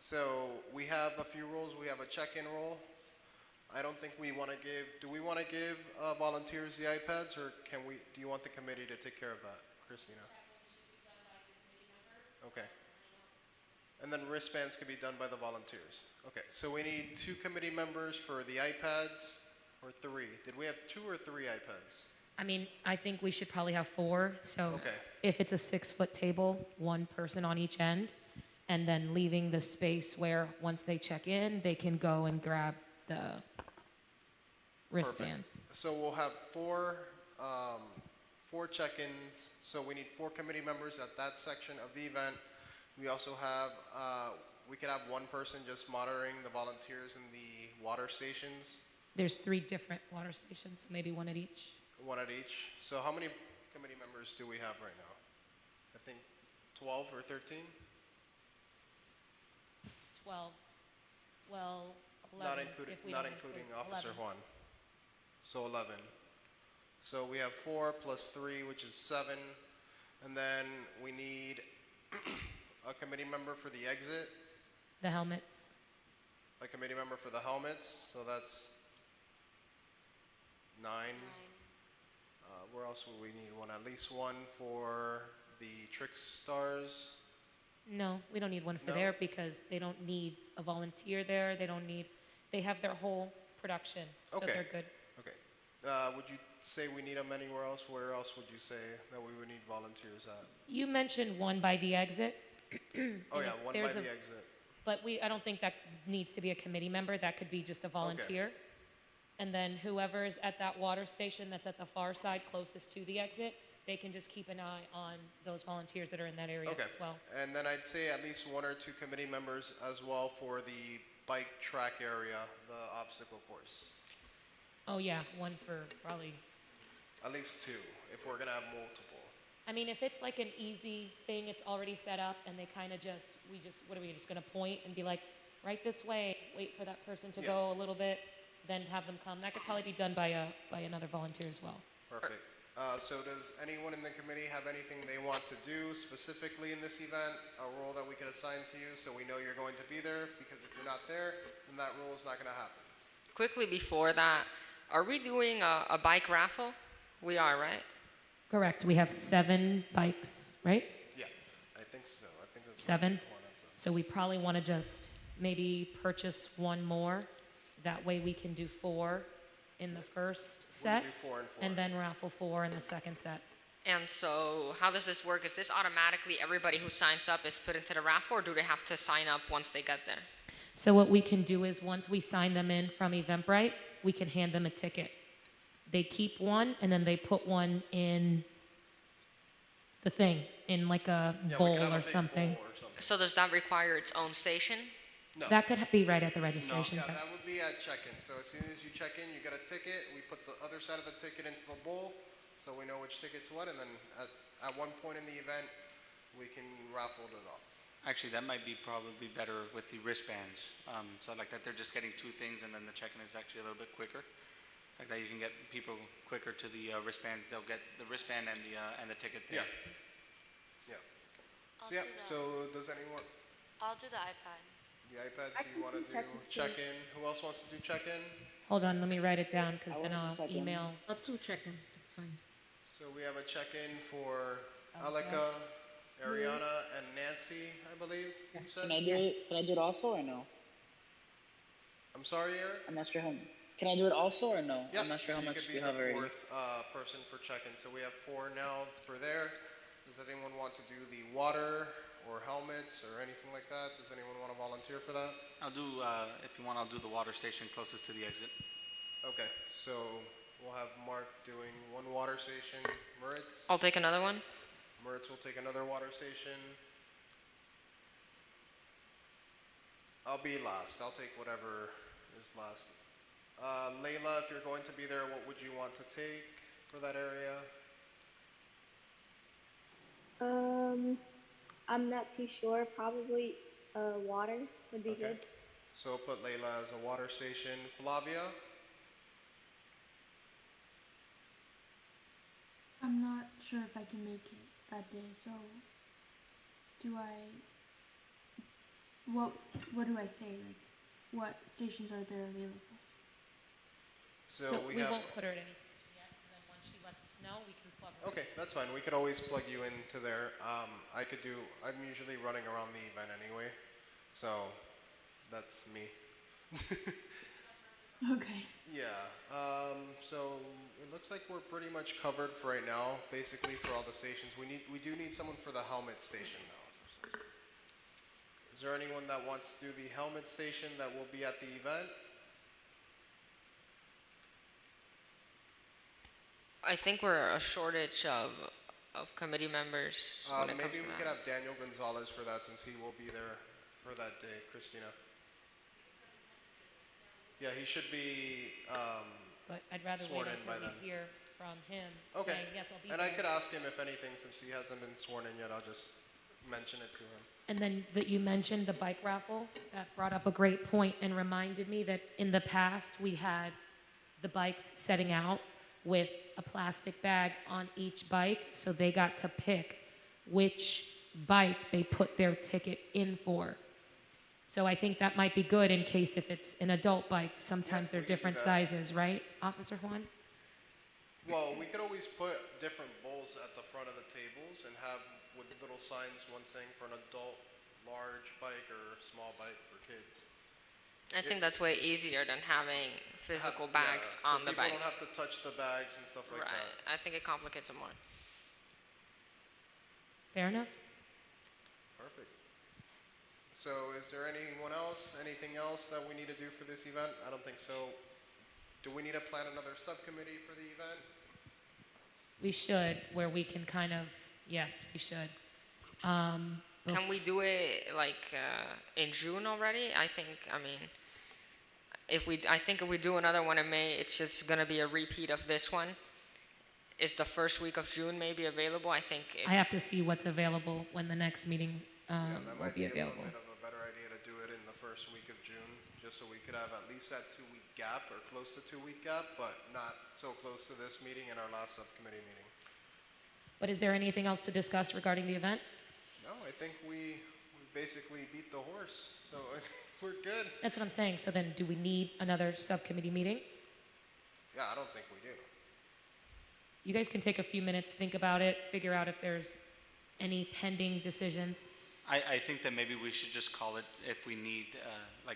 [SPEAKER 11] So we have a few roles. We have a check-in role. I don't think we want to give, do we want to give volunteers the iPads, or do you want the committee to take care of that, Christina? Okay. And then wristbands can be done by the volunteers. Okay, so we need 2 committee members for the iPads, or 3. Did we have 2 or 3 iPads?
[SPEAKER 18] I mean, I think we should probably have 4. So
[SPEAKER 11] Okay.
[SPEAKER 18] if it's a 6-foot table, 1 person on each end, and then leaving the space where once they check in, they can go and grab the wristband.
[SPEAKER 11] Perfect. So we'll have 4 check-ins. So we need 4 committee members at that section of the event. We also have, we could have 1 person just monitoring the volunteers in the water stations.
[SPEAKER 18] There's 3 different water stations, so maybe 1 at each.
[SPEAKER 11] 1 at each. So how many committee members do we have right now? I think 12 or 13?
[SPEAKER 18] 12. Well, 11.
[SPEAKER 11] Not including,
[SPEAKER 18] if we
[SPEAKER 11] not
[SPEAKER 18] don't
[SPEAKER 11] including
[SPEAKER 18] include
[SPEAKER 11] Officer
[SPEAKER 18] 11.
[SPEAKER 11] Juan. So 11. So we have 4 plus 3, which is 7. And then we need a committee member for the exit.
[SPEAKER 18] The helmets.
[SPEAKER 11] a committee member for the helmets, so that's 9. Where else would we need one? At least one for the Trick Stars.
[SPEAKER 18] No, we don't need one for
[SPEAKER 11] No?
[SPEAKER 18] there because they don't need a volunteer there. They have their whole production, so
[SPEAKER 11] Okay.
[SPEAKER 18] they're good.
[SPEAKER 11] Okay. Would you say we need them anywhere else? Where else would you say that we would need volunteers at?
[SPEAKER 18] You mentioned one by the exit.
[SPEAKER 11] Oh
[SPEAKER 18] And
[SPEAKER 11] yeah,
[SPEAKER 18] if
[SPEAKER 11] one by
[SPEAKER 18] there's
[SPEAKER 11] the
[SPEAKER 18] a-
[SPEAKER 11] exit.
[SPEAKER 18] But I don't think that needs to be a committee member. That could be just a volunteer. And then whoever's at that water station that's at the far side closest to the exit, they can just keep an eye on those volunteers that are in that area
[SPEAKER 11] Okay.
[SPEAKER 18] as well.
[SPEAKER 11] And then I'd say at least 1 or 2 committee members as well for the bike track area, the obstacle course.
[SPEAKER 18] Oh yeah, one for probably.
[SPEAKER 11] At least 2, if we're gonna have multiple.
[SPEAKER 18] I mean, if it's like an easy thing, it's already set up, and they kind of what are we just gonna point and be like, right this way, wait for that person to go a little bit, then have them come. That could probably be done by another volunteer as well.
[SPEAKER 11] Perfect. So does anyone in the committee have anything they want to do specifically in this event, a role that we could assign to you so we know you're going to be there? Because if you're not there, then that role is not gonna happen.
[SPEAKER 14] Quickly before that, are we doing a bike raffle? We are, right?
[SPEAKER 18] Correct. We have 7 bikes, right?
[SPEAKER 11] Yeah, I think so. I think that's
[SPEAKER 18] 7.
[SPEAKER 11] one of them.
[SPEAKER 18] So we probably want to just maybe purchase 1 more. That way we can do 4 in the first set,
[SPEAKER 11] do 4 and 4.
[SPEAKER 18] and then raffle 4 in the second set.
[SPEAKER 14] And so how does this work? Is this automatically everybody who signs up is put into the raffle, or do they have to sign up once they get there?
[SPEAKER 18] So what we can do is once we sign them in from Eventbrite, we can hand them a ticket. They keep one, and then they put one in the thing, in like a bowl or something.
[SPEAKER 14] So does that require its own station?
[SPEAKER 11] No.
[SPEAKER 18] That could be right at the registration
[SPEAKER 11] Yeah,
[SPEAKER 18] desk.
[SPEAKER 11] that would be at check-in. So as soon as you check in, you get a ticket. We put the other side of the ticket into the bowl, so we know which ticket's what, and then at one point in the event, we can raffle it off.
[SPEAKER 15] Actually, that might be probably better with the wristbands. So like that they're just getting 2 things and then the check-in is actually a little bit quicker. Like that you can get people quicker to the wristbands. They'll get the wristband and the ticket there.
[SPEAKER 11] Yeah.
[SPEAKER 21] I'll
[SPEAKER 11] So yeah,
[SPEAKER 21] do that.
[SPEAKER 11] so does anyone,
[SPEAKER 21] I'll do the iPad.
[SPEAKER 11] the iPad, so you want to do check-in? Who else wants to do check-in?
[SPEAKER 18] Hold on, let me write it down, because
[SPEAKER 20] I
[SPEAKER 18] then
[SPEAKER 20] want to
[SPEAKER 18] I'll
[SPEAKER 20] check in.
[SPEAKER 18] email.
[SPEAKER 13] I'll do check-in, that's fine.
[SPEAKER 11] So we have a check-in for Alika, Ariana, and Nancy, I believe you said?
[SPEAKER 20] Can I do it? Can I do it also or no?
[SPEAKER 11] I'm sorry, Eric?
[SPEAKER 20] I'm not sure how. Can I do it also or no?
[SPEAKER 11] Yeah,
[SPEAKER 20] I'm not sure
[SPEAKER 11] so
[SPEAKER 20] how
[SPEAKER 11] you
[SPEAKER 20] much
[SPEAKER 11] could be
[SPEAKER 20] you
[SPEAKER 11] the
[SPEAKER 20] have already.
[SPEAKER 11] 4th person for check-in. So we have 4 now for there. Does anyone want to do the water or helmets or anything like that? Does anyone want to volunteer for that?
[SPEAKER 15] I'll do, if you want, I'll do the water station closest to the exit.
[SPEAKER 11] Okay, so we'll have Mark doing 1 water station. Moritz?
[SPEAKER 14] I'll take another one.
[SPEAKER 11] Moritz will take another water station. I'll be last. I'll take whatever is last. Layla, if you're going to be there, what would you want to take for that area?
[SPEAKER 10] I'm not too sure. Probably water would be good.
[SPEAKER 11] So put Layla as a water station. Flavia?
[SPEAKER 12] I'm not sure if I can make it that day, so what do I say? Like, what stations are there available?
[SPEAKER 11] So
[SPEAKER 18] we
[SPEAKER 11] have,
[SPEAKER 18] won't put her at any station yet, and then once she lets us know, we can plug her.
[SPEAKER 11] okay, that's fine. We could always plug you into there. I'm usually running around the event anyway, so that's me.
[SPEAKER 12] Okay.
[SPEAKER 11] Yeah, so it looks like we're pretty much covered for right now, basically for all the stations. We do need someone for the helmet station though. Is there anyone that wants to do the helmet station that will be at the event?
[SPEAKER 14] I think we're a shortage of committee members when it comes
[SPEAKER 11] Maybe
[SPEAKER 14] to
[SPEAKER 11] we
[SPEAKER 14] that.
[SPEAKER 11] could have Daniel Gonzalez for that since he will be there for that day. Christina. Yeah, he should be
[SPEAKER 18] But I'd rather
[SPEAKER 11] sworn
[SPEAKER 18] wait
[SPEAKER 11] in by
[SPEAKER 18] until
[SPEAKER 11] then.
[SPEAKER 18] we hear from him
[SPEAKER 11] Okay.
[SPEAKER 18] saying, yes, I'll be
[SPEAKER 11] And I
[SPEAKER 18] there.
[SPEAKER 11] could ask him if anything, since he hasn't been sworn in yet, I'll just mention it to him.
[SPEAKER 18] And then that you mentioned the bike raffle, that brought up a great point and reminded me that in the past, we had the bikes setting out with a plastic bag on each bike, so they got to pick which bike they put their ticket in for. So I think that might be good in case if it's an adult bike, sometimes they're different sizes, right, Officer Juan?
[SPEAKER 11] Well, we could always put different bowls at the front of the tables and have with little signs, one saying for an adult, large bike, or small bike for kids.
[SPEAKER 14] I think that's way easier than having physical bags
[SPEAKER 11] so
[SPEAKER 14] on the
[SPEAKER 11] people
[SPEAKER 14] bikes.
[SPEAKER 11] don't have to touch the bags and stuff like
[SPEAKER 14] Right.
[SPEAKER 11] that.
[SPEAKER 14] I think it complicates it more.
[SPEAKER 18] Fair enough?
[SPEAKER 11] Perfect. So is there anyone else, anything else that we need to do for this event? I don't think so. Do we need to plan another subcommittee for the event?
[SPEAKER 18] We should, where we can kind of, yes, we should.
[SPEAKER 14] Can we do it like in June already? I mean, I think if we do another one in May, it's just gonna be a repeat of this one. Is the first week of June maybe available? I think.
[SPEAKER 18] I have to see what's available when the next meeting
[SPEAKER 11] That
[SPEAKER 18] will
[SPEAKER 11] might
[SPEAKER 18] be
[SPEAKER 11] be a little
[SPEAKER 18] available.
[SPEAKER 11] bit of a better idea to do it in the first week of June, just so we could have at least that 2-week gap or close to 2-week gap, but not so close to this meeting and our last subcommittee meeting.
[SPEAKER 18] But is there anything else to discuss regarding the event?
[SPEAKER 11] No, I think we basically beat the horse, so we're good.
[SPEAKER 18] That's what I'm saying. So then do we need another subcommittee meeting?
[SPEAKER 11] Yeah, I don't think we do.
[SPEAKER 18] You guys can take a few minutes, think about it, figure out if there's any pending decisions.
[SPEAKER 15] I think that maybe we should just call it if we need,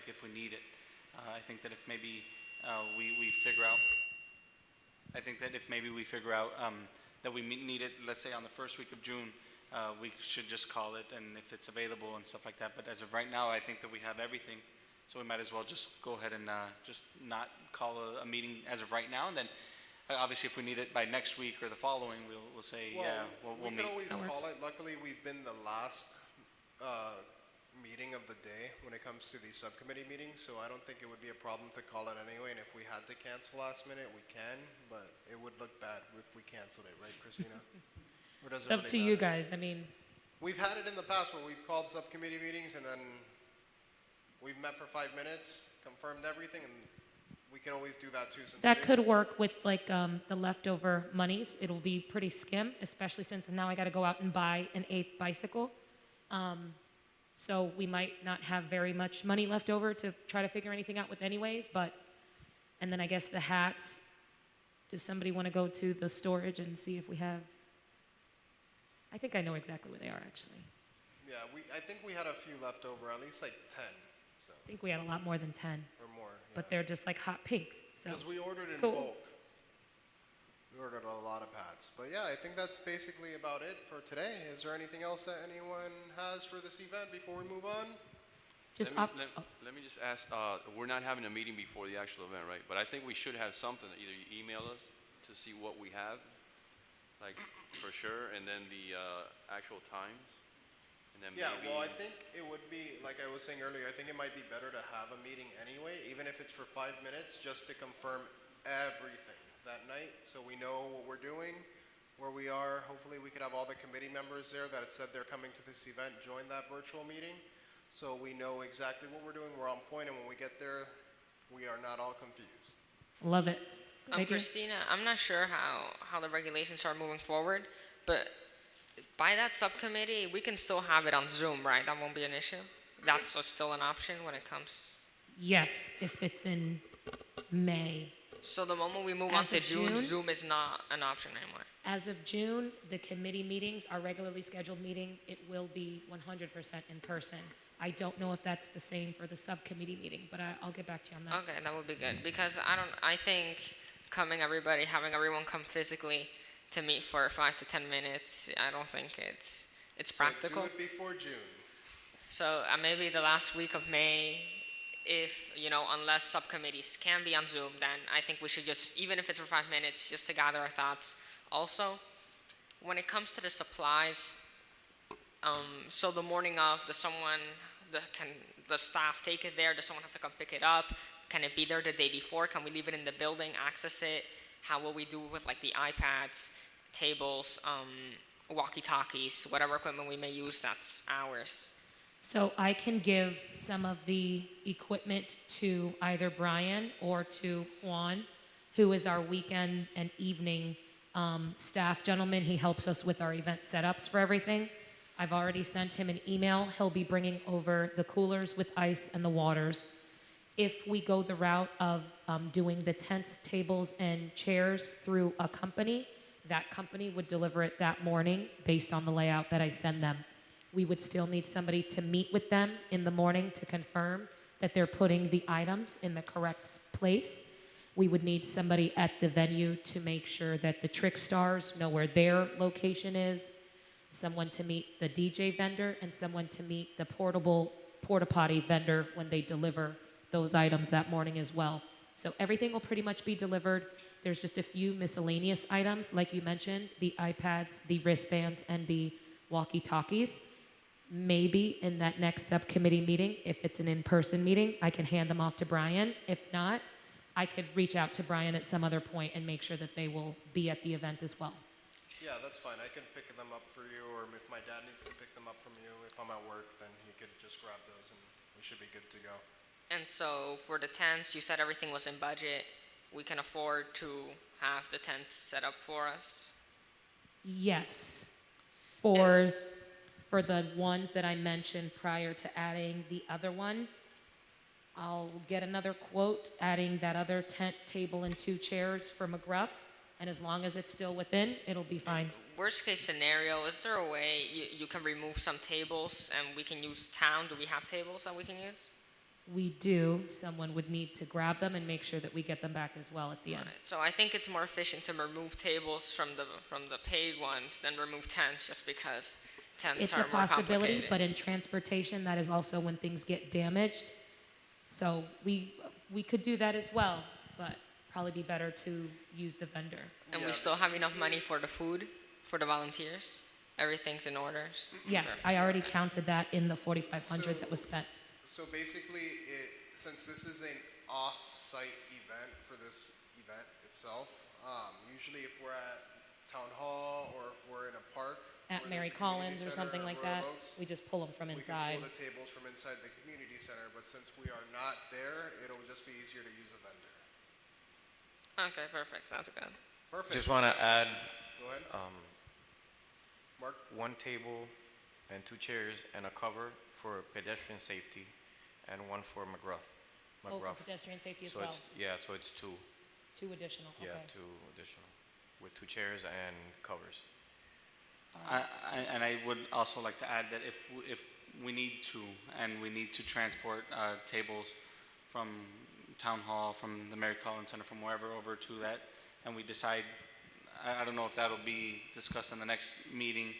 [SPEAKER 15] if we need it. I think that if maybe we figure out, I think that if maybe we figure out that we need it, let's say on the first week of June, we should just call it, and if it's available and stuff like that. But as of right now, I think that we have everything, so we might as well just go ahead and just not call a meeting as of right now, and then obviously if we need it by next week or the following, we'll say, we'll meet.
[SPEAKER 11] We can always call it. Luckily, we've been the last meeting of the day when it comes to these subcommittee meetings, so I don't think it would be a problem to call it anyway, and if we had to cancel last minute, we can, but it would look bad if we canceled it, right, Christina? Or does
[SPEAKER 18] It's
[SPEAKER 11] it
[SPEAKER 18] up
[SPEAKER 11] really
[SPEAKER 18] to you
[SPEAKER 11] matter?
[SPEAKER 18] guys. I mean,
[SPEAKER 11] We've had it in the past where we've called subcommittee meetings and then we've met for 5 minutes, confirmed everything, and we can always do that too. Since
[SPEAKER 18] that
[SPEAKER 11] it is-
[SPEAKER 18] could work with like the leftover monies. It'll be pretty skim, especially since now I got to go out and buy an 8th bicycle. So we might not have very much money left over to try to figure anything out with anyways, and then I guess the hats, does somebody want to go to the storage and see if we have, I think I know exactly where they are actually.
[SPEAKER 11] Yeah, I think we had a few left over, at least like 10, so,
[SPEAKER 18] I think we had a lot more than 10,
[SPEAKER 11] or more.
[SPEAKER 18] but they're just like hot pink, so.
[SPEAKER 11] Because we ordered
[SPEAKER 18] it's
[SPEAKER 11] in
[SPEAKER 18] cool.
[SPEAKER 11] bulk. We ordered a lot of hats. But yeah, I think that's basically about it for today. Is there anything else that anyone has for this event before we move on?
[SPEAKER 18] Just
[SPEAKER 16] let me just ask, we're not having a meeting before the actual event, right? But I think we should have something, either you email us to see what we have, like for sure, and then the actual times, and then
[SPEAKER 11] Yeah,
[SPEAKER 16] maybe.
[SPEAKER 11] well, I think it would be, like I was saying earlier, I think it might be better to have a meeting anyway, even if it's for 5 minutes, just to confirm everything that night, so we know what we're doing, where we are. Hopefully we could have all the committee members there that had said they're coming to this event join that virtual meeting, so we know exactly what we're doing, we're on point, and when we get there, we are not all confused.
[SPEAKER 18] Love it. Thank you.
[SPEAKER 14] Christina, I'm not sure how the regulations are moving forward, but by that subcommittee, we can still have it on Zoom, right? That won't be an issue? That's still an option when it comes.
[SPEAKER 18] Yes, if it's in May.
[SPEAKER 14] So the moment we move on
[SPEAKER 18] As
[SPEAKER 14] to
[SPEAKER 18] of
[SPEAKER 14] June,
[SPEAKER 18] June?
[SPEAKER 14] Zoom is not an option anymore.
[SPEAKER 18] As of June, the committee meetings, our regularly scheduled meeting, it will be 100% in person. I don't know if that's the same for the subcommittee meeting, but I'll get back to you on that.
[SPEAKER 14] Okay, that would be good, because I think having everyone come physically to meet for 5 to 10 minutes, I don't think it's practical.
[SPEAKER 11] So do it before June.
[SPEAKER 14] So maybe the last week of May, if, unless subcommittees can be on Zoom, then I think we should just, even if it's for 5 minutes, just to gather our thoughts. Also, when it comes to the supplies, so the morning of, can the staff take it there? Does someone have to come pick it up? Can it be there the day before? Can we leave it in the building, access it? How will we do with like the iPads, tables, walkie-talkies, whatever equipment we may use that's ours?
[SPEAKER 18] So I can give some of the equipment to either Brian or to Juan, who is our weekend and evening staff gentleman. He helps us with our event setups for everything. I've already sent him an email. He'll be bringing over the coolers with ice and the waters. If we go the route of doing the tents, tables, and chairs through a company, that company would deliver it that morning based on the layout that I send them. We would still need somebody to meet with them in the morning to confirm that they're putting the items in the correct place. We would need somebody at the venue to make sure that the trick stars know where their location is, someone to meet the DJ vendor, and someone to meet the portable porta potty vendor when they deliver those items that morning as well. So everything will pretty much be delivered. There's just a few miscellaneous items, like you mentioned, the iPads, the wristbands, and the walkie-talkies. Maybe in that next subcommittee meeting, if it's an in-person meeting, I can hand them off to Brian. If not, I could reach out to Brian at some other point and make sure that they will be at the event as well.
[SPEAKER 11] Yeah, that's fine. I can pick them up for you, or if my dad needs to pick them up from you, if I'm at work, then he could just grab those and we should be good to go.
[SPEAKER 14] And so for the tents, you said everything was in budget. We can afford to have the tents set up for us?
[SPEAKER 18] Yes. For the ones that I mentioned prior to adding the other one, I'll get another quote adding that other tent, table, and 2 chairs for McGruff, and as long as it's still within, it'll be fine.
[SPEAKER 14] Worst case scenario, is there a way you can remove some tables and we can use town? Do we have tables that we can use?
[SPEAKER 18] We do. Someone would need to grab them and make sure that we get them back as well at the end.
[SPEAKER 14] Right. So I think it's more efficient to remove tables from the paid ones than remove tents, just because tents
[SPEAKER 18] It's
[SPEAKER 14] are
[SPEAKER 18] a
[SPEAKER 14] more
[SPEAKER 18] possibility,
[SPEAKER 14] complicated.
[SPEAKER 18] but in transportation, that is also when things get damaged. So we could do that as well, but probably be better to use the vendor.
[SPEAKER 14] And we still have enough money for the food, for the volunteers? Everything's in orders?
[SPEAKER 18] Yes,
[SPEAKER 14] Perfect.
[SPEAKER 18] I already counted that in the 4,500 that was spent.
[SPEAKER 11] So basically, since this is an off-site event for this event itself, usually if we're at Town Hall or if we're in a park,
[SPEAKER 18] At
[SPEAKER 11] where
[SPEAKER 18] Mary
[SPEAKER 11] there's a community
[SPEAKER 18] Collins or
[SPEAKER 11] center
[SPEAKER 18] something like
[SPEAKER 11] Royal
[SPEAKER 18] that,
[SPEAKER 11] Oaks,
[SPEAKER 18] we just pull them from
[SPEAKER 11] we
[SPEAKER 18] inside.
[SPEAKER 11] can pull the tables from inside the community center, but since we are not there, it'll just be easier to use a vendor.
[SPEAKER 14] Okay, perfect. Sounds good.
[SPEAKER 11] Perfect.
[SPEAKER 17] Just want to add,
[SPEAKER 11] Go ahead. Mark?
[SPEAKER 17] 1 table and 2 chairs and a cover for pedestrian safety, and 1 for McGruff.
[SPEAKER 18] Oh, for pedestrian safety as
[SPEAKER 17] So
[SPEAKER 18] well.
[SPEAKER 17] so it's 2.
[SPEAKER 18] 2 additional, okay.
[SPEAKER 17] Yeah, 2 additional, with 2 chairs and covers.
[SPEAKER 15] And I would also like to add that if we need to, and we need to transport tables from Town Hall, from the Mary Collins Center, from wherever over to that, and we decide, I don't know if that'll be discussed in the next meeting,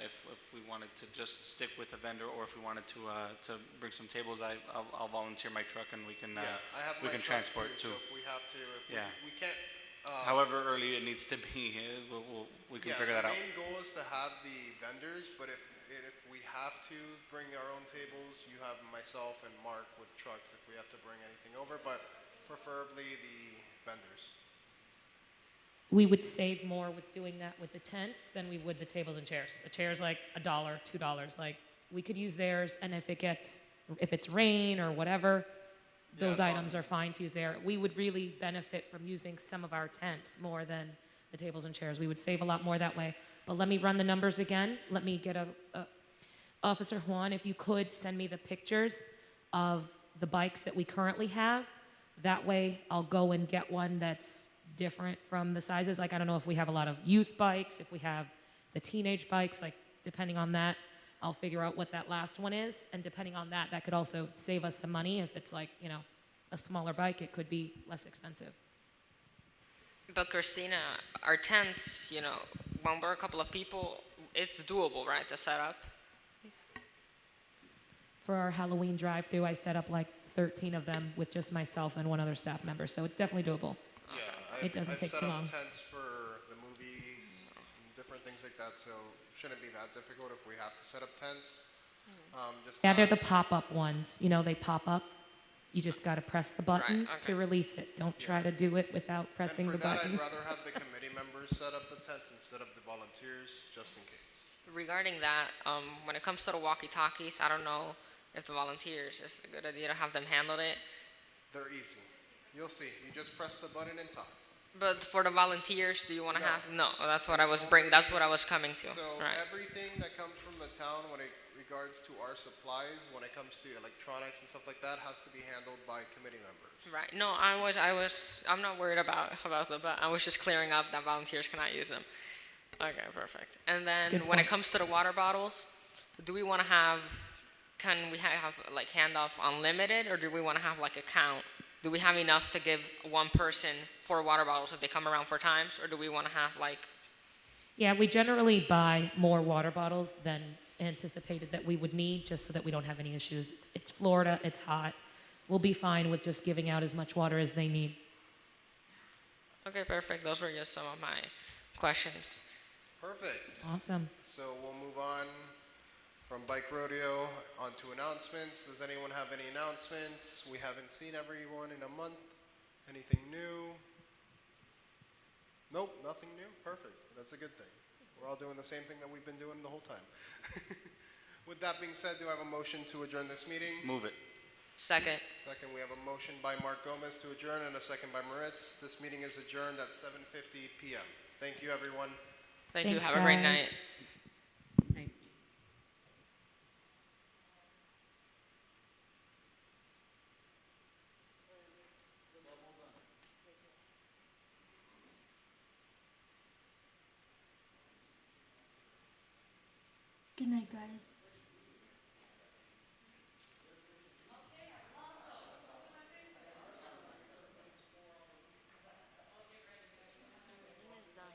[SPEAKER 15] if we wanted to just stick with a vendor, or if we wanted to bring some tables, I'll volunteer my truck and we can
[SPEAKER 11] I have
[SPEAKER 15] we
[SPEAKER 11] my
[SPEAKER 15] can
[SPEAKER 11] truck
[SPEAKER 15] transport
[SPEAKER 11] too.
[SPEAKER 15] too.
[SPEAKER 11] So if we have to, we can't.
[SPEAKER 15] However early it needs to be, we can figure that out.
[SPEAKER 11] The main goal is to have the vendors, but if we have to bring our own tables, you have myself and Mark with trucks if we have to bring anything over, but preferably the vendors.
[SPEAKER 18] We would save more with doing that with the tents than we would the tables and chairs. The chairs like $1, $2. Like we could use theirs, and if it's rain or whatever, those items are fine to use there. We would really benefit from using some of our tents more than the tables and chairs. We would save a lot more that way. But let me run the numbers again. Let me get Officer Juan, if you could send me the pictures of the bikes that we currently have. That way I'll go and get one that's different from the sizes. Like, I don't know if we have a lot of youth bikes, if we have the teenage bikes, like depending on that, I'll figure out what that last one is. And depending on that, that could also save us some money. If it's like, a smaller bike, it could be less expensive.
[SPEAKER 14] But Christina, our tents, when we're a couple of people, it's doable, right, to set up?
[SPEAKER 18] For our Halloween drive-through, I set up like 13 of them with just myself and one other staff member, so it's definitely doable.
[SPEAKER 11] Yeah,
[SPEAKER 18] It doesn't take too long.
[SPEAKER 11] I've set up tents for the movies, and different things like that, so it shouldn't be that difficult if we have to set up tents.
[SPEAKER 18] Yeah, they're the pop-up ones. They pop up. You just got to press the button
[SPEAKER 14] Right,
[SPEAKER 18] to release it. Don't try to do it without pressing the
[SPEAKER 11] And for that,
[SPEAKER 18] button.
[SPEAKER 11] I'd rather have the committee members set up the tents instead of the volunteers, just in case.
[SPEAKER 14] Regarding that, when it comes to the walkie-talkies, I don't know if the volunteers, it's a good idea to have them handle it.
[SPEAKER 11] They're easy. You'll see. You just press the button and talk.
[SPEAKER 14] But for the volunteers, do you want to
[SPEAKER 11] No.
[SPEAKER 14] have? No, that's what I was bringing. That's what I was coming to.
[SPEAKER 11] So
[SPEAKER 14] Right.
[SPEAKER 11] everything that comes from the town when it regards to our supplies, when it comes to electronics and stuff like that, has to be handled by committee members.
[SPEAKER 14] Right. No, I'm not worried about the, but I was just clearing up that volunteers cannot use them. Okay, perfect. And then
[SPEAKER 18] Good
[SPEAKER 14] when it
[SPEAKER 18] point.
[SPEAKER 14] comes to the water bottles, do we want to have, can we have like handoff unlimited, or do we want to have like a count? Do we have enough to give one person 4 water bottles if they come around 4 times, or do we want to have like?
[SPEAKER 18] Yeah, we generally buy more water bottles than anticipated that we would need, just so that we don't have any issues. It's Florida, it's hot. We'll be fine with just giving out as much water as they need.
[SPEAKER 14] Okay, perfect. Those were just some of my questions.
[SPEAKER 11] Perfect.
[SPEAKER 18] Awesome.
[SPEAKER 11] So we'll move on from bike rodeo onto announcements. Does anyone have any announcements? We haven't seen everyone in a month. Anything new? Nope, nothing new. Perfect. That's a good thing. We're all doing the same thing that we've been doing the whole time. With that being said, do I have a motion to adjourn this meeting?
[SPEAKER 15] Move it.
[SPEAKER 14] Second.
[SPEAKER 11] Second, we have a motion by Mark Gomez to adjourn and a second by Moritz. This meeting is adjourned at 7:50 p.m. Thank you, everyone.
[SPEAKER 14] Thank you.
[SPEAKER 18] Thanks,
[SPEAKER 14] Have a great
[SPEAKER 18] guys.
[SPEAKER 14] night.
[SPEAKER 12] Good night, guys.
[SPEAKER 21] Meeting is done.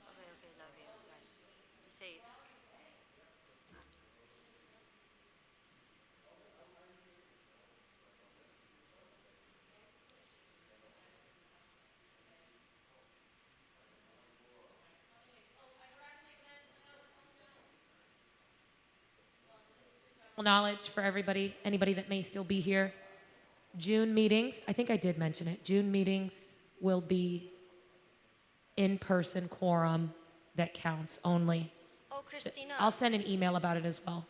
[SPEAKER 21] Okay, love you. Bye. Be safe.
[SPEAKER 18] Knowledge for everybody, anybody that may still be here. June meetings, I think I did mention it. June meetings will be in-person quorum that counts only.
[SPEAKER 21] Oh, Christina.
[SPEAKER 18] I'll send an email about it as well.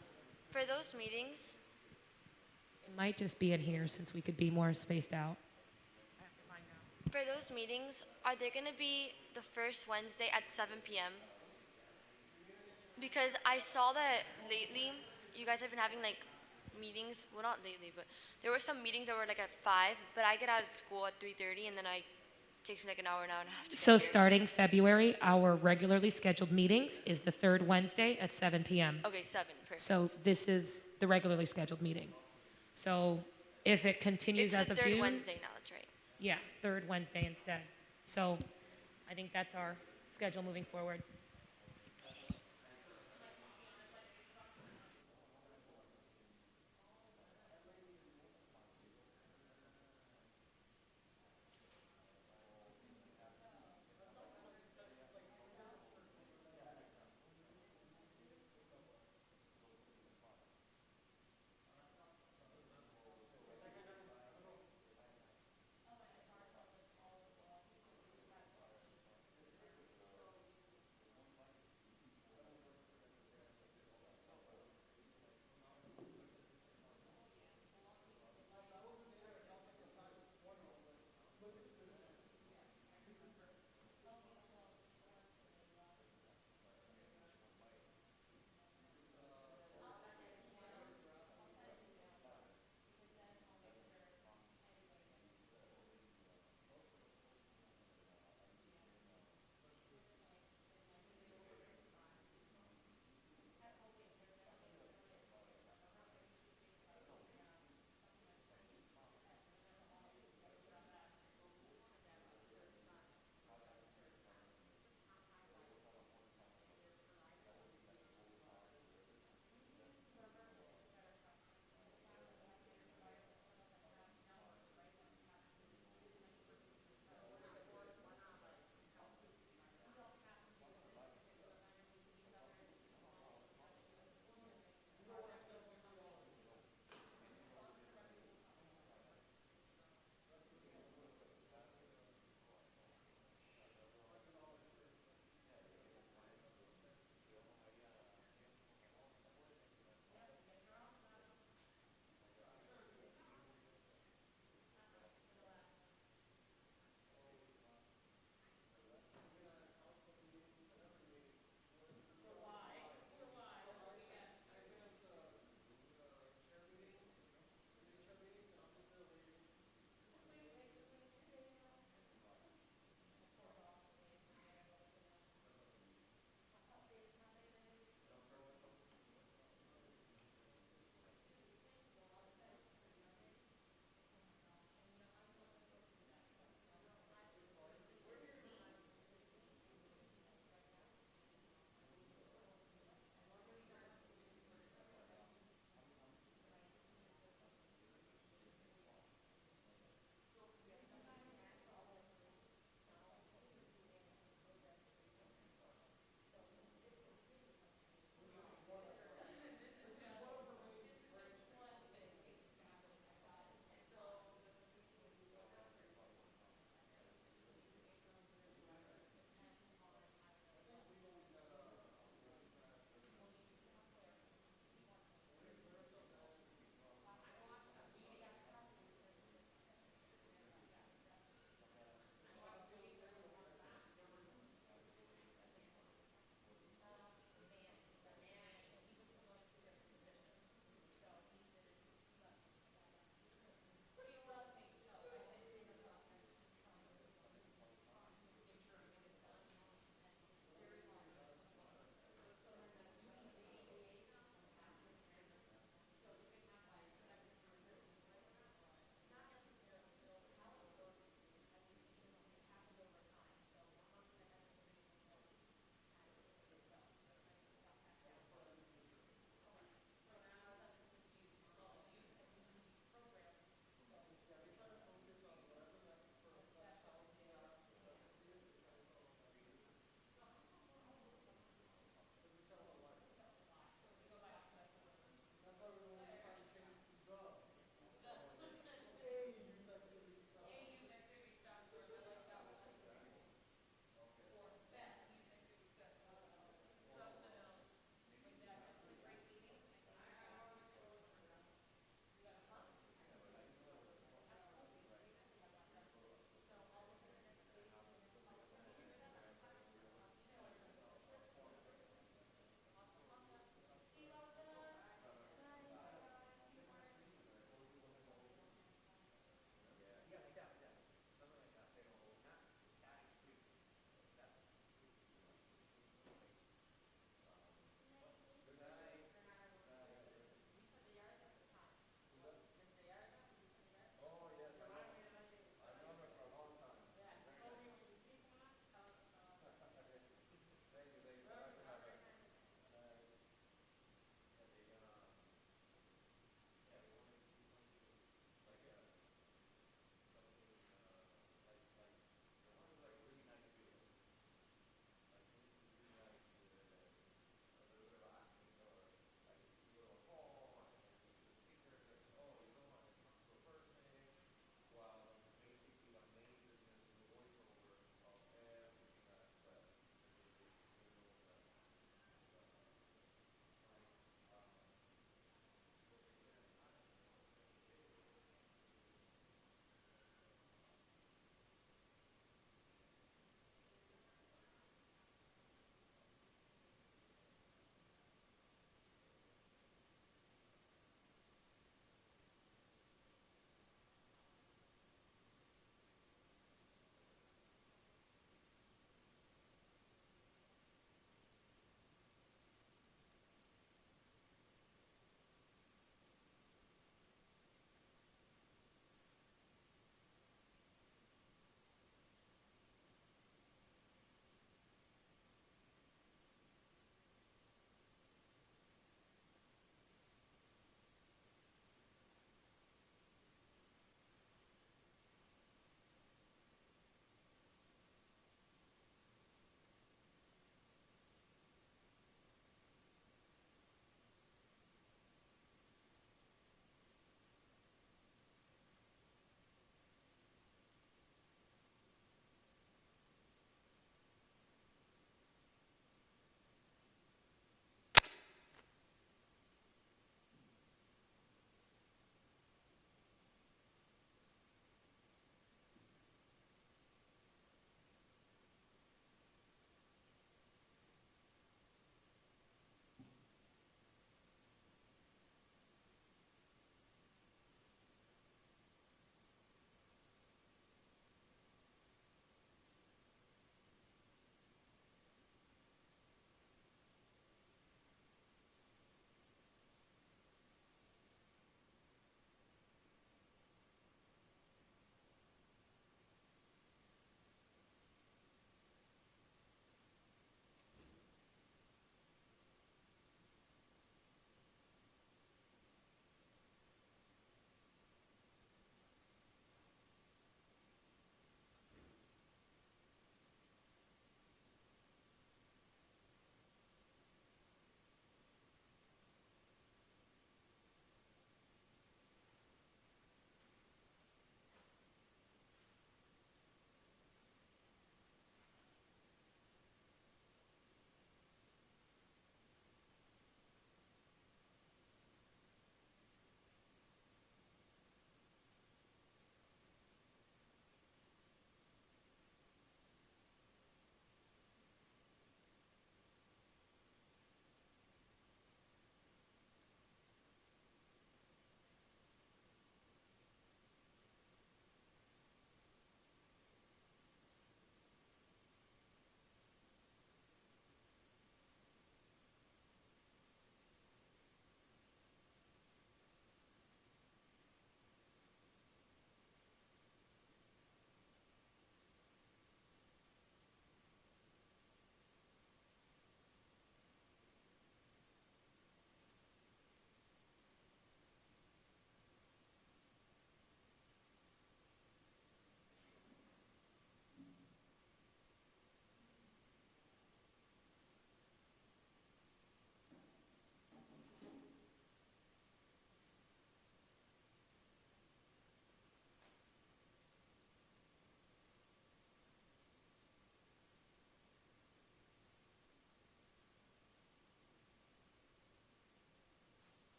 [SPEAKER 21] For those meetings,
[SPEAKER 18] It might just be in here since we could be more spaced out.
[SPEAKER 21] are they gonna be the first Wednesday at 7 p.m.? Because I saw that lately, you guys have been having like meetings. Well, not lately, but there were some meetings that were like at 5. But I get out of school at 3:30, and then it takes me like an hour and a half to
[SPEAKER 18] So
[SPEAKER 21] get here.
[SPEAKER 18] starting February, our regularly scheduled meetings is the third Wednesday at 7 p.m.
[SPEAKER 21] Okay, 7. Perfect.
[SPEAKER 18] So this is the regularly scheduled meeting. So if it continues
[SPEAKER 21] It's
[SPEAKER 18] as
[SPEAKER 21] the
[SPEAKER 18] of
[SPEAKER 21] third
[SPEAKER 18] June.
[SPEAKER 21] Wednesday now. That's right.
[SPEAKER 18] Yeah, third Wednesday instead. So I think that's our schedule moving forward.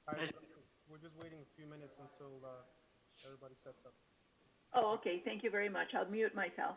[SPEAKER 2] We're just waiting a few minutes until everybody sets up.
[SPEAKER 6] Oh, okay. Thank you very much. I'll mute myself.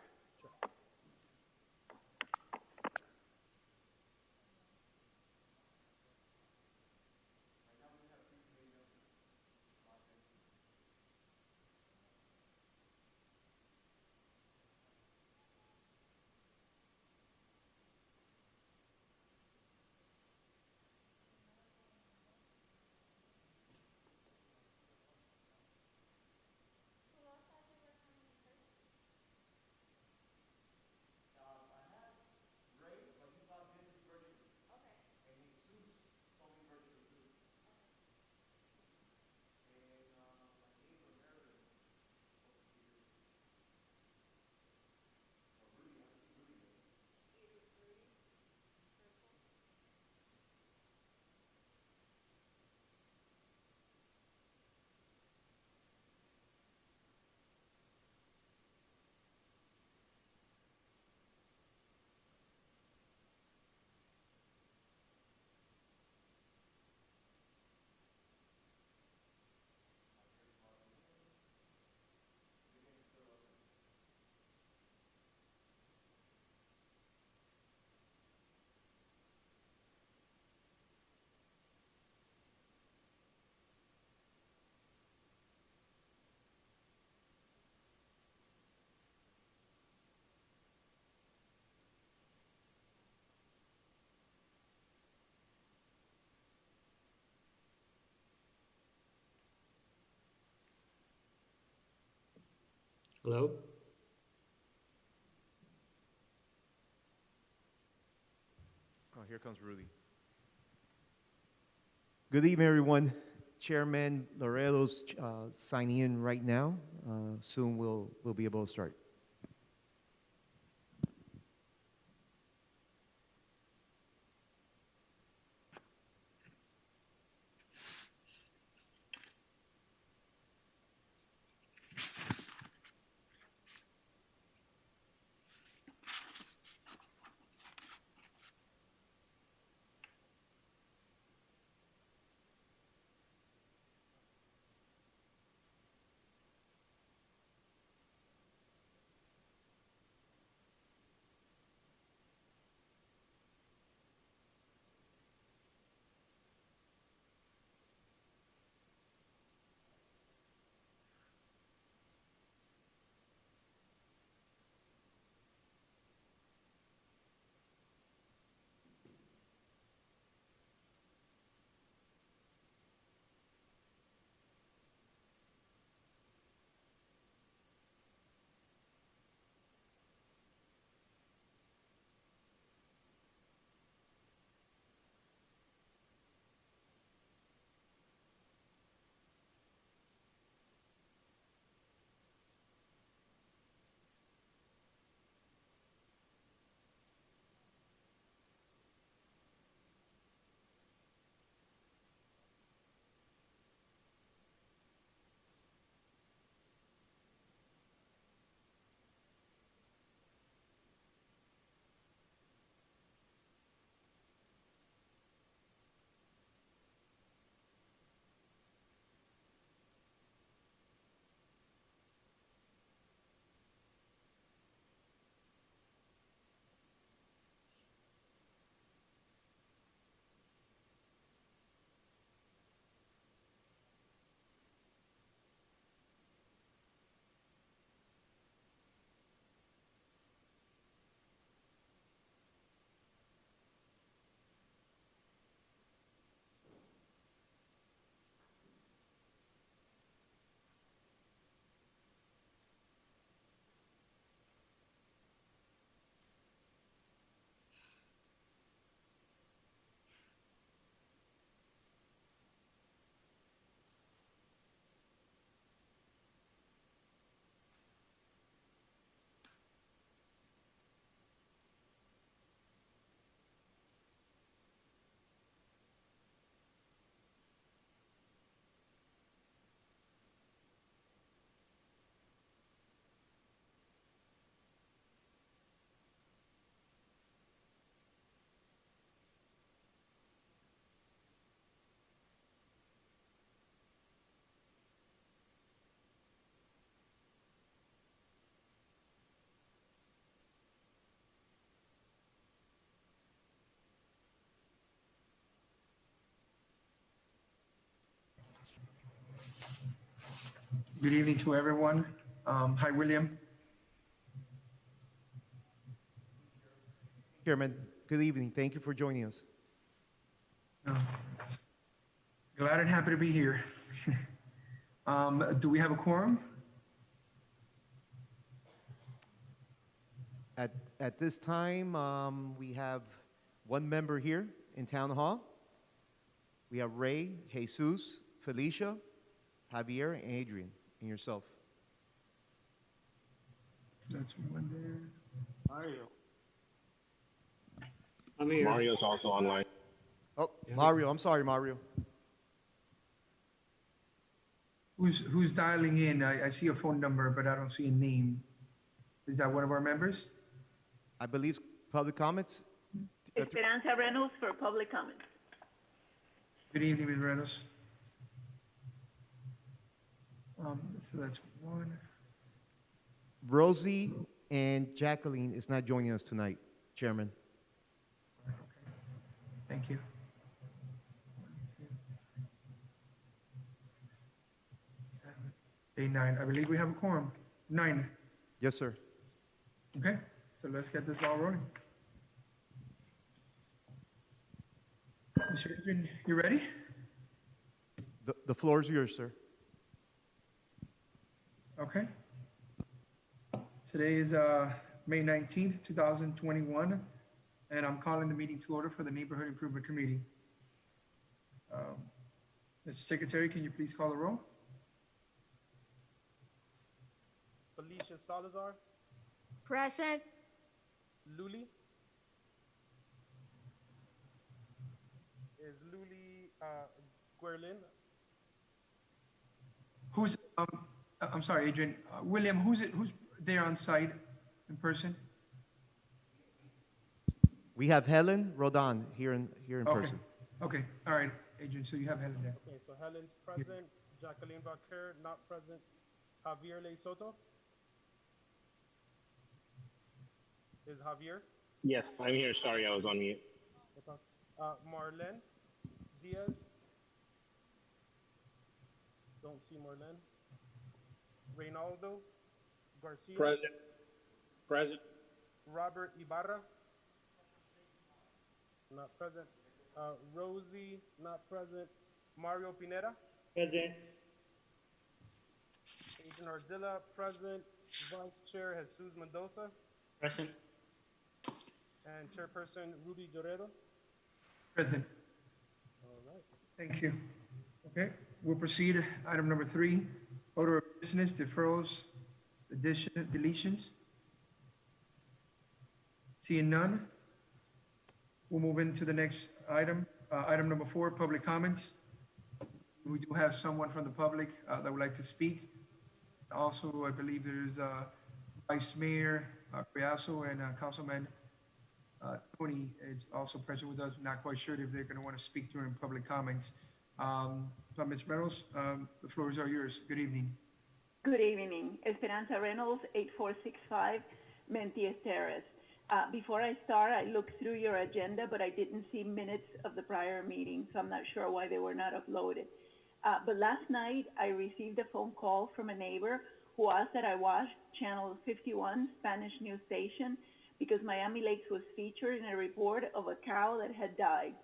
[SPEAKER 22] Hello?
[SPEAKER 23] Oh, here comes Rudy. Good evening, everyone. Chairman Laredo's signing in right now. Soon we'll be able to start.
[SPEAKER 4] Good evening to everyone. Hi, William.
[SPEAKER 23] Chairman, good evening. Thank you for joining us.
[SPEAKER 4] Glad and happy to be here. Do we have a quorum?
[SPEAKER 23] At this time, we have one member here in Town Hall. We have Ray, Jesus, Felicia, Javier, and Adrian, and yourself.
[SPEAKER 4] So that's one there.
[SPEAKER 2] Mario.
[SPEAKER 22] I'm here.
[SPEAKER 19] Mario's also online.
[SPEAKER 23] Oh, Mario. I'm sorry, Mario.
[SPEAKER 4] Who's dialing in? I see a phone number, but I don't see a name. Is that one of our members?
[SPEAKER 23] I believe public comments.
[SPEAKER 6] Esperanza Reynolds for public comments.
[SPEAKER 4] Good evening, Ms. Reynolds. So that's one.
[SPEAKER 23] Rosie and Jacqueline is not joining us tonight, Chairman.
[SPEAKER 4] Thank you. 7, 8, 9. I believe we have a quorum. 9.
[SPEAKER 23] Yes, sir.
[SPEAKER 4] Okay, so let's get this ball rolling. Mr. Adrian, you ready?
[SPEAKER 23] The floor is yours, sir.
[SPEAKER 4] Okay. Today is May 19th, 2021, and I'm calling the meeting to order for the Neighborhood Improvement Committee. Mr. Secretary, can you please call the roll?
[SPEAKER 2] Felicia Salazar,
[SPEAKER 5] Present.
[SPEAKER 2] Luli. Is Luli Guerlin?
[SPEAKER 4] Who's, I'm sorry, Adrian. William, who's there on site in person?
[SPEAKER 23] We have Helen Rodan here in
[SPEAKER 4] Okay.
[SPEAKER 23] person.
[SPEAKER 4] Okay, all right, Adrian, so you have Helen there.
[SPEAKER 2] Okay, so Helen's present, Jacqueline Baker not present, Javier Ley Soto? Is Javier?
[SPEAKER 19] Yes, I'm here. Sorry, I was on mute.
[SPEAKER 2] Okay. Marlene Diaz? Don't see Marlene. Reynaldo Garcia?
[SPEAKER 19] Present. Present.
[SPEAKER 2] Robert Ibarra? Not present. Rosie, not present. Mario Pineda?
[SPEAKER 22] Present.
[SPEAKER 2] Adrian Ardilla, present. Vice Chair Jesus Mendoza?
[SPEAKER 22] Present.
[SPEAKER 2] And Chairperson Rudy Lloredo?
[SPEAKER 4] Present.
[SPEAKER 2] All right.
[SPEAKER 4] Thank you. Okay, we'll proceed. Item number 3, order of business, deferrals, deletions. Seeing none, we'll move into the next item. Item number 4, public comments. We do have someone from the public that would like to speak. Also, I believe there's Vice Mayor Criasso and Councilman Tony is also present with us. Not quite sure if they're going to want to speak during public comments. So Ms. Reynolds, the floors are yours. Good evening.
[SPEAKER 6] Good evening. Esperanza Reynolds, 8465 Mentias Terrace. Before I start, I looked through your agenda, but I didn't see minutes of the prior meeting, so I'm not sure why they were not uploaded. But last night, I received a phone call from a neighbor who asked that I watch Channel 51 Spanish news station because Miami Lakes was featured in a report of a cow that had died.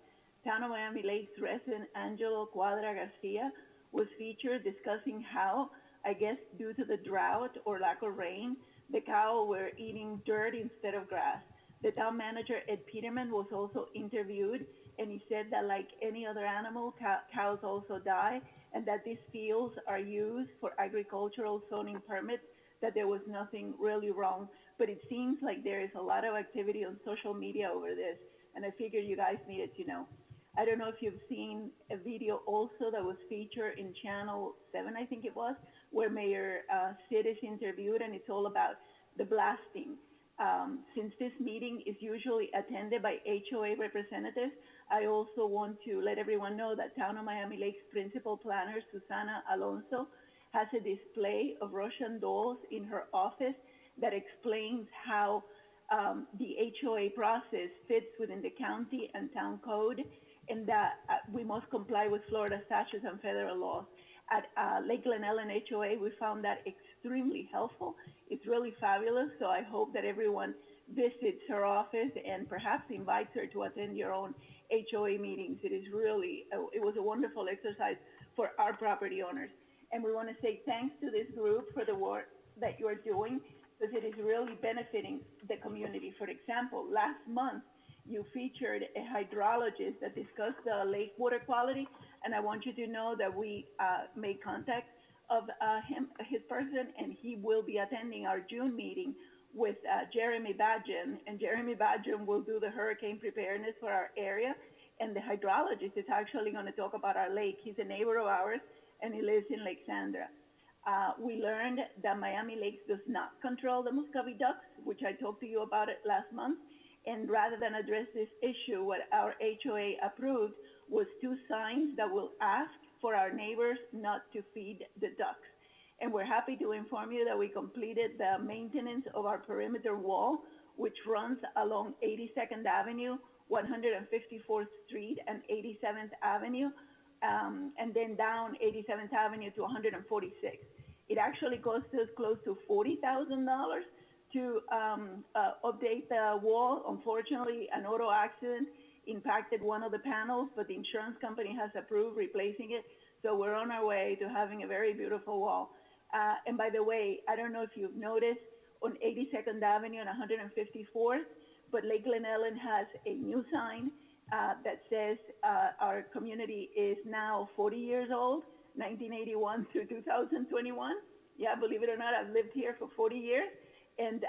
[SPEAKER 6] Town of Miami Lakes resident Angelo Cuadra Garcia was featured discussing how, I guess due to the drought or lack of rain, the cow were eating dirt instead of grass. The town manager, Ed Peterman, was also interviewed, and he said that like any other animal, cows also die, and that these fields are used for agricultural zoning permits, that there was nothing really wrong. But it seems like there is a lot of activity on social media over this, and I figured you guys needed to know. I don't know if you've seen a video also that was featured in Channel 7, I think it was, where Mayor Sid is interviewed, and it's all about the blasting. Since this meeting is usually attended by HOA representatives, I also want to let everyone know that Town of Miami Lakes Principal Planner Susana Alonso has a display of Russian dolls in her office that explains how the HOA process fits within the county and town code, and that we must comply with Florida statutes and federal laws. at Lake Glen Ellen HOA. We found that extremely helpful. It's really fabulous. So I hope that everyone visits her office and perhaps invites her to attend your own HOA meetings. It is really, it was a wonderful exercise for our property owners. And we want to say thanks to this group for the work that you're doing, because it is really benefiting the community. For example, last month, you featured a hydrologist that discussed the lake water quality, and I want you to know that we made contact of his person, and he will be attending our June meeting with Jeremy Badgen, and Jeremy Badgen will do the hurricane preparedness for our area, and the hydrologist is actually going to talk about our lake. He's a neighbor of ours, and he lives in Lake Sandra. We learned that Miami Lakes does not control the Muscovy ducks, which I talked to you about it last month. And rather than address this issue, what our HOA approved was 2 signs that will ask for our neighbors not to feed the ducks. And we're happy to inform you that we completed the maintenance of our perimeter wall, which runs along 82nd Avenue, 154th Street, and 87th Avenue, and then down 87th Avenue to 146th. It actually cost us close to $40,000 to update the wall. Unfortunately, an auto accident impacted one of the panels, but the insurance company has approved replacing it. So we're on our way to having a very beautiful wall. And by the way, I don't know if you've noticed on 82nd Avenue and 154th, but Lake Glen Ellen has a new sign that says our community is now 40 years old, 1981 through 2021. Yeah, believe it or not, I've lived here for 40 years. And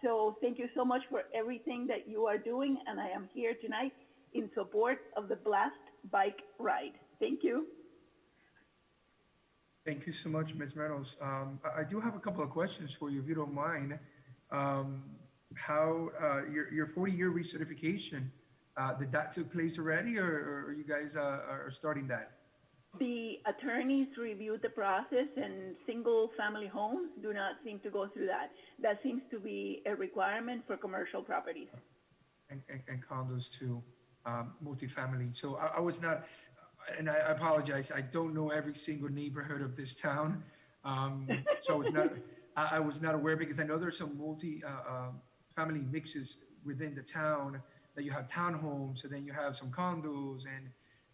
[SPEAKER 6] so thank you so much for everything that you are doing. And I am here tonight in support of the Blast Bike Ride. Thank you.
[SPEAKER 4] Thank you so much, Ms. Reynolds. I do have a couple of questions for you, if you don't mind. How your 40-year recertification, did that took place already, or you guys are starting that?
[SPEAKER 6] The attorneys reviewed the process, and single-family homes do not seem to go through that. That seems to be a requirement for commercial properties.
[SPEAKER 4] And condos too, multifamily. So I was not, and I apologize, I don't know every single neighborhood of this town. So it's not, I was not aware, because I know there's some family mixes within the town, that you have townhomes, and then you have some condos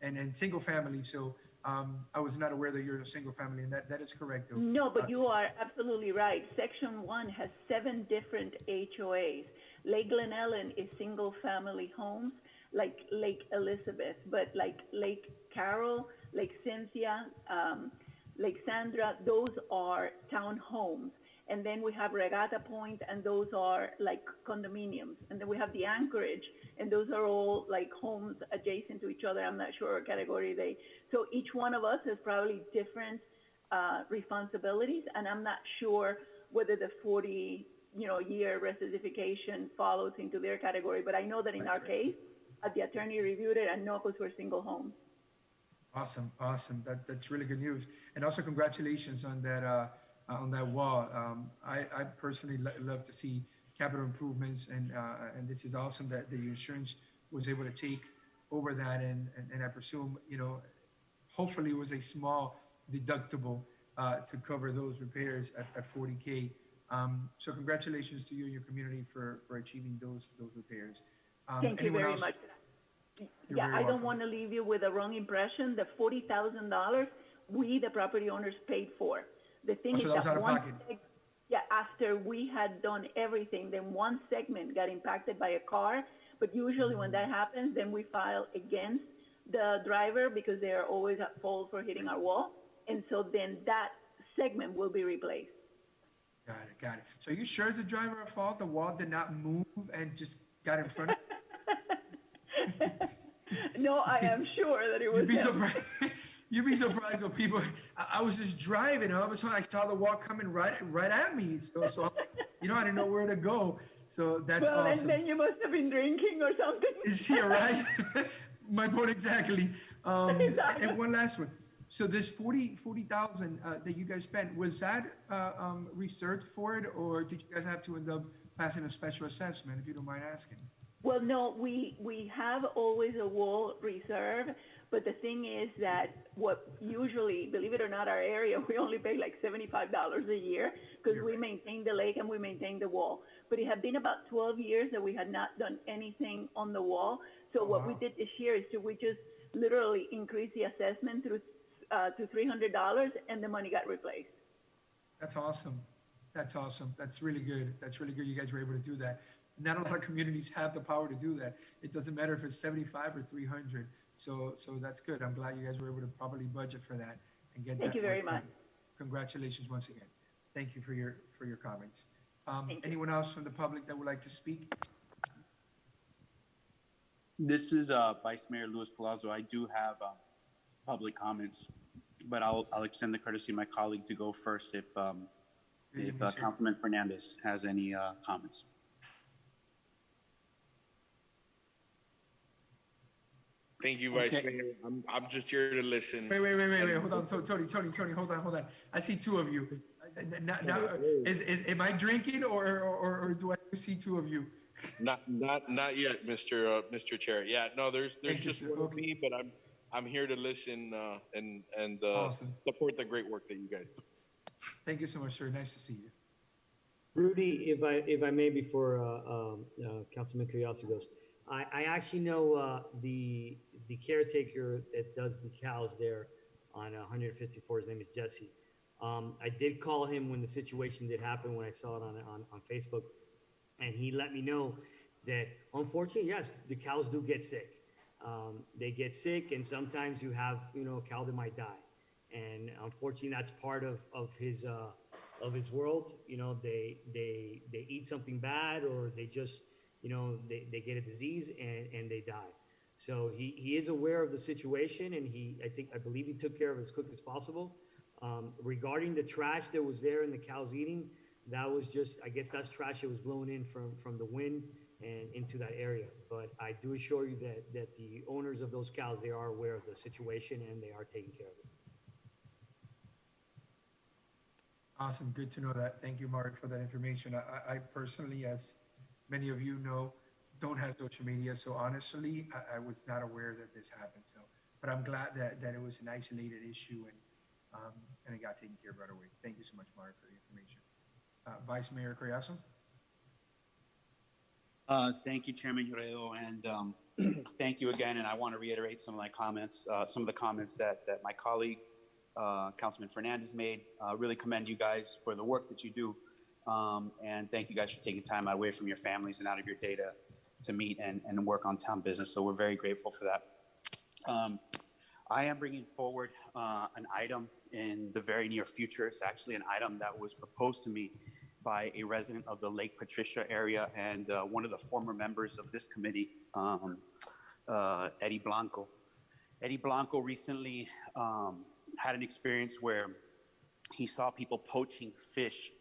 [SPEAKER 4] and then single family. So I was not aware that you're a single family, and that is correct, though.
[SPEAKER 6] No, but you are absolutely right. Section 1 has 7 different HOAs. Lake Glen Ellen is single family homes, like Lake Elizabeth, but like Lake Carroll, Lake Cynthia, Lake Sandra, those are townhomes. And then we have Regatta Point, and those are like condominiums. And then we have the Anchorage, and those are all like homes adjacent to each other. I'm not sure what category so each one of us has probably different responsibilities, and I'm not sure whether the 40-year recertification follows into their category. But I know that in our case, the attorney reviewed it, and no, because we're single homes.
[SPEAKER 4] Awesome. That's really good news. And also congratulations on that wall. I personally love to see capital improvements, and this is awesome that the insurance was able to take over that, and I presume, hopefully it was a small deductible to cover those repairs at $40K. So congratulations to you and your community for achieving those repairs.
[SPEAKER 6] Thank you very much. Yeah, I don't want to leave you with a wrong impression. The $40,000 we, the property owners, paid for. The thing is that after we had done everything, then one segment got impacted by a car. But usually when that happens, then we file against the driver, because they are always at fault for hitting our wall. And so then that segment will be replaced.
[SPEAKER 4] Got it. So are you sure it's the driver at fault? The wall did not move and just got in front of you?
[SPEAKER 6] No, I am sure that it was
[SPEAKER 4] You'd be surprised when people. I was just driving, and all of a sudden I saw the wall coming right at me. So I'm like, I didn't know where to go. So that's awesome.
[SPEAKER 6] And then you must have been drinking or something.
[SPEAKER 4] Is she right? My point exactly.
[SPEAKER 6] Exactly.
[SPEAKER 4] And one last one. So this $40,000 that you guys spent, was that researched for it, or did you guys have to end up passing a special assessment, if you don't mind asking?
[SPEAKER 6] Well, no, we have always a wall reserve, but the thing is that what usually, believe it or not, our area, we only pay like $75 a year because we maintain the lake and we maintain the wall. But it had been about 12 years that we had not done anything on the wall. So what we did this year is we just literally increased the assessment to $300 and the money got replaced.
[SPEAKER 4] That's awesome. That's awesome. That's really good. That's really good. You guys were able to do that. Not a lot of communities have the power to do that. It doesn't matter if it's 75 or 300. So that's good. I'm glad you guys were able to properly budget for that and get that.
[SPEAKER 6] Thank you very much.
[SPEAKER 4] Congratulations once again. Thank you for your comments. Anyone else from the public that would like to speak?
[SPEAKER 1] This is Vice Mayor Luis Palazzo. I do have public comments, but I'll extend the courtesy to my colleague to go first if Councilman Fernandez has any comments.
[SPEAKER 7] Thank you, Vice Mayor. I'm just here to listen.
[SPEAKER 4] Wait. Hold on, Tony, hold on. I see two of you. Now, am I drinking or do I see two of you?
[SPEAKER 7] Not yet, Mr. Chair. Yeah, no, there's just one of me, but I'm here to listen and
[SPEAKER 4] Awesome.
[SPEAKER 7] support the great work that you guys do.
[SPEAKER 4] Thank you so much, sir. Nice to see you.
[SPEAKER 22] Rudy, if I may, before Councilman Curioso goes, I actually know the caretaker that does the cows there on 154. His name is Jesse. I did call him when the situation did happen, when I saw it on Facebook, and he let me know that unfortunately, yes, the cows do get sick. They get sick, and sometimes you have a cow that might die, and unfortunately, that's part of his world. They eat something bad, or they just they get a disease and they die. So he is aware of the situation, and I believe he took care of it as quick as possible. Regarding the trash that was there and the cows eating, that was just, I guess that's trash that was blown in from the wind and into that area. But I do assure you that the owners of those cows, they are aware of the situation and they are taking care of it.
[SPEAKER 4] Awesome. Good to know that. Thank you, Mark, for that information. I personally, as many of you know, don't have social media. So honestly, I was not aware that this happened. So, but I'm glad that it was an isolated issue and it got taken care of right away. Thank you so much, Mark, for the information. Vice Mayor Collazo.
[SPEAKER 1] Thank you, Chairman Ureo, and thank you again. And I want to reiterate some of my comments, some of the comments that my colleague, Councilman Fernandez made. Really commend you guys for the work that you do. And thank you guys for taking time away from your families and out of your day to meet and work on town business. So we're very grateful for that. I am bringing forward an item in the very near future. It's actually an item that was proposed to me by a resident of the Lake Patricia area and one of the former members of this committee, Eddie Blanco. Eddie Blanco recently had an experience where he saw people poaching fish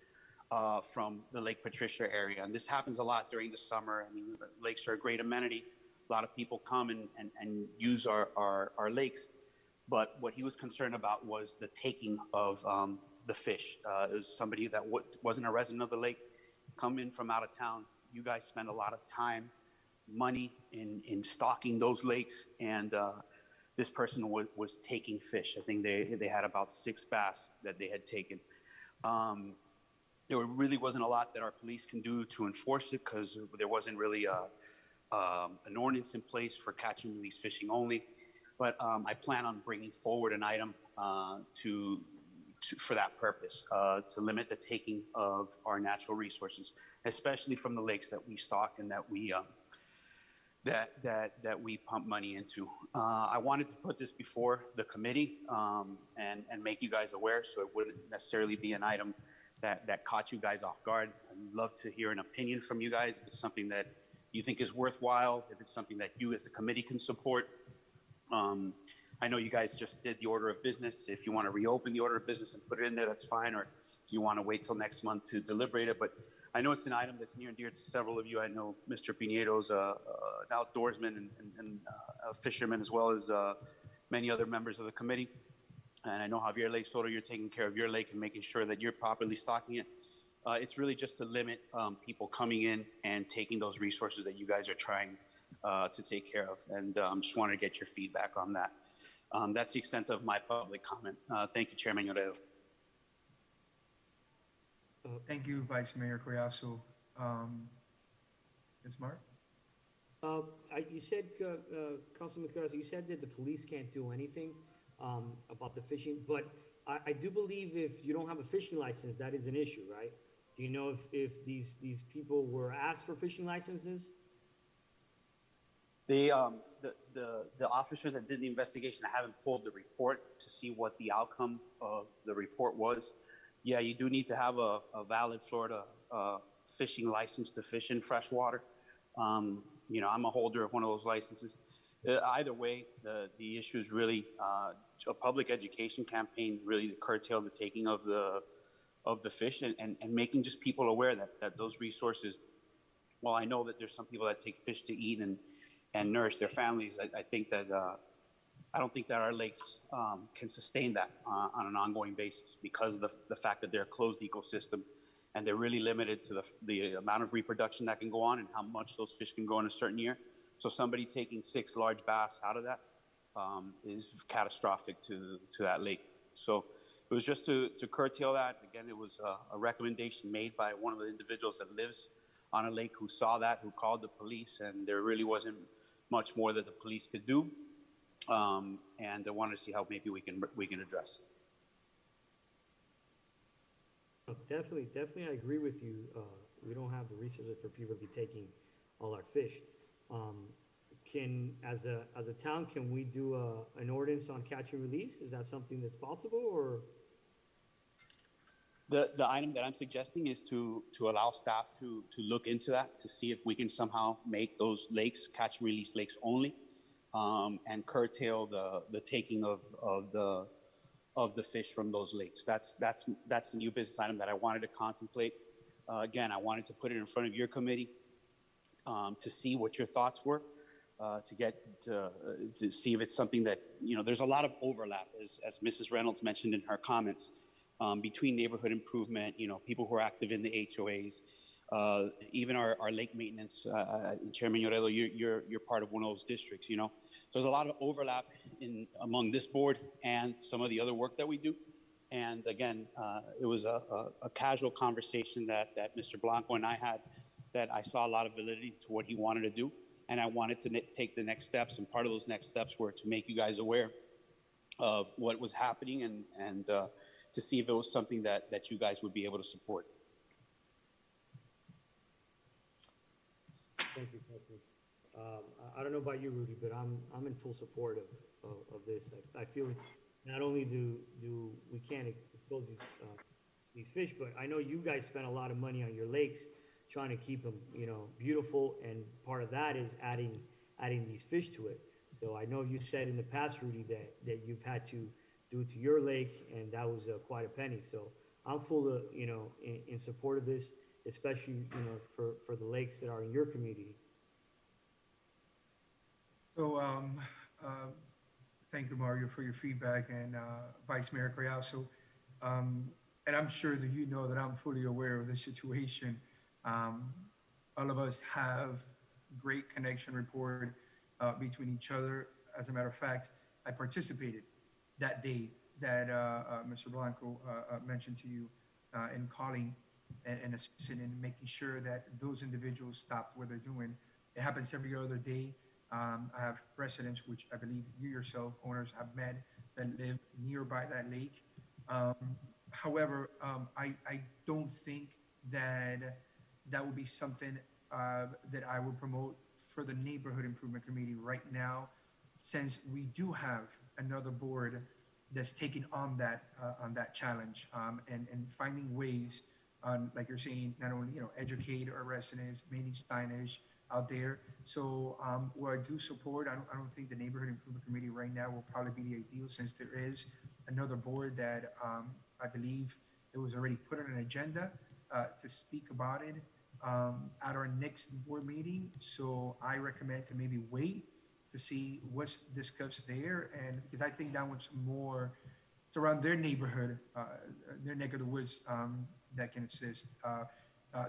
[SPEAKER 1] from the Lake Patricia area. And this happens a lot during the summer. I mean, the lakes are a great amenity. A lot of people come and use our lakes. But what he was concerned about was the taking of the fish. It was somebody that wasn't a resident of the lake, come in from out of town. You guys spend a lot of time, money in stocking those lakes. And this person was taking fish. I think they had about 6 bass that they had taken. There really wasn't a lot that our police can do to enforce it because there wasn't really an ordinance in place for catching these fishing only. But I plan on bringing forward an item for that purpose, to limit the taking of our natural resources, especially from the lakes that we stock and that we pump money into. I wanted to put this before the committee and make you guys aware, so it wouldn't necessarily be an item that caught you guys off guard. I'd love to hear an opinion from you guys. If it's something that you think is worthwhile, if it's something that you as a committee can support. I know you guys just did the order of business. If you want to reopen the order of business and put it in there, that's fine. Or if you want to wait till next month to deliberate it. But I know it's an item that's near and dear to several of you. I know Mr. Pinedo's an outdoorsman and a fisherman, as well as many other members of the committee. And I know Javier Lake Soto, you're taking care of your lake and making sure that you're properly stocking it. It's really just to limit people coming in and taking those resources that you guys are trying to take care of. And just wanted to get your feedback on that. That's the extent of my public comment. Thank you, Chairman Llorero.
[SPEAKER 4] Thank you, Vice Mayor Collazo. Ms. Mark?
[SPEAKER 22] You said, Councilman Collazo, you said that the police can't do anything about the fishing, but I do believe if you don't have a fishing license, that is an issue, right? Do you know if these people were asked for fishing licenses?
[SPEAKER 1] The officer that did the investigation, I haven't pulled the report to see what the outcome of the report was. Yeah, you do need to have a valid Florida fishing license to fish in freshwater. You know, I'm a holder of one of those licenses. Either way, the issue is really a public education campaign, really to curtail the taking of the fish and making just people aware that those resources, while I know that there's some people that take fish to eat and nourish their families, I think that I don't think that our lakes can sustain that on an ongoing basis because of the fact that they're a closed ecosystem and they're really limited to the amount of reproduction that can go on and how much those fish can grow in a certain year. So somebody taking 6 large bass out of that is catastrophic to that lake. So it was just to curtail that. Again, it was a recommendation made by one of the individuals that lives on a lake who saw that, who called the police, and there really wasn't much more that the police could do. And I wanted to see how maybe we can address it.
[SPEAKER 22] Definitely, I agree with you. We don't have the resources for people to be taking all our fish. As a town, can we do an ordinance on catch and release? Is that something that's possible, or?
[SPEAKER 1] The item that I'm suggesting is to allow staff to look into that, to see if we can somehow make those lakes catch and release lakes only, and curtail the taking of the fish from those lakes. That's the new business item that I wanted to contemplate. Again, I wanted to put it in front of your committee to see what your thoughts were, to see if it's something that, you know, there's a lot of overlap, as Mrs. Reynolds mentioned in her comments, between neighborhood improvement, you know, people who are active in the HOAs, even our lake maintenance. Chairman Llorero, you're part of one of those districts, you know. So there's a lot of overlap among this board and some of the other work that we do. And again, it was a casual conversation that Mr. Blanco and I had, that I saw a lot of validity to what he wanted to do. And I wanted to take the next steps. And part of those next steps were to make you guys aware of what was happening and to see if it was something that you guys would be able to support.
[SPEAKER 22] Thank you, Patrick. I don't know about you, Rudy, but I'm in full support of this. I feel not only do we can't expose these fish, but I know you guys spend a lot of money on your lakes trying to keep them, you know, beautiful, and part of that is adding these fish to it. So I know you said in the past, Rudy, that you've had to do it to your lake, and that was quite a penny. So I'm full of, you know, in support of this, especially, you know, for the lakes that are in your community.
[SPEAKER 4] So thank you, Mario, for your feedback, and Vice Mayor Collazo. And I'm sure that you know that I'm fully aware of the situation. All of us have great connection rapport between each other. As a matter of fact, I participated that day that Mr. Blanco mentioned to you in calling and assisting in making sure that those individuals stopped what they're doing. It happens every other day. I have residents, which I believe you yourself, owners, have met that live nearby that lake. However, I don't think that would be something that I would promote for the Neighborhood Improvement Committee right now, since we do have another board that's taking on that challenge and finding ways on, like you're saying, not only, you know, educate our residents, mainly signage out there. So what I do support, I don't think the Neighborhood Improvement Committee right now will probably be the ideal, since there is another board that I believe it was already put on an agenda to speak about it at our next board meeting. So I recommend to maybe wait to see what's discussed there, and because I think that one's more, it's around their neighborhood, their neck of the woods, that can assist.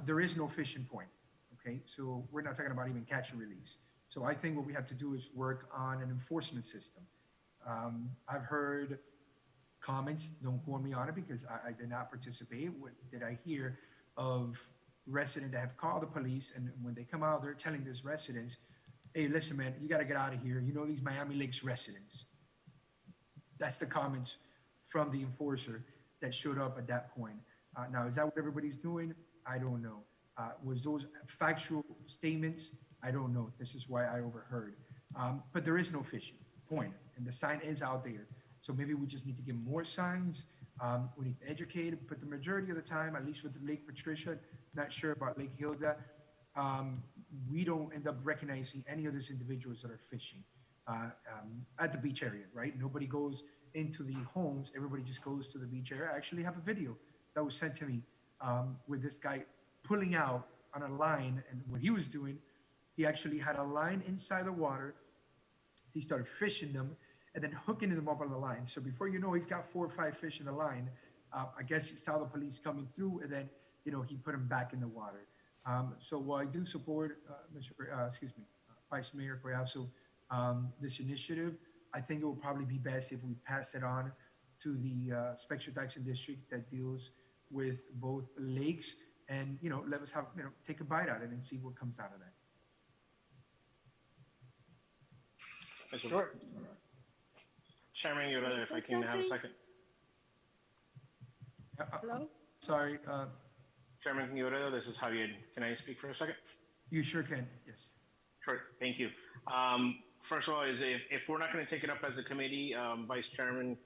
[SPEAKER 4] There is no fishing point, okay? So we're not talking about even catch and release. So I think what we have to do is work on an enforcement system. I've heard comments, don't quote me on it because I did not participate. What did I hear of residents that have called the police, and when they come out, they're telling these residents, hey, listen, man, you got to get out of here. You know these Miami Lakes residents. That's the comments from the enforcer that showed up at that point. Now, is that what everybody's doing? I don't know. Was those factual statements? I don't know. This is why I overheard. But there is no fishing, point. And the sign is out there. So maybe we just need to get more signs. We need to educate, but the majority of the time, at least with Lake Patricia, not sure about Lake Hilda, we don't end up recognizing any of those individuals that are fishing at the beach area, right? Nobody goes into the homes. Everybody just goes to the beach area. I actually have a video that was sent to me with this guy pulling out on a line, and what he was doing, he actually had a line inside the water. He started fishing them and then hooking them up on the line. So before you know, he's got 4 or 5 fish in the line. I guess he saw the police coming through, and then, you know, he put them back in the water. So while I do support, Vice Mayor Collazo, this initiative, I think it will probably be best if we pass it on to the Special Taxing District that deals with both lakes, and, you know, let us have, you know, take a bite at it and see what comes out of that.
[SPEAKER 3] Sure. Chairman Yoda, if I can have a second.
[SPEAKER 4] Hello? Sorry.
[SPEAKER 3] Chairman Yoda, this is Javier. Can I speak for a second?
[SPEAKER 4] You sure can, yes.
[SPEAKER 3] Sure, thank you. First of all, is if we're not going to take it up as a committee, Vice Chairman,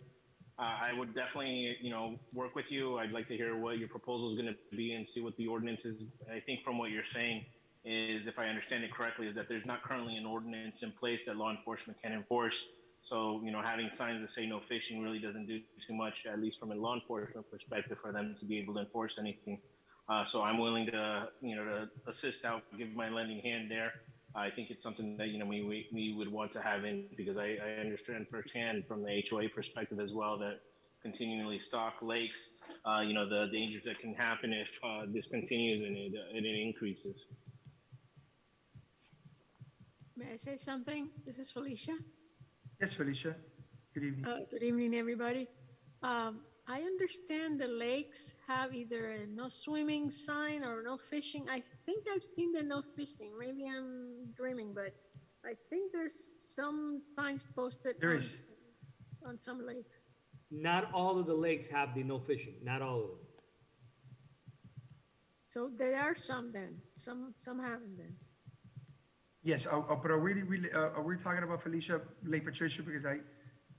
[SPEAKER 3] I would definitely, you know, work with you. I'd like to hear what your proposal is going to be and see what the ordinance is. I think from what you're saying is, if I understand it correctly, is that there's not currently an ordinance in place that law enforcement can enforce. So, you know, having signs that say no fishing really doesn't do too much, at least from a law enforcement perspective, for them to be able to enforce anything. So I'm willing to, you know, to assist out, give my lending hand there. I think it's something that, you know, we would want to have in, because I understand firsthand from the HOA perspective as well that continually stock lakes, you know, the dangers that can happen if this continues and it increases.
[SPEAKER 5] May I say something? This is Felicia.
[SPEAKER 4] Yes, Felicia. Good evening.
[SPEAKER 5] Good evening, everybody. I understand the lakes have either a no swimming sign or no fishing. I think I've seen the no fishing. Maybe I'm dreaming, but I think there's some signs posted on some lakes.
[SPEAKER 22] Not all of the lakes have the no fishing, not all of them.
[SPEAKER 5] So there are some then, some haven't then.
[SPEAKER 4] Yes, but are we talking about Felicia, Lake Patricia? Because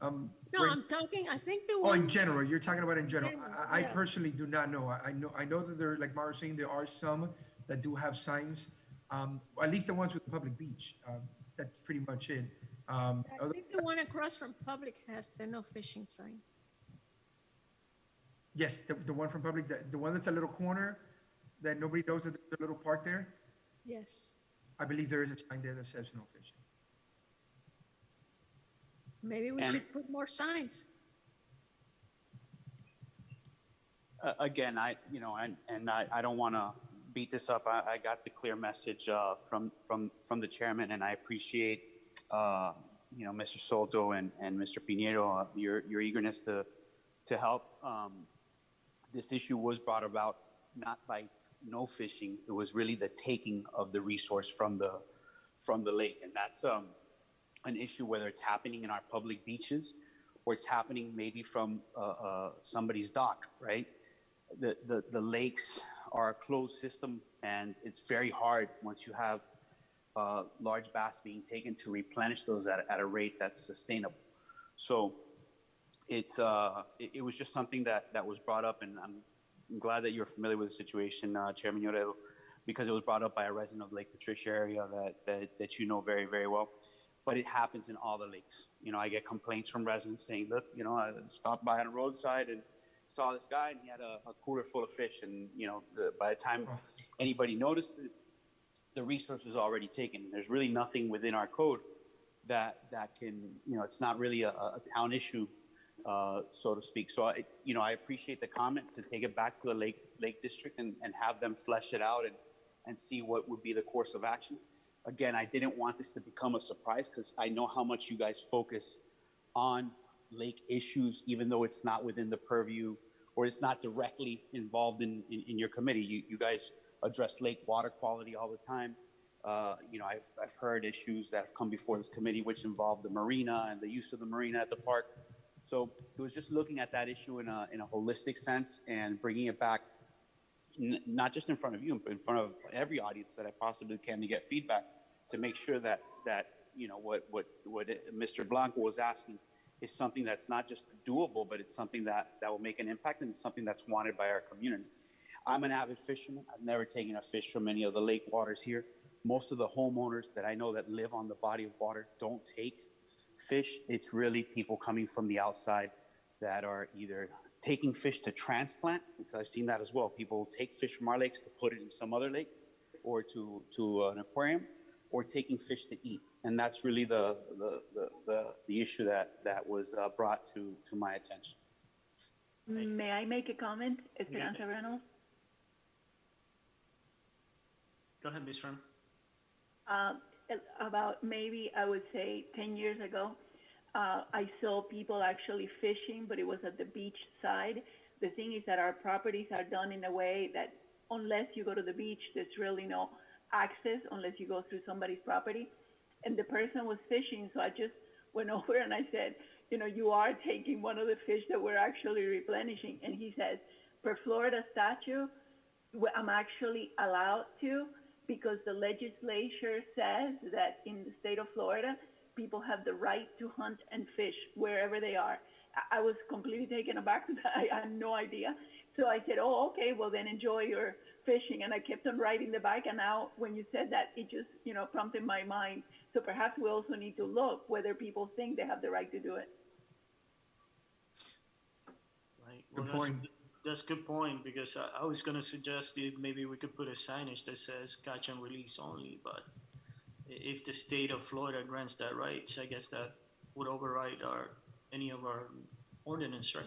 [SPEAKER 5] no, I'm talking, I think the
[SPEAKER 4] Oh,
[SPEAKER 5] one.
[SPEAKER 4] in general, you're talking about in general. I
[SPEAKER 5] Yeah.
[SPEAKER 4] personally do not know. I know that there, like Mara was saying, there are some that do have signs, at least the ones with the public beach. That's pretty much it.
[SPEAKER 5] I think the one across from Public has the no fishing sign.
[SPEAKER 4] Yes, the one from public, the one that's a little corner that nobody knows that there's a little park there.
[SPEAKER 5] Yes.
[SPEAKER 4] I believe there is a sign there that says no fishing.
[SPEAKER 5] Maybe we should put more signs.
[SPEAKER 1] Again, I don't want to beat this up. I got the clear message from the chairman, and I appreciate Mr. Soto and Mr. Pinheiro, your eagerness to help. This issue was brought about not by no fishing; it was really the taking of the resource from the lake, and that's an issue whether it's happening in our public beaches or it's happening maybe from somebody's dock, right? The lakes are a closed system, and it's very hard once you have large bass being taken to replenish those at a rate that's sustainable. So it was just something that was brought up, and I'm glad that you're familiar with the situation, Chairman Llorero, because it was brought up by a resident of Lake Patricia area that you know very, very well. But it happens in all the lakes. I get complaints from residents saying, look, I stopped by on a roadside and saw this guy and he had a cooler full of fish. And, by the time anybody noticed it, the resource was already taken. There's really nothing within our code that can, it's not really a town issue so to speak. So I appreciate the comment to take it back to the Lake District and have them flesh it out and see what would be the course of action. Again, I didn't want this to become a surprise because I know how much you guys focus on lake issues, even though it's not within the purview or it's not directly involved in your committee. You guys address lake water quality all the time. I've heard issues that have come before this committee which involve the marina and the use of the marina at the park. So it was just looking at that issue in a holistic sense and bringing it back, not just in front of you, but in front of every audience that I possibly can to get feedback to make sure that what Mr. Blanco was asking is something that's not just doable, but it's something that will make an impact and it's something that's wanted by our community. I'm an avid fisherman. I've never taken a fish from any of the lake waters here. Most of the homeowners that I know that live on the body of water don't take fish. It's really people coming from the outside that are either taking fish to transplant, because I've seen that as well. People take fish from our lakes to put it in some other lake or to an aquarium, or taking fish to eat. And that's really the issue that was brought to my attention.
[SPEAKER 6] May I make a comment, Esperanza Reynolds?
[SPEAKER 8] Go ahead, Ms. Ram.
[SPEAKER 6] About maybe, I would say 10 years ago, I saw people actually fishing, but it was at the beach side. The thing is that our properties are done in a way that unless you go to the beach, there's really no access unless you go through somebody's property. And the person was fishing, so I just went over and I said, you are taking one of the fish that we're actually replenishing. And he says, per Florida statute, I'm actually allowed to, because the legislature says that in the state of Florida, people have the right to hunt and fish wherever they are. I was completely taken aback. I had no idea. So I said, oh, okay, well then enjoy your fishing. And I kept on writing the back. And now when you said that, it just, prompted my mind. So perhaps we also need to look whether people think they have the right to do it.
[SPEAKER 8] Right. Well, that's a good point, because I was going to suggest that maybe we could put a signage that says catch and release only, but if the state of Florida grants that right, I guess that would override any of our ordinance, right?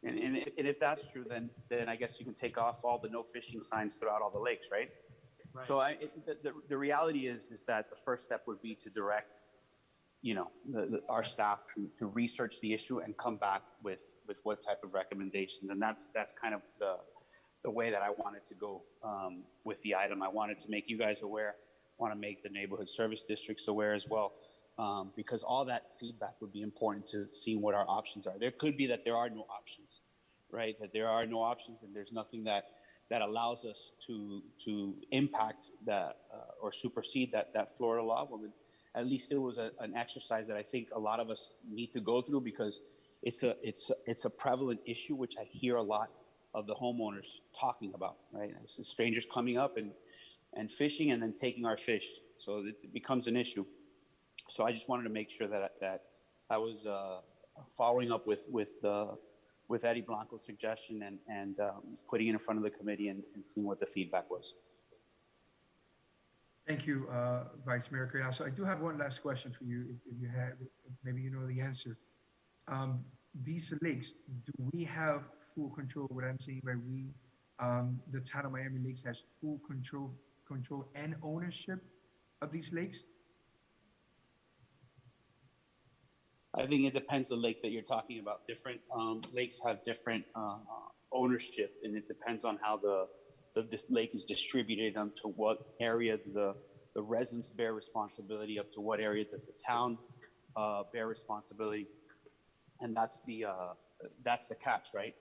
[SPEAKER 1] And if that's true, then I guess you can take off all the no fishing signs throughout all the lakes, right?
[SPEAKER 8] Right.
[SPEAKER 1] So the reality is that the first step would be to direct, our staff to research the issue and come back with what type of recommendations. And that's kind of the way that I wanted to go with the item. I wanted to make you guys aware, want to make the neighborhood service districts aware as well, because all that feedback would be important to seeing what our options are. There could be that there are no options, right? That there are no options and there's nothing that allows us to impact that or supersede that Florida law. Well, at least it was an exercise that I think a lot of us need to go through, because it's a prevalent issue, which I hear a lot of the homeowners talking about, right? It's strangers coming up and fishing and then taking our fish. So it becomes an issue. So I just wanted to make sure that I was following up with Eddie Blanco's suggestion and putting it in front of the committee and seeing what the feedback was.
[SPEAKER 4] Thank you, Vice Mayor Collazo. I do have one last question for you, if you have, maybe you know the answer. These lakes, do we have full control? What I'm saying by we, the town of Miami Lakes has full control and ownership of these lakes?
[SPEAKER 1] I think it depends on the lake that you're talking about. Different lakes have different ownership, and it depends on how this lake is distributed, to what area the residents bear responsibility, up to what area does the town bear responsibility. And that's the catch, right?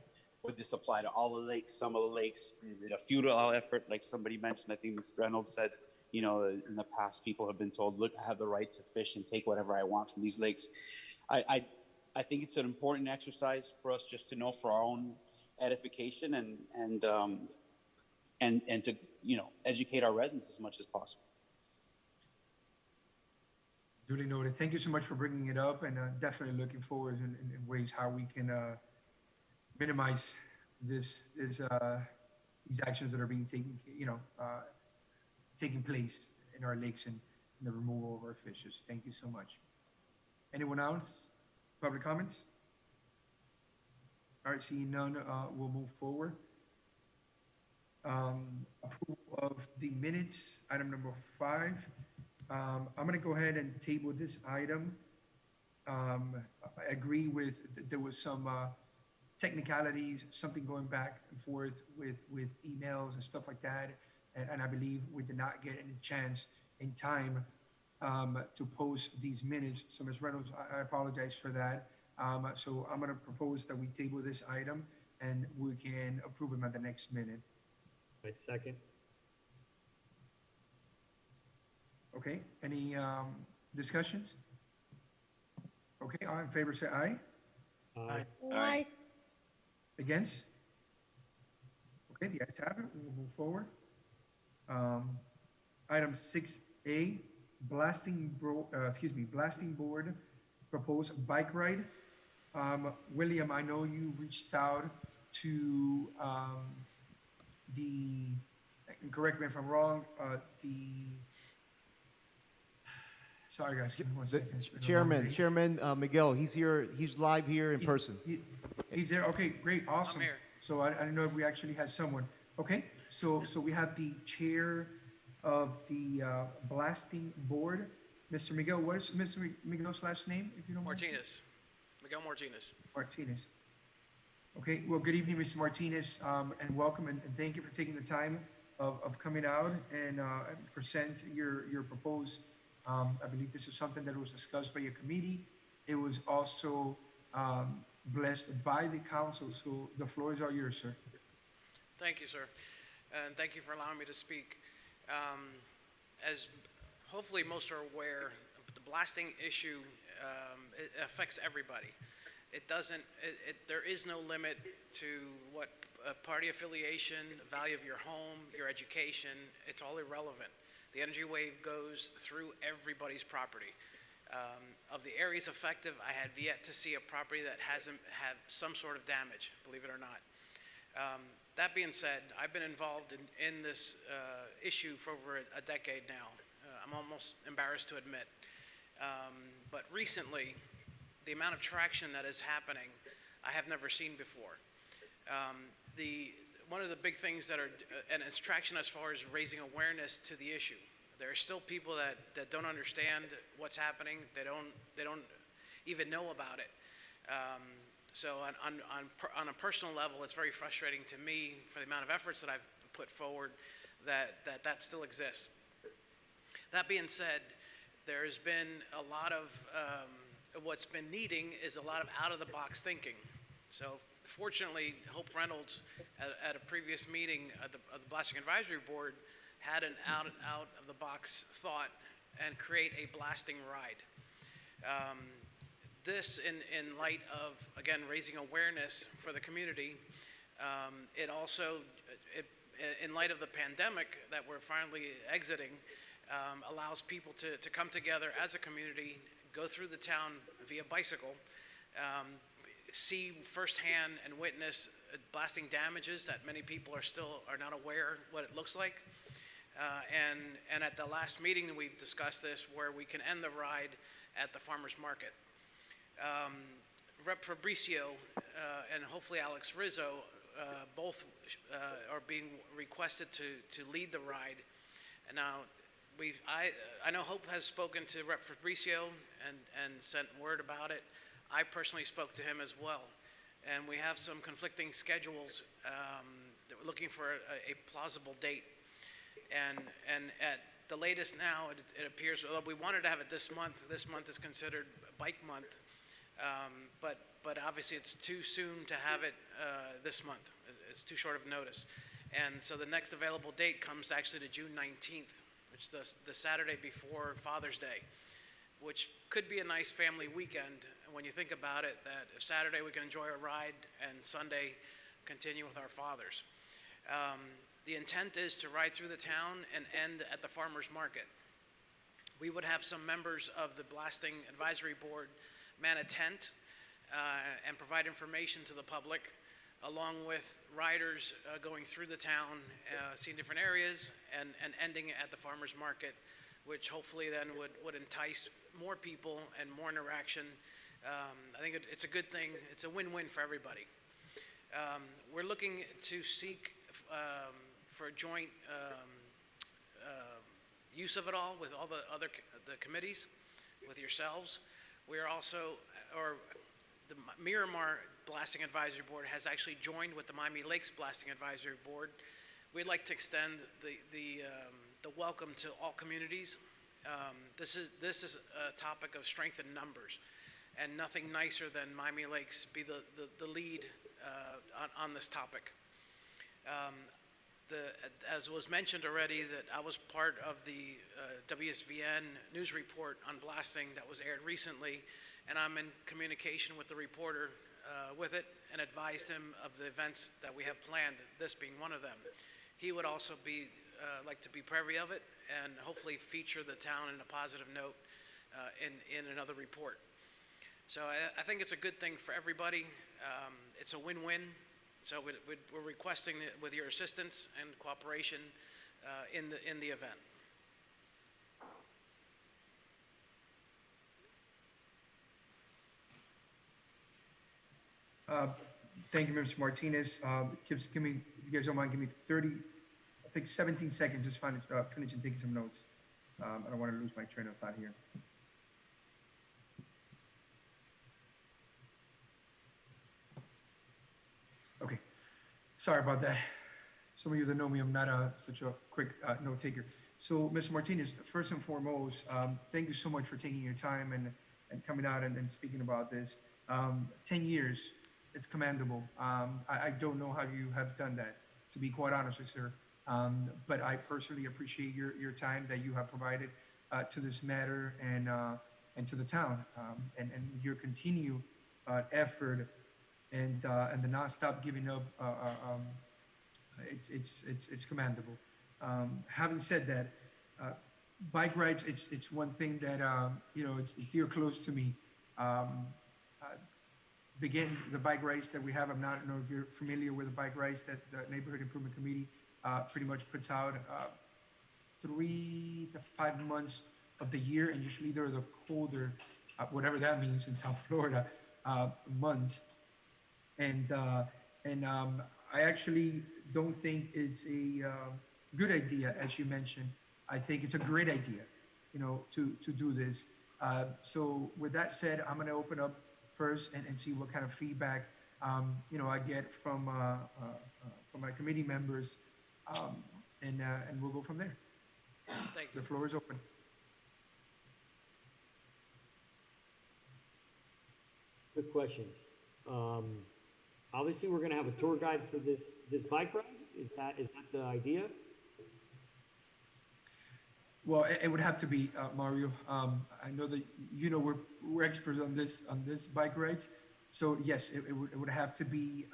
[SPEAKER 1] Would this apply to all the lakes, some of the lakes? Is it a futile effort, like somebody mentioned? I think Ms. Reynolds said, in the past, people have been told, look, I have the right to fish and take whatever I want from these lakes. I think it's an important exercise for us just to know for our own edification and to educate our residents as much as possible.
[SPEAKER 4] Duly noted. Thank you so much for bringing it up, and definitely looking forward in ways how we can minimize these actions that are being taking place in our lakes and the removal of our fishes. Thank you so much. Anyone else? Public comments? All right, seeing none, we'll move forward. Approval of the minutes, item number 5. I'm gonna go ahead and table this item. I agree with, there was some technicalities, something going back and forth with emails and stuff like that. And I believe we did not get any chance in time to post these minutes. So Ms. Reynolds, I apologize for that. So I'm gonna propose that we table this item and we can approve them at the next minute.
[SPEAKER 22] Right, second.
[SPEAKER 4] Okay, any discussions? Okay, all in favor say aye.
[SPEAKER 22] Aye.
[SPEAKER 5] Aye.
[SPEAKER 4] Against? Okay, the ayes have it, we will move forward. Item 6A, blasting board proposed bike ride. William, I know you reached out to and correct me if I'm wrong, sorry guys, give me 1 second. It's been a long day.
[SPEAKER 23] Chairman Miguel, he's here, he's live here in person.
[SPEAKER 4] He's there, okay, great, awesome.
[SPEAKER 9] I'm here.
[SPEAKER 4] So I didn't know if we actually had someone. Okay, so we have the chair of the blasting board, Mr. Miguel. What is Mr. Miguel's last name, if you don't mind?
[SPEAKER 9] Martinez, Miguel Martinez.
[SPEAKER 4] Martinez. Okay, well, good evening, Mr. Martinez, and welcome, and thank you for taking the time of coming out and present your proposed. I believe this is something that was discussed by your committee. It was also blessed by the council, so the floor is all yours, sir.
[SPEAKER 9] Thank you, sir, and thank you for allowing me to speak. As hopefully most are aware, the blasting issue it affects everybody. It doesn't. There is no limit to what party affiliation, value of your home, your education. It's all irrelevant. The energy wave goes through everybody's property. Of the areas affected, I have yet to see a property that hasn't had some sort of damage, believe it or not. That being said, I've been involved in this issue for over a decade now. I'm almost embarrassed to admit. But recently, the amount of traction that is happening, I have never seen before. One of the big things that are, and it's traction as far as raising awareness to the issue. There are still people that don't understand what's happening. They don't even know about it. So on a personal level, it's very frustrating to me for the amount of efforts that I've put forward that still exists. That being said, there's been a lot of, what's been needing is a lot of out-of-the-box thinking. So fortunately, Hope Reynolds at a previous meeting of the Blasting Advisory Board had an out-of-the-box thought and create a blasting ride. This in light of, again, raising awareness for the community. It also, in light of the pandemic that we're finally exiting, allows people to come together as a community, go through the town via bicycle, see firsthand and witness blasting damages that many people are not aware what it looks like. And at the last meeting we've discussed this, where we can end the ride at the farmer's market. Rep. Fabricio and hopefully Alex Rizzo both are being requested to lead the ride. And now I know Hope has spoken to Rep. Fabricio and sent word about it. I personally spoke to him as well. And we have some conflicting schedules that we're looking for a plausible date. And at the latest now, it appears, although we wanted to have it this month is considered Bike Month. But obviously it's too soon to have it this month. It's too short of notice. And so the next available date comes actually to June 19th, which is the Saturday before Father's Day, which could be a nice family weekend when you think about it, that if Saturday we can enjoy a ride and Sunday continue with our fathers. The intent is to ride through the town and end at the farmer's market. We would have some members of the Blasting Advisory Board man a tent and provide information to the public, along with riders going through the town, seeing different areas, and ending at the farmer's market, which hopefully then would entice more people and more interaction I think it's a good thing. It's a win-win for everybody. We're looking to seek for joint use of it all with all the other the committees, with yourselves. We are also, or the Miramar Blasting Advisory Board has actually joined with the Miami Lakes Blasting Advisory Board. We'd like to extend the welcome to all communities. This is a topic of strength in numbers, and nothing nicer than Miami Lakes be the lead on this topic. As was mentioned already, that I was part of the WSVN news report on blasting that was aired recently, and I'm in communication with the reporter with it and advised him of the events that we have planned, this being one of them. He would also be like to be privy of it and hopefully feature the town in a positive note in another report. So I think it's a good thing for everybody. It's a win-win. So we're requesting it with your assistance and cooperation in the event.
[SPEAKER 4] Thank you, Mr. Martinez. Give me, if you guys don't mind, give me 30, I think 17 seconds, just finishing taking some notes. I don't want to lose my train of thought here. Okay, sorry about that. Some of you that know me, I'm not such a quick note taker. So, Mr. Martinez, first and foremost, thank you so much for taking your time and coming out and speaking about this. 10 years, it's commendable. I don't know how you have done that, to be quite honest with you, sir. But I personally appreciate your time that you have provided to this matter and to the town, and your continued effort and the nonstop giving up. It's commendable. Having said that, bike rides, it's one thing that it's dear close to me. Begin the bike rides that we have. I don't know if you're familiar with the bike rides that the Neighborhood Improvement Committee pretty much puts out 3 to 5 months of the year, and usually they're the colder, whatever that means in South Florida, months. And I actually don't think it's a good idea, as you mentioned. I think it's a great idea, to do this. So with that said, I'm going to open up first and see what kind of feedback, I get from my committee members, and we'll go from there.
[SPEAKER 9] Thank you.
[SPEAKER 4] The floor is open.
[SPEAKER 22] Good questions. Obviously, we're going to have a tour guide for this bike ride. Is that the idea?
[SPEAKER 4] Well, it would have to be Mario. I know that we're experts on this bike rides, so yes, it would have to be.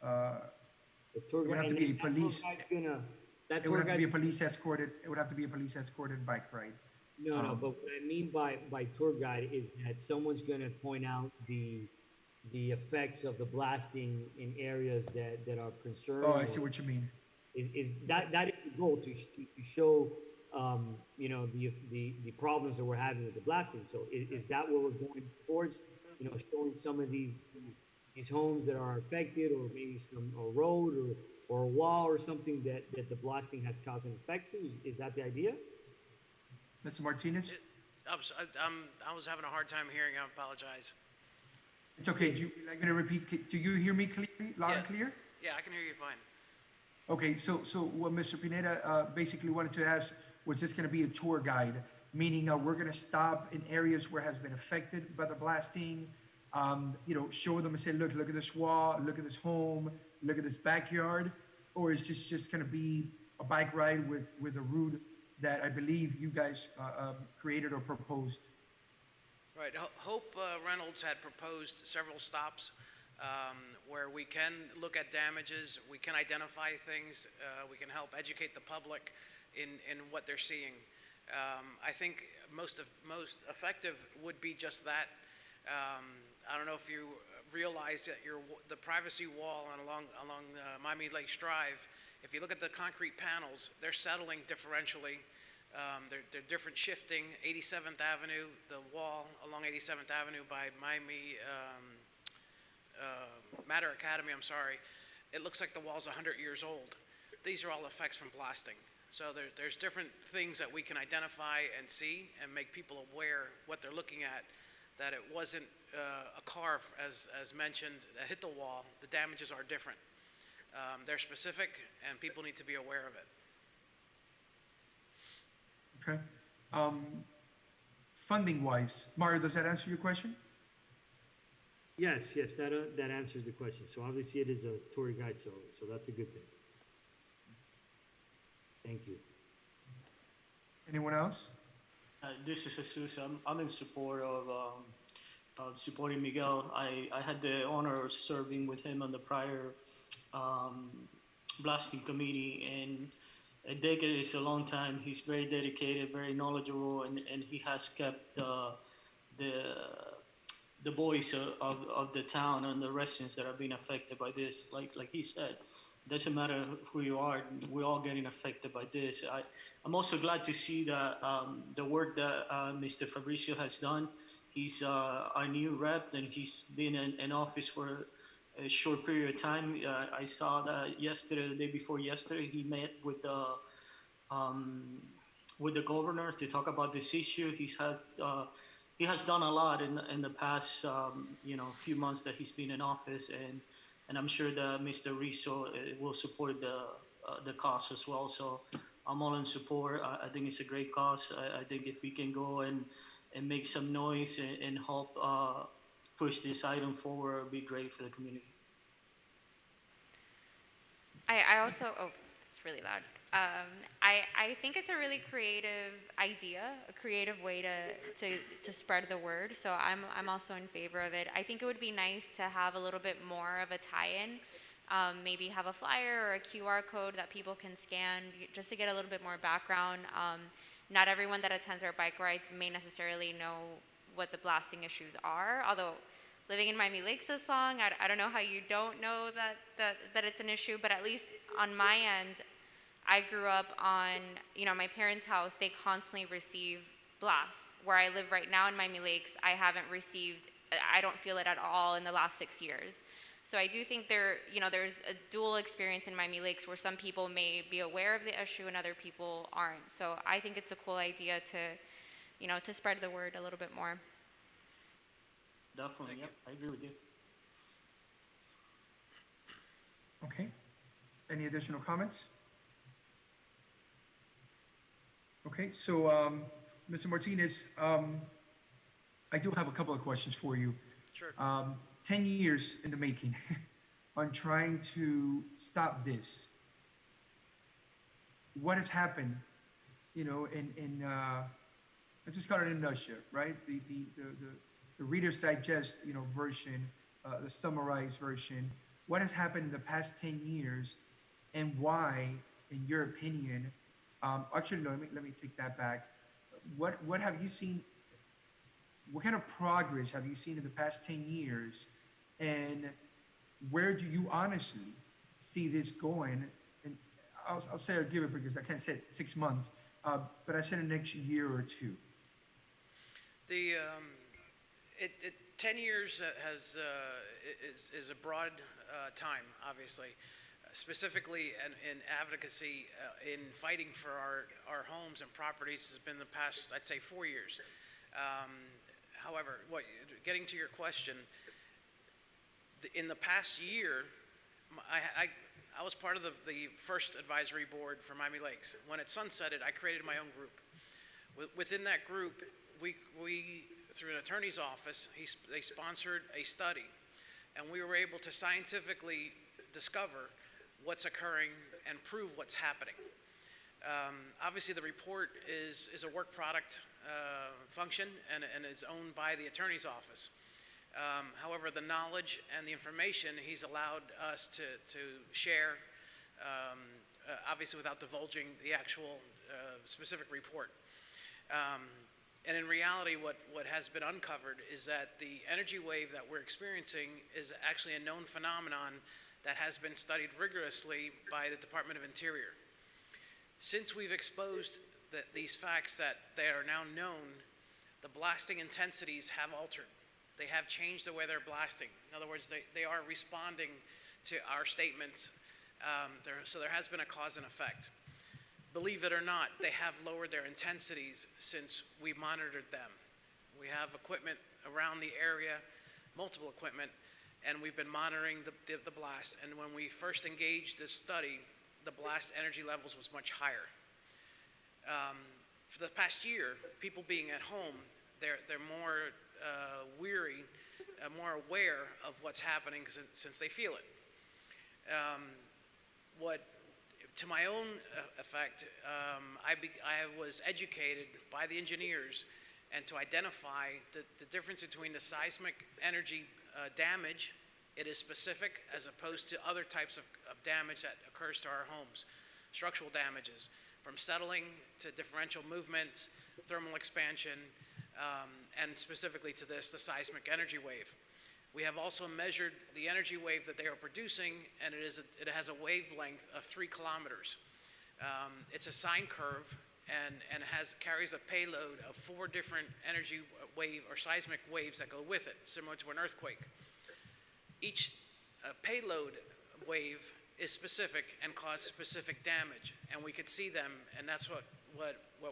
[SPEAKER 22] The tour guide,
[SPEAKER 4] it would have to be a police.
[SPEAKER 22] It
[SPEAKER 4] would have to be a police escorted. It would have to be a police escorted bike ride.
[SPEAKER 22] No, but what I mean by tour guide is that someone's going to point out the effects of the blasting in areas that are concerned.
[SPEAKER 4] Oh, I see what you mean.
[SPEAKER 22] Is that is the goal, to show the problems that we're having with the blasting. So is that what we're going towards? Showing some of these homes that are affected, or maybe a road or a wall or something that the blasting has caused an effect to? Is that the idea?
[SPEAKER 4] Mr. Martinez?
[SPEAKER 9] I was having a hard time hearing. I apologize.
[SPEAKER 4] It's okay. Do you like me to repeat? Do you hear me clearly, loud and clear?
[SPEAKER 9] Yeah, I can hear you fine.
[SPEAKER 4] Okay, so what Mr. Pineda basically wanted to ask was, this going to be a tour guide, meaning we're going to stop in areas where it has been affected by the blasting, show them and say, look at this wall, look at this home, look at this backyard, or is this just going to be a bike ride with a route that I believe you guys created or proposed?
[SPEAKER 9] Right. Hope Reynolds had proposed several stops where we can look at damages, we can identify things, we can help educate the public in what they're seeing. I think most effective would be just that. I don't know if you realize that the privacy wall along Miami Lakes Drive, if you look at the concrete panels, they're settling differentially. They're different shifting. 87th Avenue, the wall along 87th Avenue by Miami Mater Academy, I'm sorry, it looks like the wall's 100 years old. These are all effects from blasting. So there's different things that we can identify and see and make people aware what they're looking at, that it wasn't a car, as mentioned, that hit the wall. The damages are different. They're specific, and people need to be aware of it.
[SPEAKER 4] Okay. Funding-wise, Mario, does that answer your question?
[SPEAKER 22] Yes, that answers the question. So obviously it is a tour guide, so that's a good thing. Thank you.
[SPEAKER 4] Anyone else?
[SPEAKER 8] This is Jesus. I'm in support of supporting Miguel. I had the honor of serving with him on the prior blasting committee, and a decade is a long time. He's very dedicated, very knowledgeable, and he has kept the voice of the town and the residents that are being affected by this. Like he said, doesn't matter who you are, we're all getting affected by this. I'm also glad to see that the work that Mr. Fabricio has done. He's our new rep, and he's been in office for a short period of time. I saw that yesterday, the day before yesterday, he met with the governor to talk about this issue. He has done a lot in the past few months that he's been in office, and I'm sure that Mr. Rizzo will support the cause as well. So I'm all in support. I think it's a great cause. I think if we can go and make some noise and help push this item forward, it would be great for the community.
[SPEAKER 10] I also, it's really loud. I think it's a really creative idea, a creative way to spread the word. So I'm also in favor of it. I think it would be nice to have a little bit more of a tie-in. Maybe have a flyer or a QR code that people can scan just to get a little bit more background. Not everyone that attends our bike rides may necessarily know what the blasting issues are. Although living in Miami Lakes this long, I don't know how you don't know that it's an issue. But at least on my end, I grew up on, my parents' house, they constantly receive blasts. Where I live right now in Miami Lakes, I don't feel it at all in the last 6 years. So I do think there's a dual experience in Miami Lakes where some people may be aware of the issue and other people aren't. So I think it's a cool idea to spread the word a little bit more.
[SPEAKER 8] Definitely, yep, I agree with you.
[SPEAKER 4] Okay. Any additional comments? Okay, so Mr. Martinez, I do have a couple of questions for you.
[SPEAKER 9] Sure.
[SPEAKER 4] 10 years in the making on trying to stop this. What has happened, I just got it in a nutshell, right? The Reader's Digest, version, the summarized version. What has happened in the past 10 years, and why, in your opinion, actually, no, let me take that back. What have you seen? What kind of progress have you seen in the past 10 years? And where do you honestly see this going? And I'll say I'll give it because I can't say it 6 months, but I said the next year or two.
[SPEAKER 9] 10 years is a broad time, obviously. Specifically in advocacy, in fighting for our homes and properties has been the past, I'd say, 4 years. However, getting to your question, in the past year, I was part of the first advisory board for Miami Lakes. When it sunsetted, I created my own group. Within that group, we through an attorney's office, they sponsored a study, and we were able to scientifically discover what's occurring and prove what's happening. Obviously, the report is a work product function and is owned by the attorney's office. However, the knowledge and the information he's allowed us to share, obviously without divulging the actual specific report. And in reality, what has been uncovered is that the energy wave that we're experiencing is actually a known phenomenon that has been studied rigorously by the Department of Interior. Since we've exposed these facts that they are now known, the blasting intensities have altered. They have changed the way they're blasting. In other words, they are responding to our statements. So there has been a cause and effect. Believe it or not, they have lowered their intensities since we monitored them. We have equipment around the area, multiple equipment, and we've been monitoring the blast. And when we first engaged this study, the blast energy levels was much higher. For the past year, people being at home, they're more weary, more aware of what's happening since they feel it. To my own effect, I was educated by the engineers and to identify the difference between the seismic energy damage, it is specific, as opposed to other types of damage that occurs to our homes. Structural damages, from settling to differential movements, thermal expansion, and specifically to this, the seismic energy wave. We have also measured the energy wave that they are producing, and it has a wavelength of 3 kilometers. It's a sine curve, and carries a payload of 4 different energy wave or seismic waves that go with it, similar to an earthquake. Each payload wave is specific and cause specific damage, and we could see them, and that's what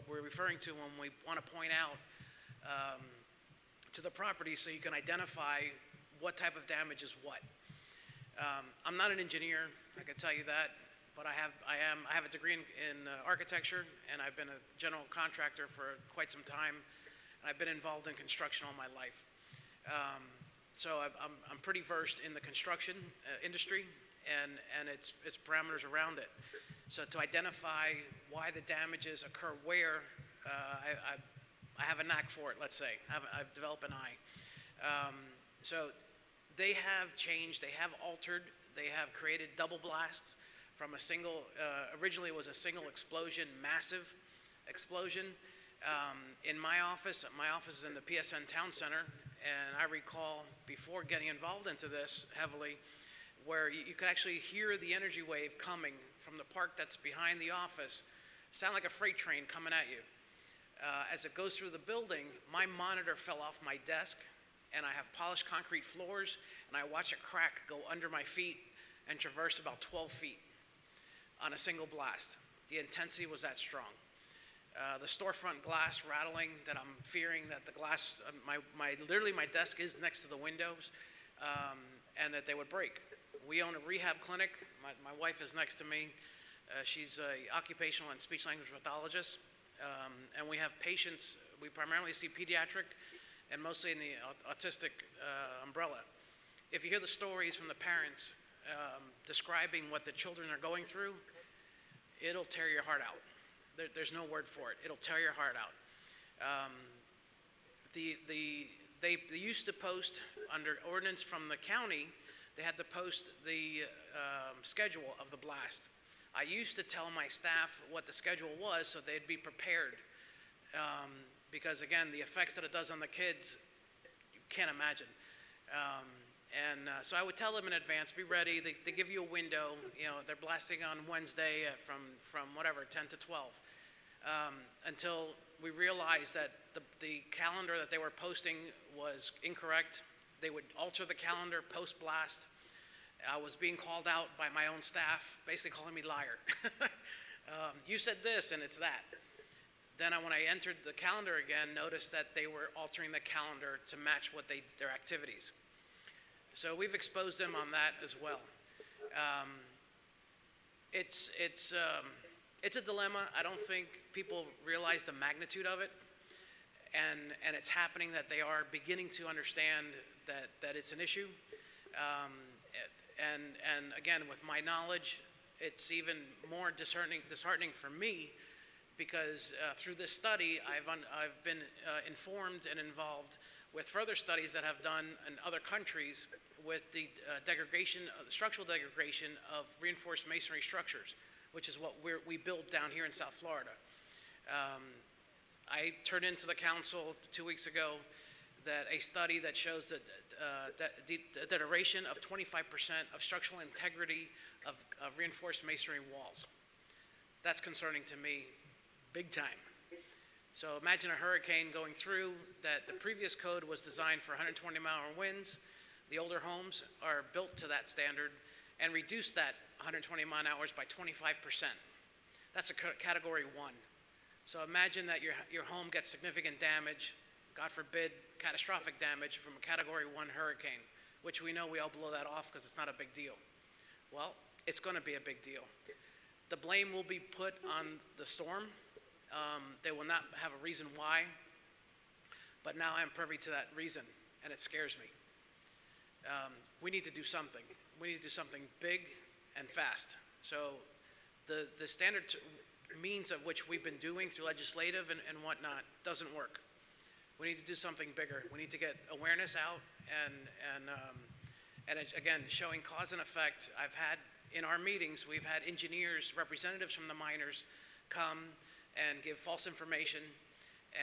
[SPEAKER 9] we're referring to when we want to point out to the property so you can identify what type of damage is what. I'm not an engineer, I can tell you that, but I have a degree in architecture, and I've been a general contractor for quite some time, and I've been involved in construction all my life. So I'm pretty versed in the construction industry and its parameters around it. So to identify why the damages occur where, I have a knack for it, let's say. I've developed an eye. So they have changed, they have altered, they have created double blasts from a single, originally it was a single explosion, massive explosion. In my office is in the PSN Town Center, and I recall before getting involved into this heavily, where you could actually hear the energy wave coming from the park that's behind the office, sound like a freight train coming at you. As it goes through the building, my monitor fell off my desk, and I have polished concrete floors, and I watch a crack go under my feet and traverse about 12 feet on a single blast. The intensity was that strong. The storefront glass rattling that I'm fearing that the glass, literally my desk is next to the windows, and that they would break. We own a rehab clinic. My wife is next to me. She's an occupational and speech language pathologist. And we have patients, we primarily see pediatric and mostly in the autistic umbrella. If you hear the stories from the parents describing what the children are going through, it'll tear your heart out. There's no word for it. It'll tear your heart out. They used to post, under ordinance from the county, they had to post the schedule of the blast. I used to tell my staff what the schedule was so they'd be prepared. Because again, the effects that it does on the kids, you can't imagine. So I would tell them in advance, be ready. They give you a window. You know, they're blasting on Wednesday from whatever, 10 to 12. Until we realized that the calendar that they were posting was incorrect. They would alter the calendar post-blast. I was being called out by my own staff, basically calling me liar. You said this and it's that. Then when I entered the calendar again, noticed that they were altering the calendar to match what their activities. So we've exposed them on that as well. It's a dilemma. I don't think people realize the magnitude of it, and it's happening that they are beginning to understand that it's an issue. And again, with my knowledge, it's even more disheartening for me, because through this study, I've been informed and involved with further studies that have done in other countries with the structural degradation of reinforced masonry structures, which is what we build down here in South Florida. I turned into the council 2 weeks ago that a study that shows that the deterioration of 25% of structural integrity of reinforced masonry walls. That's concerning to me, big time. So imagine a hurricane going through that the previous code was designed for 120-mile-an-hour winds. The older homes are built to that standard and reduce that 120 mile-an-hours by 25%. That's a category 1. So imagine that your home gets significant damage, God forbid, catastrophic damage from a category 1 hurricane, which we know we all blow that off because it's not a big deal. Well, it's going to be a big deal. The blame will be put on the storm. They will not have a reason why, but now I'm privy to that reason, and it scares me. We need to do something. We need to do something big and fast. So the standard means of which we've been doing through legislative and whatnot doesn't work. We need to do something bigger. We need to get awareness out and again, showing cause and effect. I've had, in our meetings, we've had engineers, representatives from the miners come and give false information,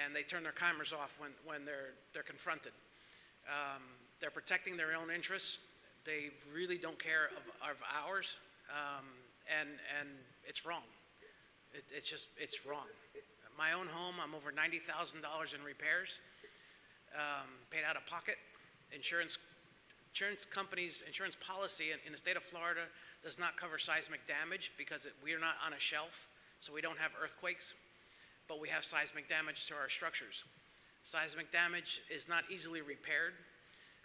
[SPEAKER 9] and they turn their cameras off when they're confronted. They're protecting their own interests. They really don't care of ours, and it's wrong. It's wrong. My own home, I'm over $90,000 in repairs, paid out of pocket. Insurance companies, insurance policy in the state of Florida does not cover seismic damage because we're not on a shelf, so we don't have earthquakes, but we have seismic damage to our structures. Seismic damage is not easily repaired,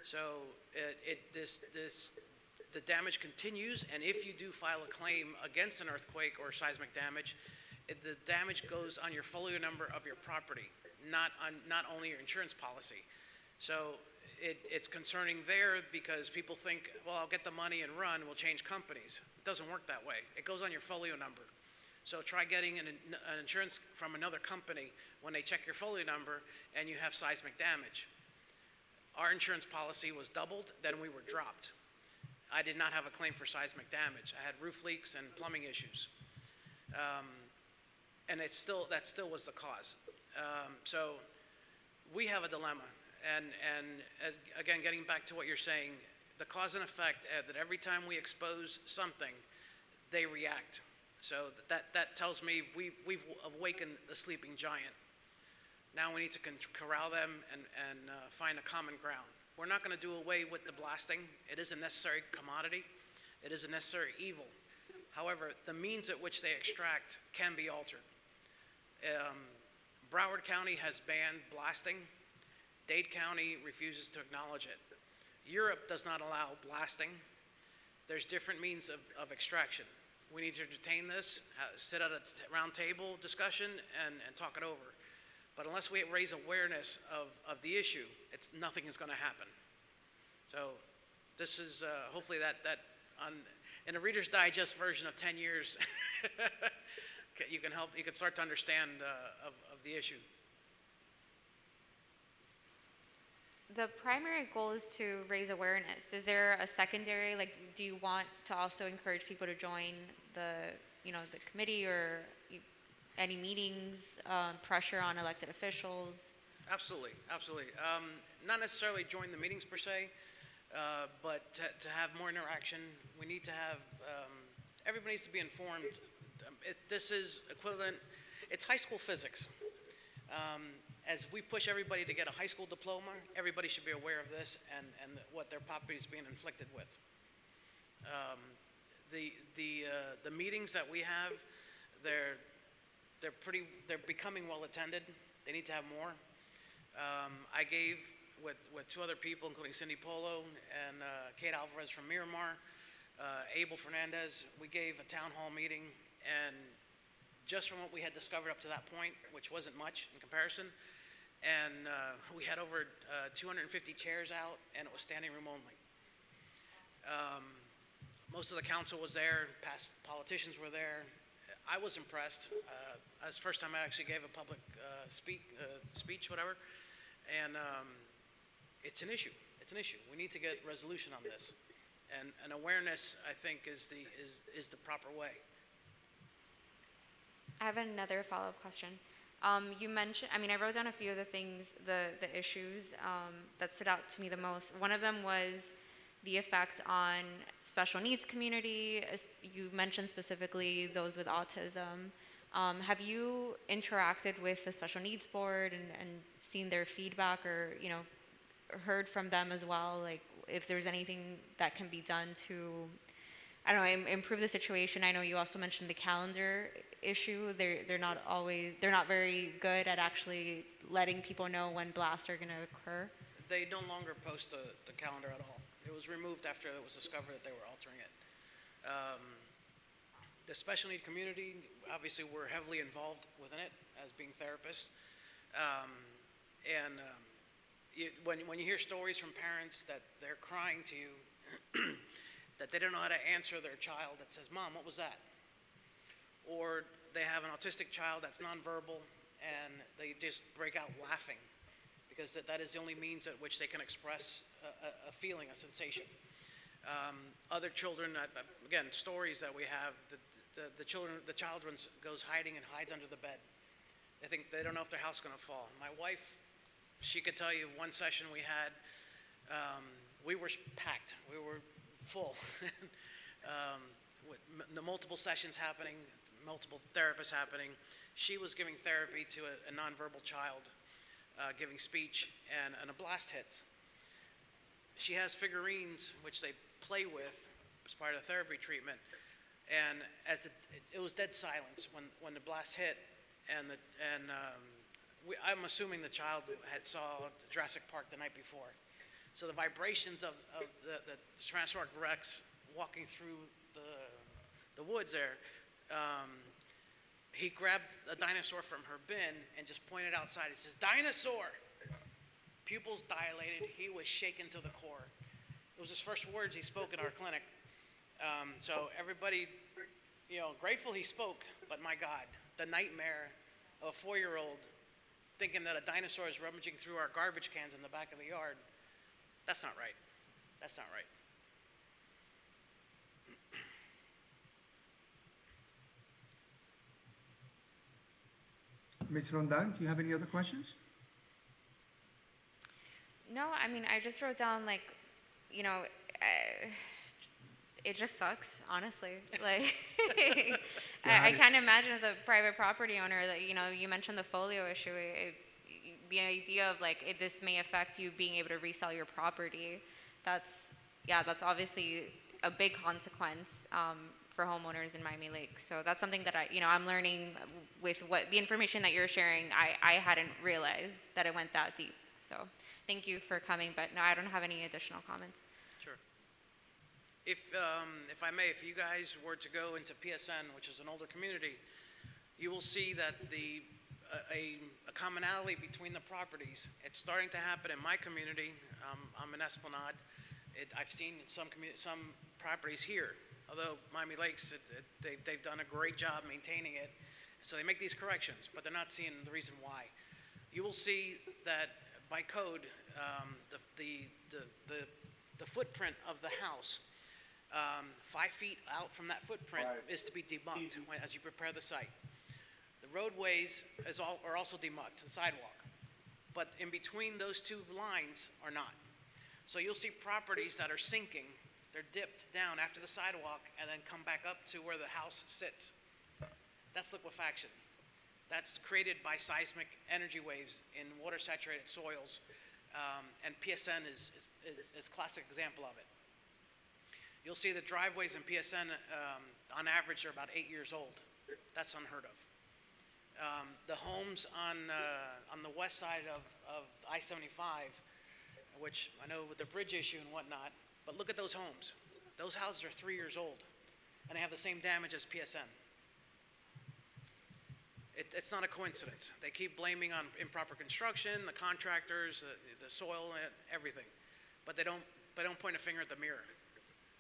[SPEAKER 9] so the damage continues, and if you do file a claim against an earthquake or seismic damage, the damage goes on your folio number of your property, not only your insurance policy. So it's concerning there because people think, well, I'll get the money and run, we'll change companies. It doesn't work that way. It goes on your folio number. So try getting an insurance from another company when they check your folio number and you have seismic damage. Our insurance policy was doubled, then we were dropped. I did not have a claim for seismic damage. I had roof leaks and plumbing issues. And that still was the cause. So we have a dilemma. And again, getting back to what you're saying, the cause and effect, that every time we expose something, they react. So that tells me we've awakened the sleeping giant. Now we need to corral them and find a common ground. We're not going to do away with the blasting. It is a necessary commodity. It is a necessary evil. However, the means at which they extract can be altered. Broward County has banned blasting. Dade County refuses to acknowledge it. Europe does not allow blasting. There's different means of extraction. We need to entertain this, sit at a round table discussion and talk it over. But unless we raise awareness of the issue, nothing is going to happen. So this is hopefully that in a Reader's Digest version of 10 years, you can start to understand of the issue.
[SPEAKER 10] The primary goal is to raise awareness. Is there a secondary, do you want to also encourage people to join the committee or any meetings, pressure on elected officials?
[SPEAKER 9] Absolutely. Not necessarily join the meetings per se, but to have more interaction. We need to have, everybody needs to be informed. This is equivalent, it's high school physics. As we push everybody to get a high school diploma, everybody should be aware of this and what their property is being inflicted with. The meetings that we have, they're becoming well attended. They need to have more. I gave with two other people, including Cindy Polo and Kate Alvarez from Miramar, Abel Fernandez. We gave a town hall meeting, and just from what we had discovered up to that point, which wasn't much in comparison, and we had over 250 chairs out, and it was standing room only. Most of the council was there, past politicians were there. I was impressed. It was the first time I actually gave a public speech, whatever, and it's an issue. It's an issue. We need to get resolution on this, and awareness, I think, is the proper way.
[SPEAKER 10] I have another follow-up question. You mentioned, I wrote down a few of the things, the issues that stood out to me the most. One of them was the effect on special needs community. You mentioned specifically those with autism. Have you interacted with the special needs board and seen their feedback, or heard from them as well? Like if there's anything that can be done to, I don't know, improve the situation. I know you also mentioned the calendar issue. They're not very good at actually letting people know when blasts are going to occur.
[SPEAKER 9] They no longer post the calendar at all. It was removed after it was discovered that they were altering it. The special need community, obviously we're heavily involved within it as being therapists. When you hear stories from parents that they're crying to you, that they don't know how to answer their child that says, "Mom, what was that?" Or they have an autistic child that's nonverbal and they just break out laughing because that is the only means at which they can express a feeling, a sensation. Other children, again, stories that we have, the child goes hiding and hides under the bed. They don't know if their house is going to fall. My wife, she could tell you one session we had, we were packed. We were full. With multiple sessions happening, multiple therapists happening. She was giving therapy to a nonverbal child, giving speech, and a blast hits. She has figurines which they play with as part of the therapy treatment, and it was dead silence when the blast hit, I'm assuming the child had saw Jurassic Park the night before. So the vibrations of the Tyrannosaurus Rex walking through the woods there, he grabbed a dinosaur from her bin and just pointed outside. He says, "Dinosaur!" Pupils dilated. He was shaken to the core. It was his first words he spoke in our clinic. So everybody, grateful he spoke, but my God, the nightmare of a 4-year-old thinking that a dinosaur is rummaging through our garbage cans in the back of the yard, that's not right. That's not right.
[SPEAKER 4] Ms. Rondan, do you have any other questions?
[SPEAKER 10] No, I mean, I just wrote down, it just sucks, honestly. Like, I can't imagine as a private property owner that, you mentioned the folio issue. The idea of, this may affect you being able to resell your property. That's obviously a big consequence for homeowners in Miami Lakes. So that's something that I'm learning with the information that you're sharing. I hadn't realized that it went that deep. So thank you for coming, but no, I don't have any additional comments.
[SPEAKER 9] Sure. If I may, if you guys were to go into PSN, which is an older community, you will see that a commonality between the properties. It's starting to happen in my community. I'm in Esplanade. I've seen some properties here. Although Miami Lakes, they've done a great job maintaining it. So they make these corrections, but they're not seeing the reason why. You will see that by code, the footprint of the house, 5 feet out from that footprint is to be demucked as you prepare the site. The roadways are also demucked, the sidewalk. But in between those two lines are not. So you'll see properties that are sinking. They're dipped down after the sidewalk and then come back up to where the house sits. That's liquefaction. That's created by seismic energy waves in water-saturated soils, and PSN is a classic example of it. You'll see the driveways in PSN, on average, are about 8 years old. That's unheard of. The homes on the west side of I-75, which I know with the bridge issue and whatnot, but look at those homes. Those houses are 3 years old, and they have the same damage as PSN. It's not a coincidence. They keep blaming on improper construction, the contractors, the soil, everything, but they don't point a finger at the mirror.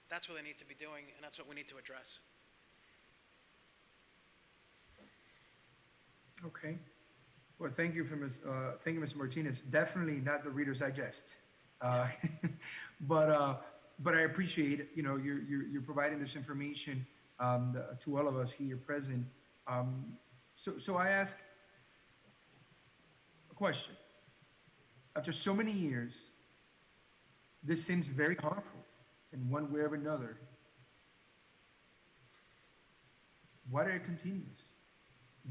[SPEAKER 9] That's what they need to be doing, and that's what we need to address.
[SPEAKER 4] Okay. Well, thank you, Mr. Martinez. Definitely not the Reader's Digest, but I appreciate you're providing this information to all of us here present. So I ask a question. After so many years, this seems very harmful in one way or another. Why it continues?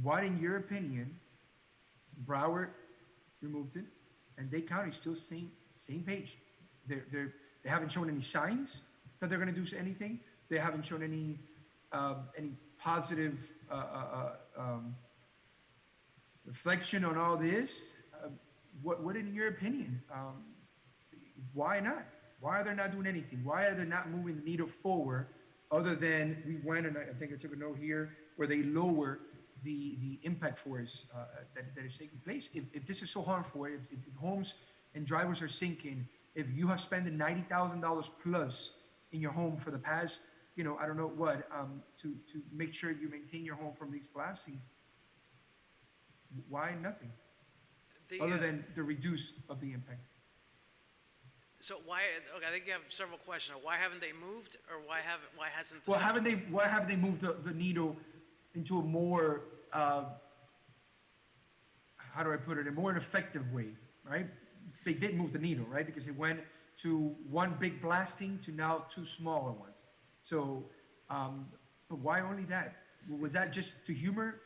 [SPEAKER 4] why, in your opinion, Broward removed it, and Dade County still same page? They haven't shown any signs that they're going to do anything. They haven't shown any positive reflection on all this. What in your opinion? Why not? Why are they not doing anything? Why are they not moving the needle forward? Other than we went, and I think I took a note here, where they lower the impact force that is taking place. If this is so harmful, if homes and drivers are sinking, if you have spent $90,000 plus in your home for the past, I don't know what, to make sure you maintain your home from these blasting, why nothing? Other than the reduce of the impact.
[SPEAKER 9] So why? Okay, I think you have several questions. Why haven't they moved, or why hasn't?
[SPEAKER 4] Why haven't they moved the needle into a more how do I put it? A more effective way, right? They did move the needle, right? Because it went to one big blasting to now two smaller ones. So, but why only that? Was that just to humor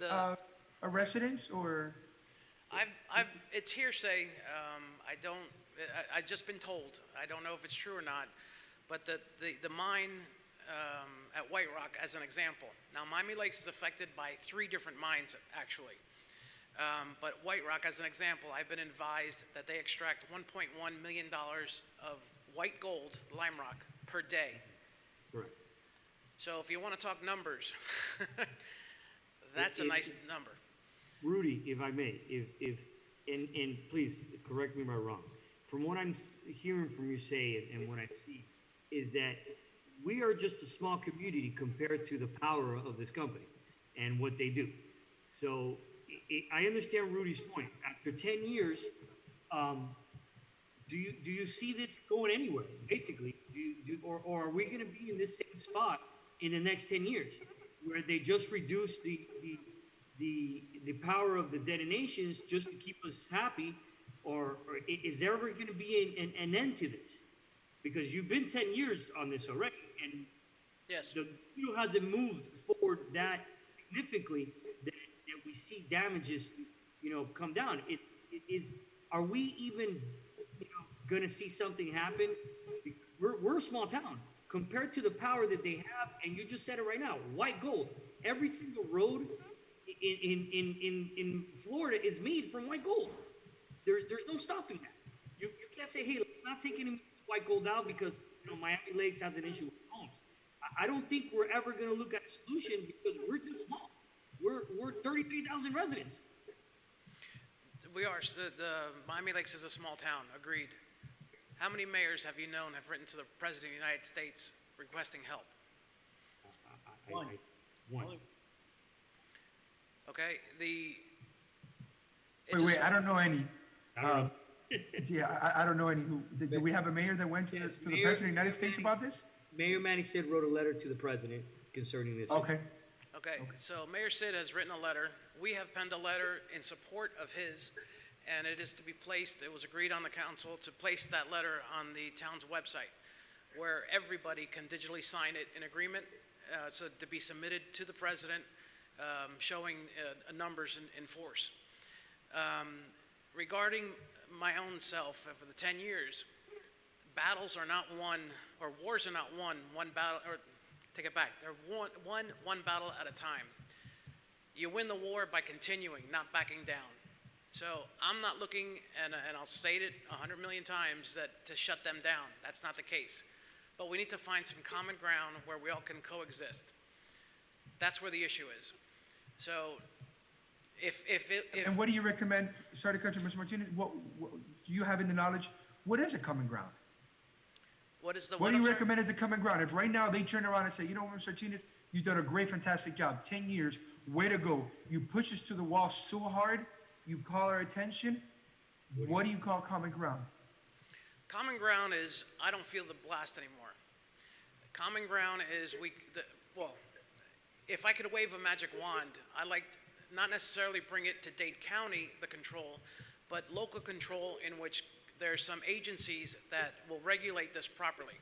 [SPEAKER 4] a residents, or?
[SPEAKER 9] It's hearsay. I've just been told. I don't know if it's true or not, but the mine at White Rock, as an example. Now, Miami Lakes is affected by 3 different mines, actually. But White Rock, as an example, I've been advised that they extract $1.1 million of white gold, lime rock, per day.
[SPEAKER 22] Right.
[SPEAKER 9] So if you want to talk numbers, that's a nice number.
[SPEAKER 22] Rudy, if I may, and please correct me if I'm wrong. From what I'm hearing from you say and what I see is that we are just a small community compared to the power of this company and what they do. So I understand Rudy's point. After 10 years, do you see this going anywhere? Basically, or are we going to be in this same spot in the next 10 years, where they just reduce the power of the detonations just to keep us happy, or is there ever going to be an end to this? Because you've been 10 years on this already, and
[SPEAKER 9] yes,
[SPEAKER 22] you had to move forward that significantly that we see damages, come down. Are we even, going to see something happen? We're a small town compared to the power that they have, and you just said it right now. White gold. Every single road in Florida is made from white gold. There's no stopping that. You can't say, hey, let's not take any white gold out because Miami Lakes has an issue with homes. I don't think we're ever going to look at a solution because we're just small. We're 33,000 residents.
[SPEAKER 9] We are. The Miami Lakes is a small town. Agreed. How many mayors have you known have written to the President of the United States requesting help?
[SPEAKER 22] One.
[SPEAKER 9] Okay.
[SPEAKER 4] Wait, I don't know any. Yeah, I don't know any who. Do we have a mayor that went to the President of the United States about this?
[SPEAKER 22] Mayor Manny Sid wrote a letter to the President concerning this.
[SPEAKER 4] Okay.
[SPEAKER 9] Okay, so Mayor Sid has written a letter. We have penned a letter in support of his, and it is to be placed, it was agreed on the council to place that letter on the town's website, where everybody can digitally sign it in agreement, so to be submitted to the president, showing numbers in force. Regarding my own self, for the 10 years, battles are not won, or wars are not won, one battle, or take it back, they're one battle at a time. You win the war by continuing, not backing down. So I'm not looking, and I'll say it 100 million times, that to shut them down. That's not the case. But we need to find some common ground where we all can coexist. That's where the issue is. So
[SPEAKER 4] And what do you recommend? Sorry to cut you, Mr. Martinez. What do you have in the knowledge? What is a common ground?
[SPEAKER 9] What
[SPEAKER 4] do you recommend as a common ground? If right now they turn around and say, you know what, Mr. Martinez, you've done a great, fantastic job. 10 years, way to go. You push us to the wall so hard, you call our attention. What do you call common ground?
[SPEAKER 9] Common ground is, I don't feel the blast anymore. Common ground is, if I could wave a magic wand, I like not necessarily bring it to Dade County, the control, but local control in which there's some agencies that will regulate this properly.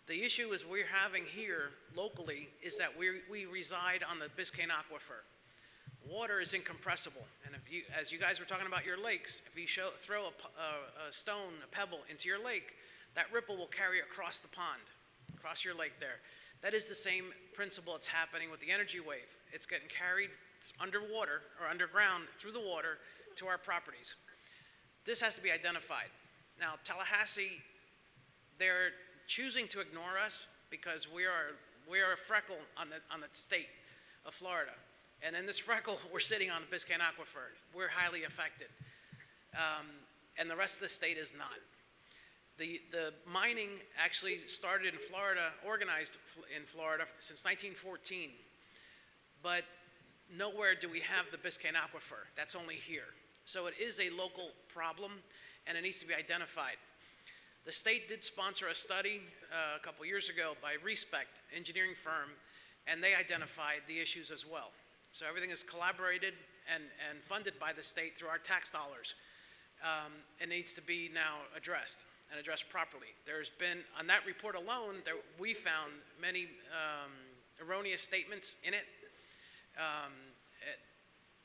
[SPEAKER 9] The issue is we're having here locally is that we reside on the Biscayne Aquifer. water is incompressible. And if you, as you guys were talking about your lakes, if you throw a stone, a pebble into your lake, that ripple will carry across the pond, across your lake there. That is the same principle that's happening with the energy wave. It's getting carried underwater or underground through the water to our properties. This has to be identified. Now, Tallahassee, they're choosing to ignore us because we are a freckle on the state of Florida. And in this freckle, we're sitting on the Biscayne Aquifer. We're highly affected. And the rest of the state is not. The mining actually started in Florida, organized in Florida since 1914. But nowhere do we have the Biscayne Aquifer. That's only here. So it is a local problem, and it needs to be identified. The state did sponsor a study a couple years ago by Respect engineering firm, and they identified the issues as well. So everything is collaborated and funded by the state through our tax dollars. It needs to be now addressed and addressed properly. There's been, on that report alone, we found many erroneous statements in it.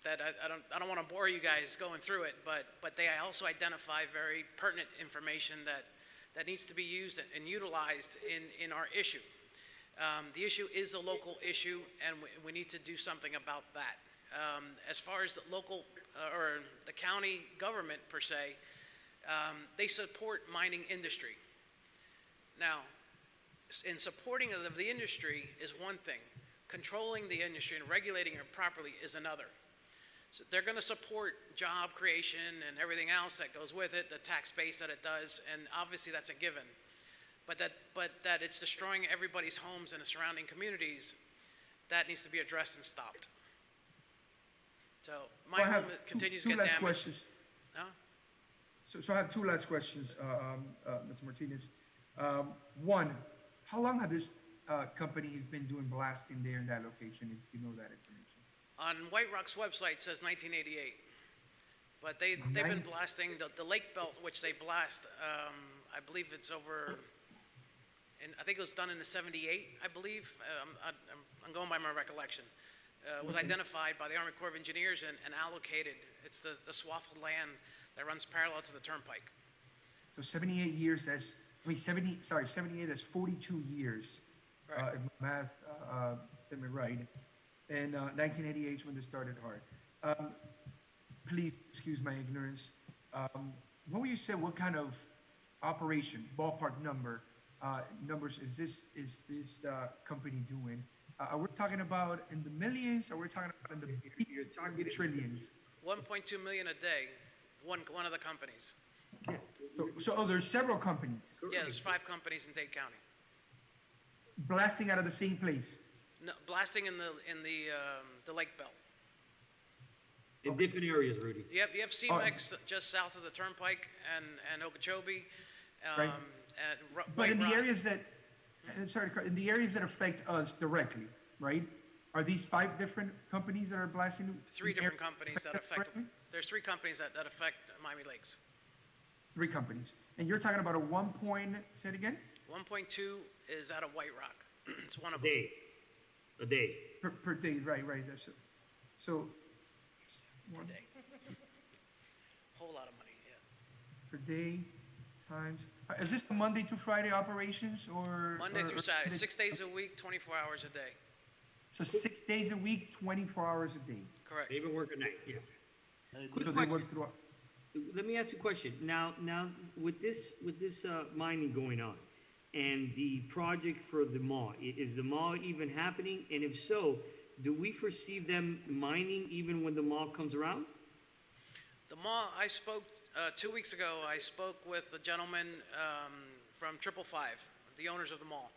[SPEAKER 9] That I don't want to bore you guys going through it, but they also identify very pertinent information that needs to be used and utilized in our issue. The issue is a local issue, and we need to do something about that. As far as the local or the county government per se, they support mining industry. Now, in supporting of the industry is one thing. Controlling the industry and regulating it properly is another. So they're going to support job creation and everything else that goes with it, the tax base that it does, and obviously that's a given. But that it's destroying everybody's homes and the surrounding communities, that needs to be addressed and stopped. So my home continues to get damaged.
[SPEAKER 4] Questions.
[SPEAKER 9] Huh?
[SPEAKER 4] So I have two last questions, Mr. Martinez. One, how long have this company been doing blasting there in that location, if you know that information?
[SPEAKER 9] On White Rock's website, it says 1988. But they've been blasting the lake belt, which they blast. I believe it's over, and I think it was done in the 78, I believe. I'm going by my recollection. Was identified by the Army Corps of Engineers and allocated. It's the swath of land that runs parallel to the turnpike.
[SPEAKER 4] So 78 years, that's, 78, that's 42 years.
[SPEAKER 9] Right.
[SPEAKER 4] If my math, get me right. And 1988 is when they started hard. Please excuse my ignorance. What would you say, what kind of operation, ballpark numbers is this company doing? Are we talking about in the millions? Are we talking about in the trillions?
[SPEAKER 9] 1.2 million a day, one of the companies.
[SPEAKER 4] So there's several companies.
[SPEAKER 9] Yeah, there's 5 companies in Dade County.
[SPEAKER 4] Blasting out of the same place.
[SPEAKER 9] No, blasting in the lake belt.
[SPEAKER 22] In different areas, Rudy.
[SPEAKER 9] You have CMEX just south of the turnpike and Okeechobee.
[SPEAKER 4] Right. But in the
[SPEAKER 9] Rock.
[SPEAKER 4] areas that, in the areas that affect us directly, right? Are these 5 different companies that are blasting?
[SPEAKER 9] 3 different companies that affect. There's 3 companies that affect Miami Lakes.
[SPEAKER 4] 3 companies. And you're talking about say it again?
[SPEAKER 9] 1.2 is out of White Rock. It's one of them.
[SPEAKER 22] A day.
[SPEAKER 4] Per day, right. That's it. So.
[SPEAKER 9] Per day. Whole lot of money, yeah.
[SPEAKER 4] Per day times. Is this Monday to Friday operations or?
[SPEAKER 9] Monday through Saturday, 6 days a week, 24 hours a day.
[SPEAKER 4] So 6 days a week, 24 hours a day.
[SPEAKER 9] Correct.
[SPEAKER 22] They even work at night, yeah.
[SPEAKER 4] So they work through.
[SPEAKER 22] Let me ask you a question. Now, with this mining going on, and the project for the mall, is the mall even happening? And if so, do we foresee them mining even when the mall comes around?
[SPEAKER 9] The mall, I spoke 2 weeks ago. I spoke with the gentleman from 555, the owners of the mall.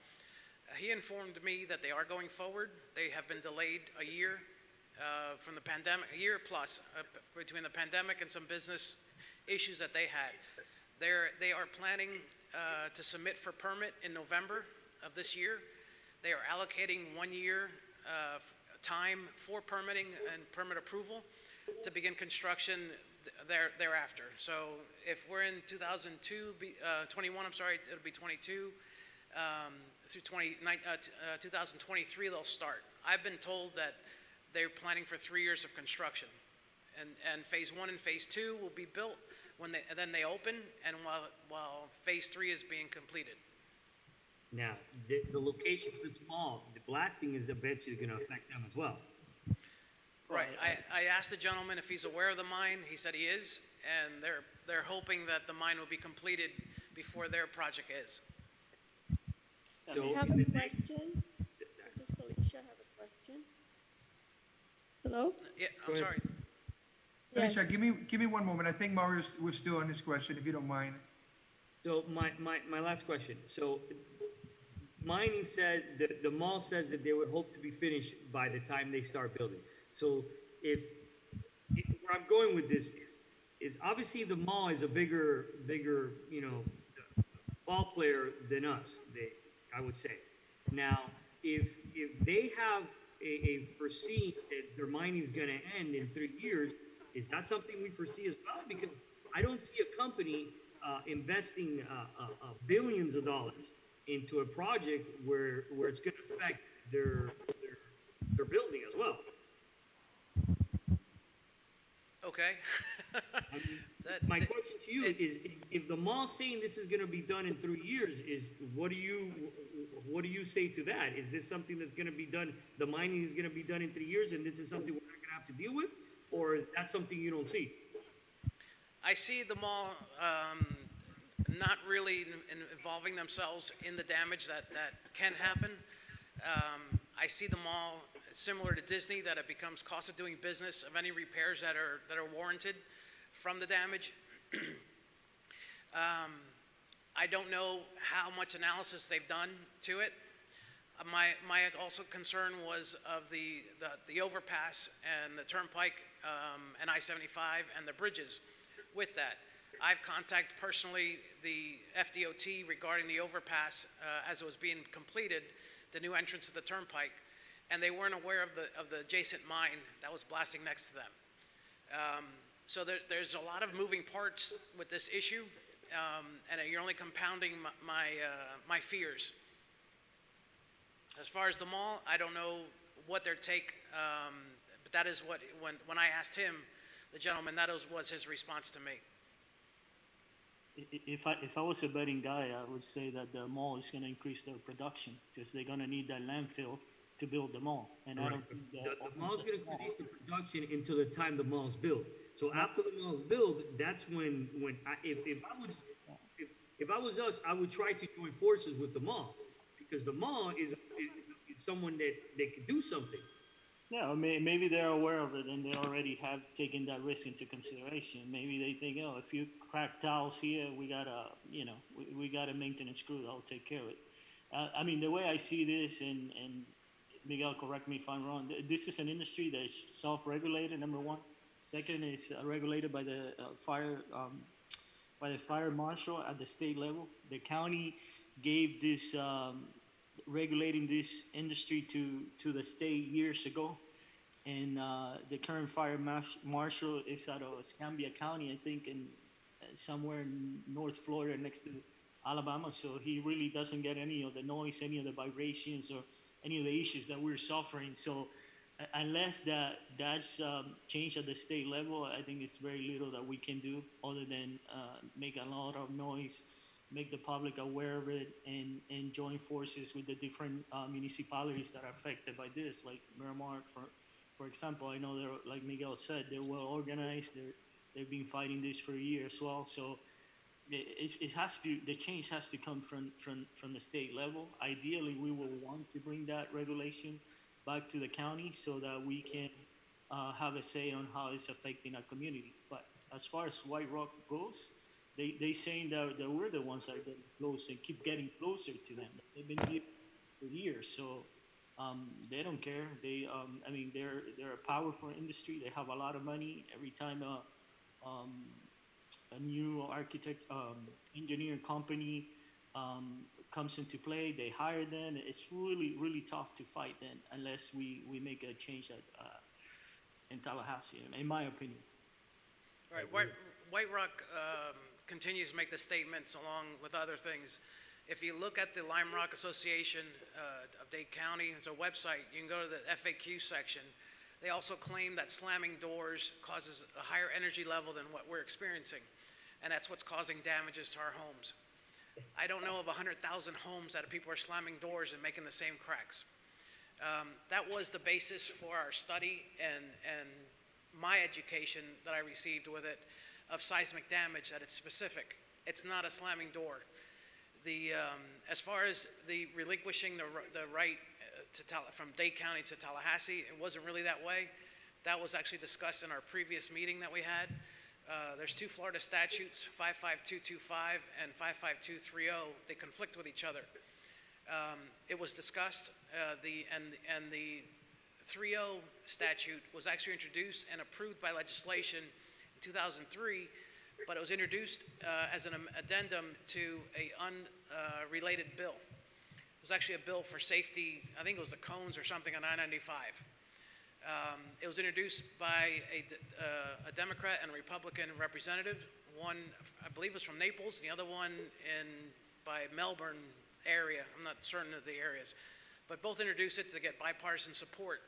[SPEAKER 9] He informed me that they are going forward. They have been delayed a year from the pandemic, a year plus between the pandemic and some business issues that they had. They are planning to submit for permit in November of this year. They are allocating 1 year time for permitting and permit approval to begin construction thereafter. So if we're in 21, it'll be 22. Through 2023, they'll start. I've been told that they're planning for 3 years of construction. And phase 1 and phase 2 will be built and then they open, and while phase 3 is being completed.
[SPEAKER 22] Now, the location of this mall, the blasting is eventually going to affect them as well.
[SPEAKER 9] Right. I asked the gentleman if he's aware of the mine. He said he is, and they're hoping that the mine will be completed before their project is.
[SPEAKER 5] I have a question. This is Felicia. I have a question. Hello?
[SPEAKER 9] Yeah, I'm sorry.
[SPEAKER 4] Felicia, give me one moment. I think Mario was still on his question, if you don't mind.
[SPEAKER 22] So my last question. So mining said that the mall says that they would hope to be finished by the time they start building. So if where I'm going with this is obviously the mall is a bigger ball player than us. I would say. Now, if they have a foreseen that their mining is going to end in 3 years, is that something we foresee as well? Because I don't see a company investing billions of dollars into a project where it's going to affect their building as well.
[SPEAKER 9] Okay.
[SPEAKER 22] My question to you is: if the mall's saying this is going to be done in 3 years, what do you say to that? Is this something that's going to be done? The mining is going to be done in 3 years, and this is something we're not going to have to deal with, or is that something you don't see?
[SPEAKER 9] I see the mall not really involving themselves in the damage that can happen. I see the mall similar to Disney, that it becomes cost of doing business of any repairs that are warranted from the damage. I don't know how much analysis they've done to it. My also concern was of the overpass and the turnpike and I-75 and the bridges with that. I've contacted personally the FDOT regarding the overpass as it was being completed, the new entrance to the turnpike, and they weren't aware of the adjacent mine that was blasting next to them. So there's a lot of moving parts with this issue, and you're only compounding my fears. As far as the mall, I don't know what their take, but that is what, when I asked him, the gentleman, that was his response to me.
[SPEAKER 8] If I was a betting guy, I would say that the mall is going to increase their production because they're going to need that landfill to build the mall. And
[SPEAKER 22] right.
[SPEAKER 8] I don't think that
[SPEAKER 22] the mall's going to increase the production until the time the mall's built. So after the mall's built, that's when if I was us, I would try to join forces with the mall, because the mall is someone that they could do something.
[SPEAKER 8] Yeah, maybe they're aware of it and they already have taken that risk into consideration. Maybe they think, oh, if you crack tiles here, we got a maintenance crew that will take care of it. I mean, the way I see this, and Miguel, correct me if I'm wrong, this is an industry that is self-regulated, number one. Second is regulated by the fire marshal at the state level. The county gave this regulating this industry to the state years ago, and the current fire marshal is out of Escambia County, I think, in somewhere in North Florida next to Alabama. So he really doesn't get any of the noise, any of the vibrations, or any of the issues that we're suffering. So unless that's changed at the state level, I think it's very little that we can do other than make a lot of noise, make the public aware of it, and join forces with the different municipalities that are affected by this, like Miramar, for example. I know they're, like Miguel said, they're well organized. They've been fighting this for a year as well. So the change has to come from the state level. Ideally, we will want to bring that regulation back to the county so that we can have a say on how it's affecting our community. But as far as White Rock goes, they saying that we're the ones that are getting close and keep getting closer to them. They've been here for years, so they don't care. I mean, they're a powerful industry. They have a lot of money. Every time a new engineering company comes into play, they hire them. It's really, really tough to fight then unless we make a change in Tallahassee, in my opinion.
[SPEAKER 9] All right, White Rock continues to make the statements along with other things. If you look at the Lime Rock Association of Dade County, there's a website. You can go to the FAQ section. They also claim that slamming doors causes a higher energy level than what we're experiencing, and that's what's causing damages to our homes. I don't know of 100,000 homes that people are slamming doors and making the same cracks. That was the basis for our study and my education that I received with it of seismic damage, that it's specific. It's not a slamming door. As far as the relinquishing the right from Dade County to Tallahassee, it wasn't really that way. That was actually discussed in our previous meeting that we had. There's two Florida statutes, 55225 and 55230. They conflict with each other. It was discussed, the 30 statute was actually introduced and approved by legislation in 2003, but it was introduced as an addendum to a unrelated bill. It was actually a bill for safety, I think it was the cones or something on I-95. It was introduced by a Democrat and a Republican representative. One, I believe, was from Naples, the other one by Melbourne area. I'm not certain of the areas. But both introduced it to get bipartisan support,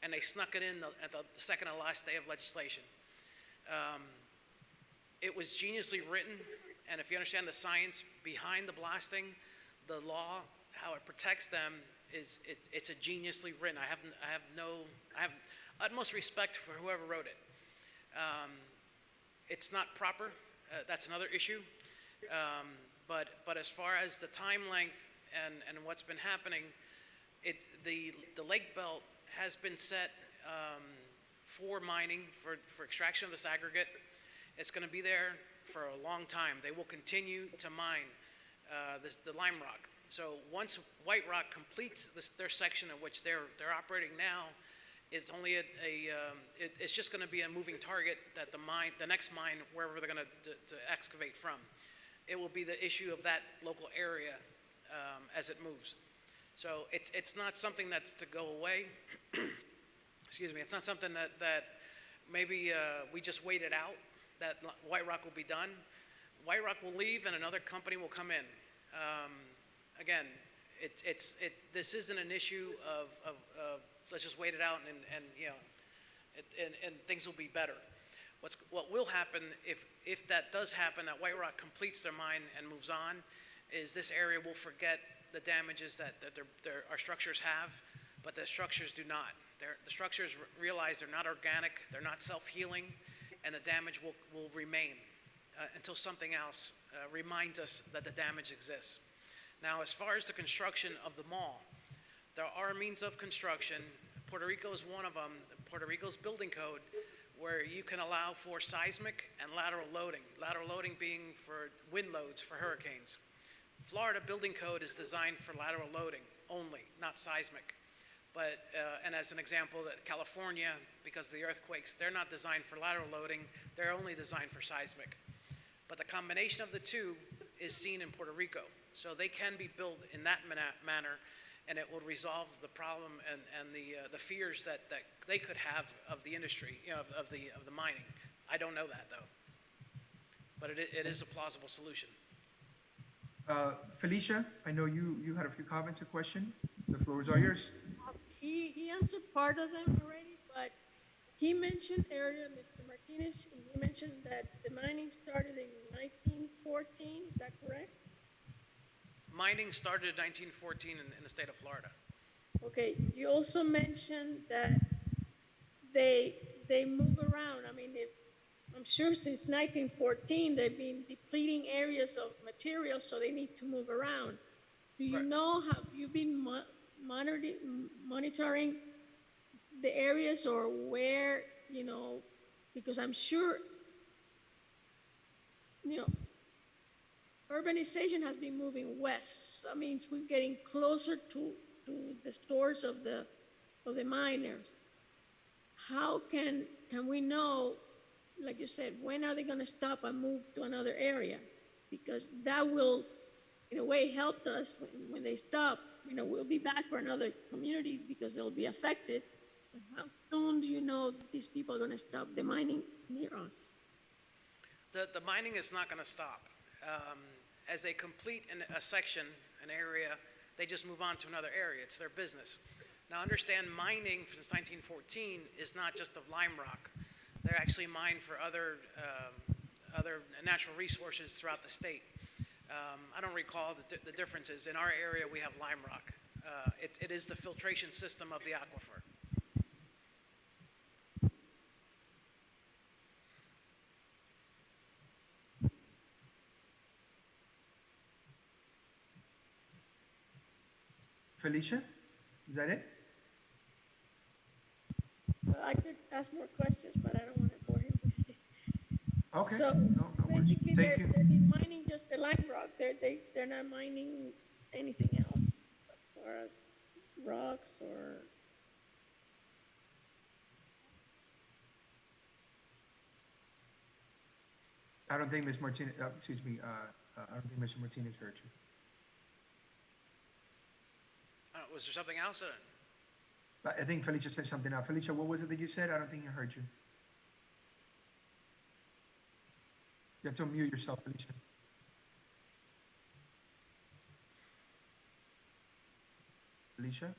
[SPEAKER 9] and they snuck it in at the second to last day of legislation. It was geniusly written, and if you understand the science behind the blasting, the law, how it protects them, it's a geniusly written. I have utmost respect for whoever wrote it. It's not proper. That's another issue. But as far as the time length and what's been happening, the lake belt has been set for mining, for extraction of this aggregate. It's going to be there for a long time. They will continue to mine the lime rock. So once White Rock completes their section in which they're operating now, it's only it's just going to be a moving target that the next mine, wherever they're going to excavate from, it will be the issue of that local area as it moves. So it's not something that's to go away. Excuse me. It's not something that maybe we just wait it out, that White Rock will be done. White Rock will leave and another company will come in. Again, this isn't an issue of let's just wait it out and things will be better. What will happen if that does happen, that White Rock completes their mine and moves on, is this area will forget the damages that our structures have, but the structures do not. The structures realize they're not organic, they're not self-healing, and the damage will remain until something else reminds us that the damage exists. Now, as far as the construction of the mall, there are means of construction. Puerto Rico is one of them. Puerto Rico's building code, where you can allow for seismic and lateral loading. Lateral loading being for wind loads for hurricanes. Florida building code is designed for lateral loading only, not seismic. But, and as an example, that California, because of the earthquakes, they're not designed for lateral loading, they're only designed for seismic. But the combination of the two is seen in Puerto Rico. So they can be built in that manner, and it will resolve the problem and the fears that they could have of the industry, of the mining. I don't know that though, but it is a plausible solution.
[SPEAKER 4] Felicia, I know you had a few comments or questions. The floors are yours.
[SPEAKER 5] He answered part of them already, but he mentioned earlier, Mr. Martinez, he mentioned that the mining started in 1914. Is that correct?
[SPEAKER 9] Mining started in 1914 in the state of Florida.
[SPEAKER 5] Okay, you also mentioned that they move around. I mean, I'm sure since 1914 they've been depleting areas of material, so they need to move around. Do you know, have you been monitoring the areas or where, because I'm sure, urbanization has been moving west. That means we're getting closer to the stores of the miners. How can we know, like you said, when are they going to stop and move to another area? Because that will, in a way, help us when they stop. We'll be back for another community because they'll be affected. But how soon do you know these people are going to stop the mining near us?
[SPEAKER 9] The mining is not going to stop. As they complete a section, an area, they just move on to another area. It's their business. Now, understand mining since 1914 is not just of lime rock. They're actually mined for other natural resources throughout the state. I don't recall the differences. In our area, we have lime rock. It is the filtration system of the aquifer.
[SPEAKER 4] Felicia, is that it?
[SPEAKER 5] Well, I could ask more questions, but I don't want to bore him.
[SPEAKER 4] Okay.
[SPEAKER 5] So
[SPEAKER 4] No worries.
[SPEAKER 5] basically,
[SPEAKER 4] Thank you.
[SPEAKER 5] they're mining just the lime rock. They're not mining anything else as far as rocks or.
[SPEAKER 4] I don't think Ms. Martinez, excuse me, I don't think Mr. Martinez heard you.
[SPEAKER 9] Was there something else?
[SPEAKER 4] I think Felicia said something else. Felicia, what was it that you said? I don't think I heard you. You have to mute yourself, Felicia. Felicia?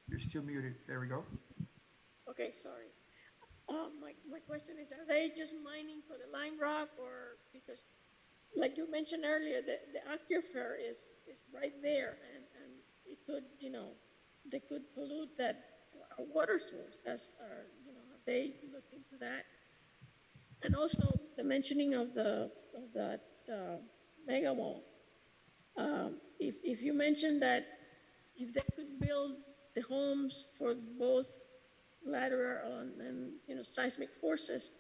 [SPEAKER 4] You're still muted. There we go.
[SPEAKER 5] Okay, sorry. My question is, are they just mining for the lime rock, or because, like you mentioned earlier, the aquifer is right there, and it could, they could pollute that water source. That's, have they looked into that? And also the mentioning of that mega mall. If you mentioned that if they could build the homes for both lateral and seismic forces,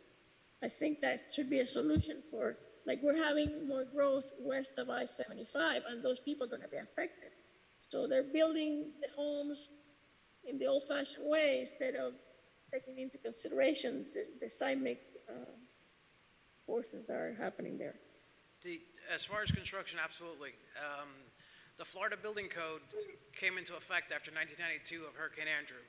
[SPEAKER 5] I think that should be a solution for, like, we're having more growth west of I-75, and those people are going to be affected. So they're building the homes in the old-fashioned way instead of taking into consideration the seismic forces that are happening there.
[SPEAKER 9] As far as construction, absolutely. The Florida Building Code came into effect after 1992 of Hurricane Andrew.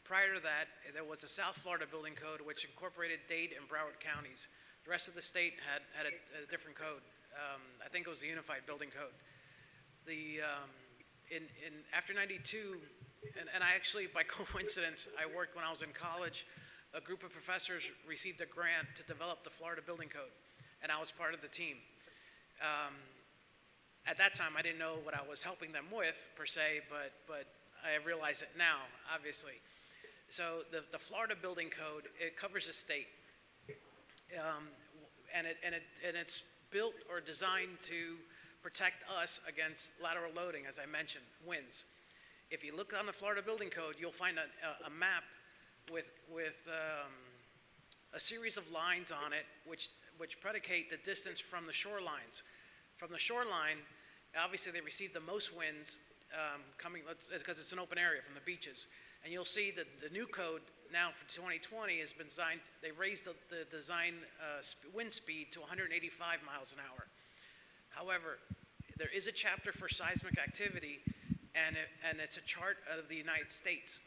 [SPEAKER 9] Prior to that, there was a South Florida Building Code, which incorporated Dade and Broward counties. The rest of the state had a different code. I think it was the Unified Building Code. After 92, and I actually, by coincidence, I worked when I was in college. A group of professors received a grant to develop the Florida Building Code, and I was part of the team. At that time, I didn't know what I was helping them with, per se, but I realize it now, obviously. So the Florida Building Code, it covers the state. And it's built or designed to protect us against lateral loading, as I mentioned, winds. If you look on the Florida Building Code, you'll find a map with a series of lines on it which predicate the distance from the shorelines. From the shoreline, obviously they receive the most winds coming, because it's an open area from the beaches. And you'll see that the new code now for 2020 has been designed, they raised the design wind speed to 185 miles an hour. However, there is a chapter for seismic activity, and it's a chart of the United States.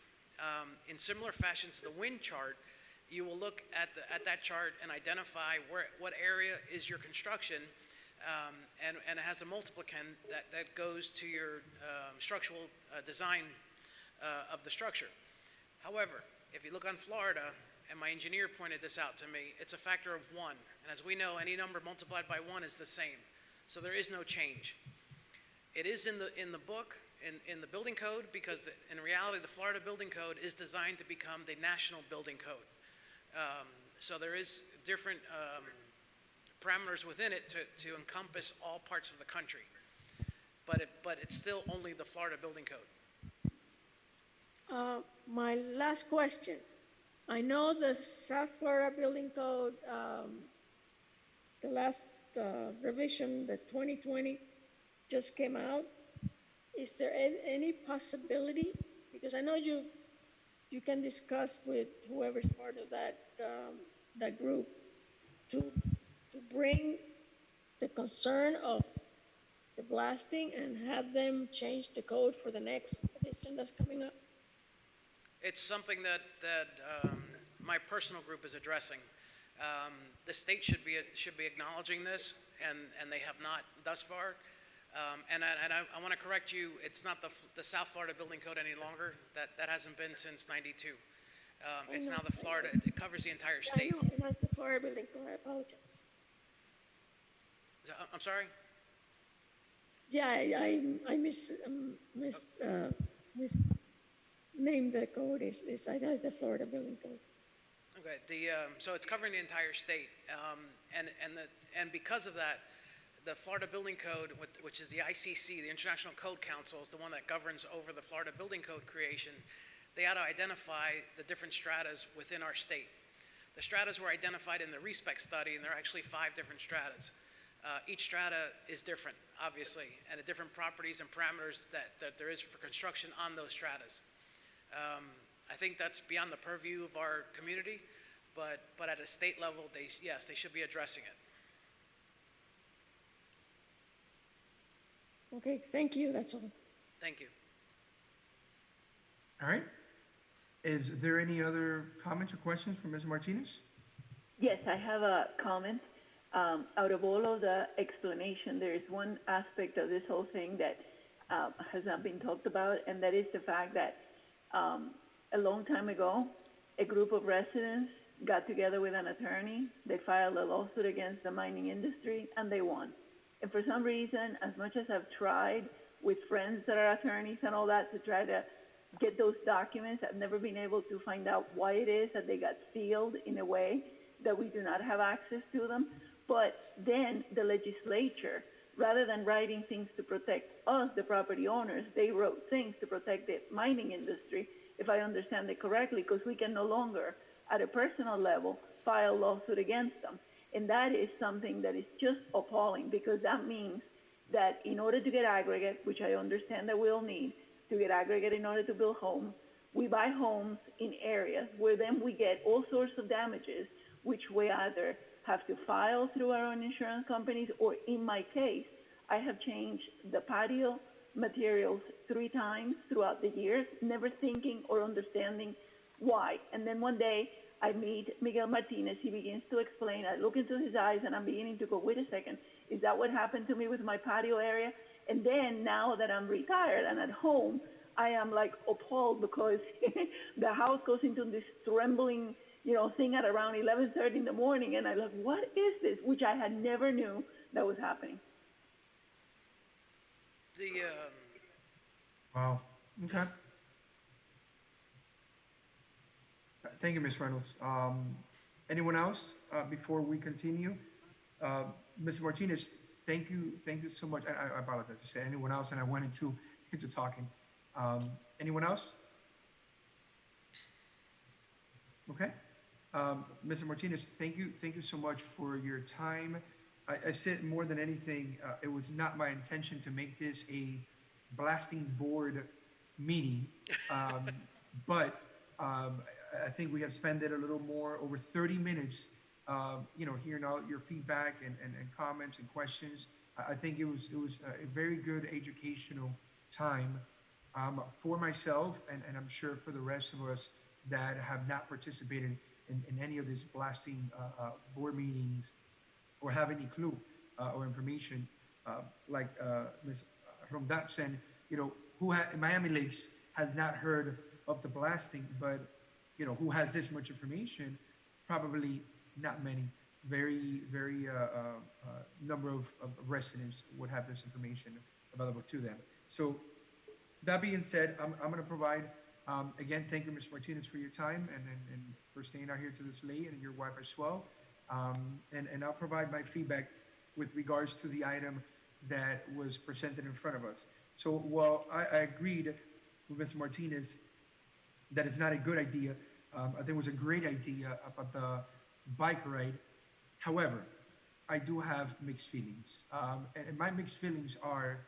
[SPEAKER 9] In similar fashion to the wind chart, you will look at that chart and identify what area is your construction, and it has a multiplicand that goes to your structural design of the structure. However, if you look on Florida, and my engineer pointed this out to me, it's a factor of 1. And as we know, any number multiplied by 1 is the same. So there is no change. It is in the book, in the building code, because in reality, the Florida Building Code is designed to become the national building code. So there is different parameters within it to encompass all parts of the country. But it's still only the Florida Building Code.
[SPEAKER 5] My last question. I know the South Florida Building Code, the last revision, the 2020, just came out. Is there any possibility, because I know you can discuss with whoever's part of that group, to bring the concern of the blasting and have them change the code for the next edition that's coming up?
[SPEAKER 9] It's something that my personal group is addressing. The state should be acknowledging this, and they have not thus far. I want to correct you, it's not the South Florida Building Code any longer. That hasn't been since '92. It's now the Florida, it covers the entire state.
[SPEAKER 5] I know, that's the Florida Building Code, I apologize.
[SPEAKER 9] I'm sorry?
[SPEAKER 5] Yeah, I named the code, I know it's the Florida Building Code.
[SPEAKER 9] Okay, so it's covering the entire state, and because of that, the Florida Building Code, which is the ICC, the International Code Council, is the one that governs over the Florida Building Code creation. They had to identify the different stratas within our state. The stratas were identified in the RESPEC study, and there are actually 5 different stratas. Each strata is different, obviously, and the different properties and parameters that there is for construction on those stratas. I think that's beyond the purview of our community, but at a state level, yes, they should be addressing it.
[SPEAKER 5] Okay, thank you, that's all.
[SPEAKER 9] Thank you.
[SPEAKER 4] All right. Is there any other comments or questions from Ms. Martinez?
[SPEAKER 6] Yes, I have a comment. Out of all of the explanation, there is one aspect of this whole thing that has not been talked about, and that is the fact that a long time ago, a group of residents got together with an attorney. They filed a lawsuit against the mining industry, and they won. And for some reason, as much as I've tried with friends that are attorneys and all that to try to get those documents, I've never been able to find out why it is that they got sealed in a way that we do not have access to them. But then the legislature, rather than writing things to protect us, the property owners, they wrote things to protect the mining industry, if I understand it correctly, because we can no longer, at a personal level, file lawsuit against them. And that is something that is just appalling, because that means that in order to get aggregate, which I understand that we'll need to get aggregate in order to build homes, we buy homes in areas where then we get all sorts of damages, which we either have to file through our own insurance companies, or in my case, I have changed the patio materials 3 times throughout the years, never thinking or understanding why. And then one day, I meet Miguel Martinez, he begins to explain, I look into his eyes and I'm beginning to go, wait a second, is that what happened to me with my patio area? And then now that I'm retired and at home, I am like appalled because the house goes into this trembling, thing at around 11:30 in the morning, and I'm like, what is this? Which I had never knew that was happening.
[SPEAKER 4] Wow. Okay. Thank you, Ms. Reynolds. Anyone else before we continue? Ms. Martinez, thank you so much. I apologize to say anyone else, and I went into talking. Anyone else? Okay. Mr. Martinez, thank you so much for your time. I said more than anything, it was not my intention to make this a blasting board meeting, but I think we have spent it a little more, over 30 minutes, hearing all your feedback and comments and questions. I think it was a very good educational time for myself, and I'm sure for the rest of us that have not participated in any of these blasting board meetings or have any clue or information, like Ms. Romdapsen, Miami Lakes has not heard of the blasting, but who has this much information? Probably not many. Very number of residents would have this information available to them. So that being said, I'm going to provide, again, thank you, Ms. Martinez, for your time and for staying out here to this late, and your wife as well. And I'll provide my feedback with regards to the item that was presented in front of us. So while I agreed with Ms. Martinez that it's not a good idea, I think it was a great idea about the bike ride. However, I do have mixed feelings. And my mixed feelings are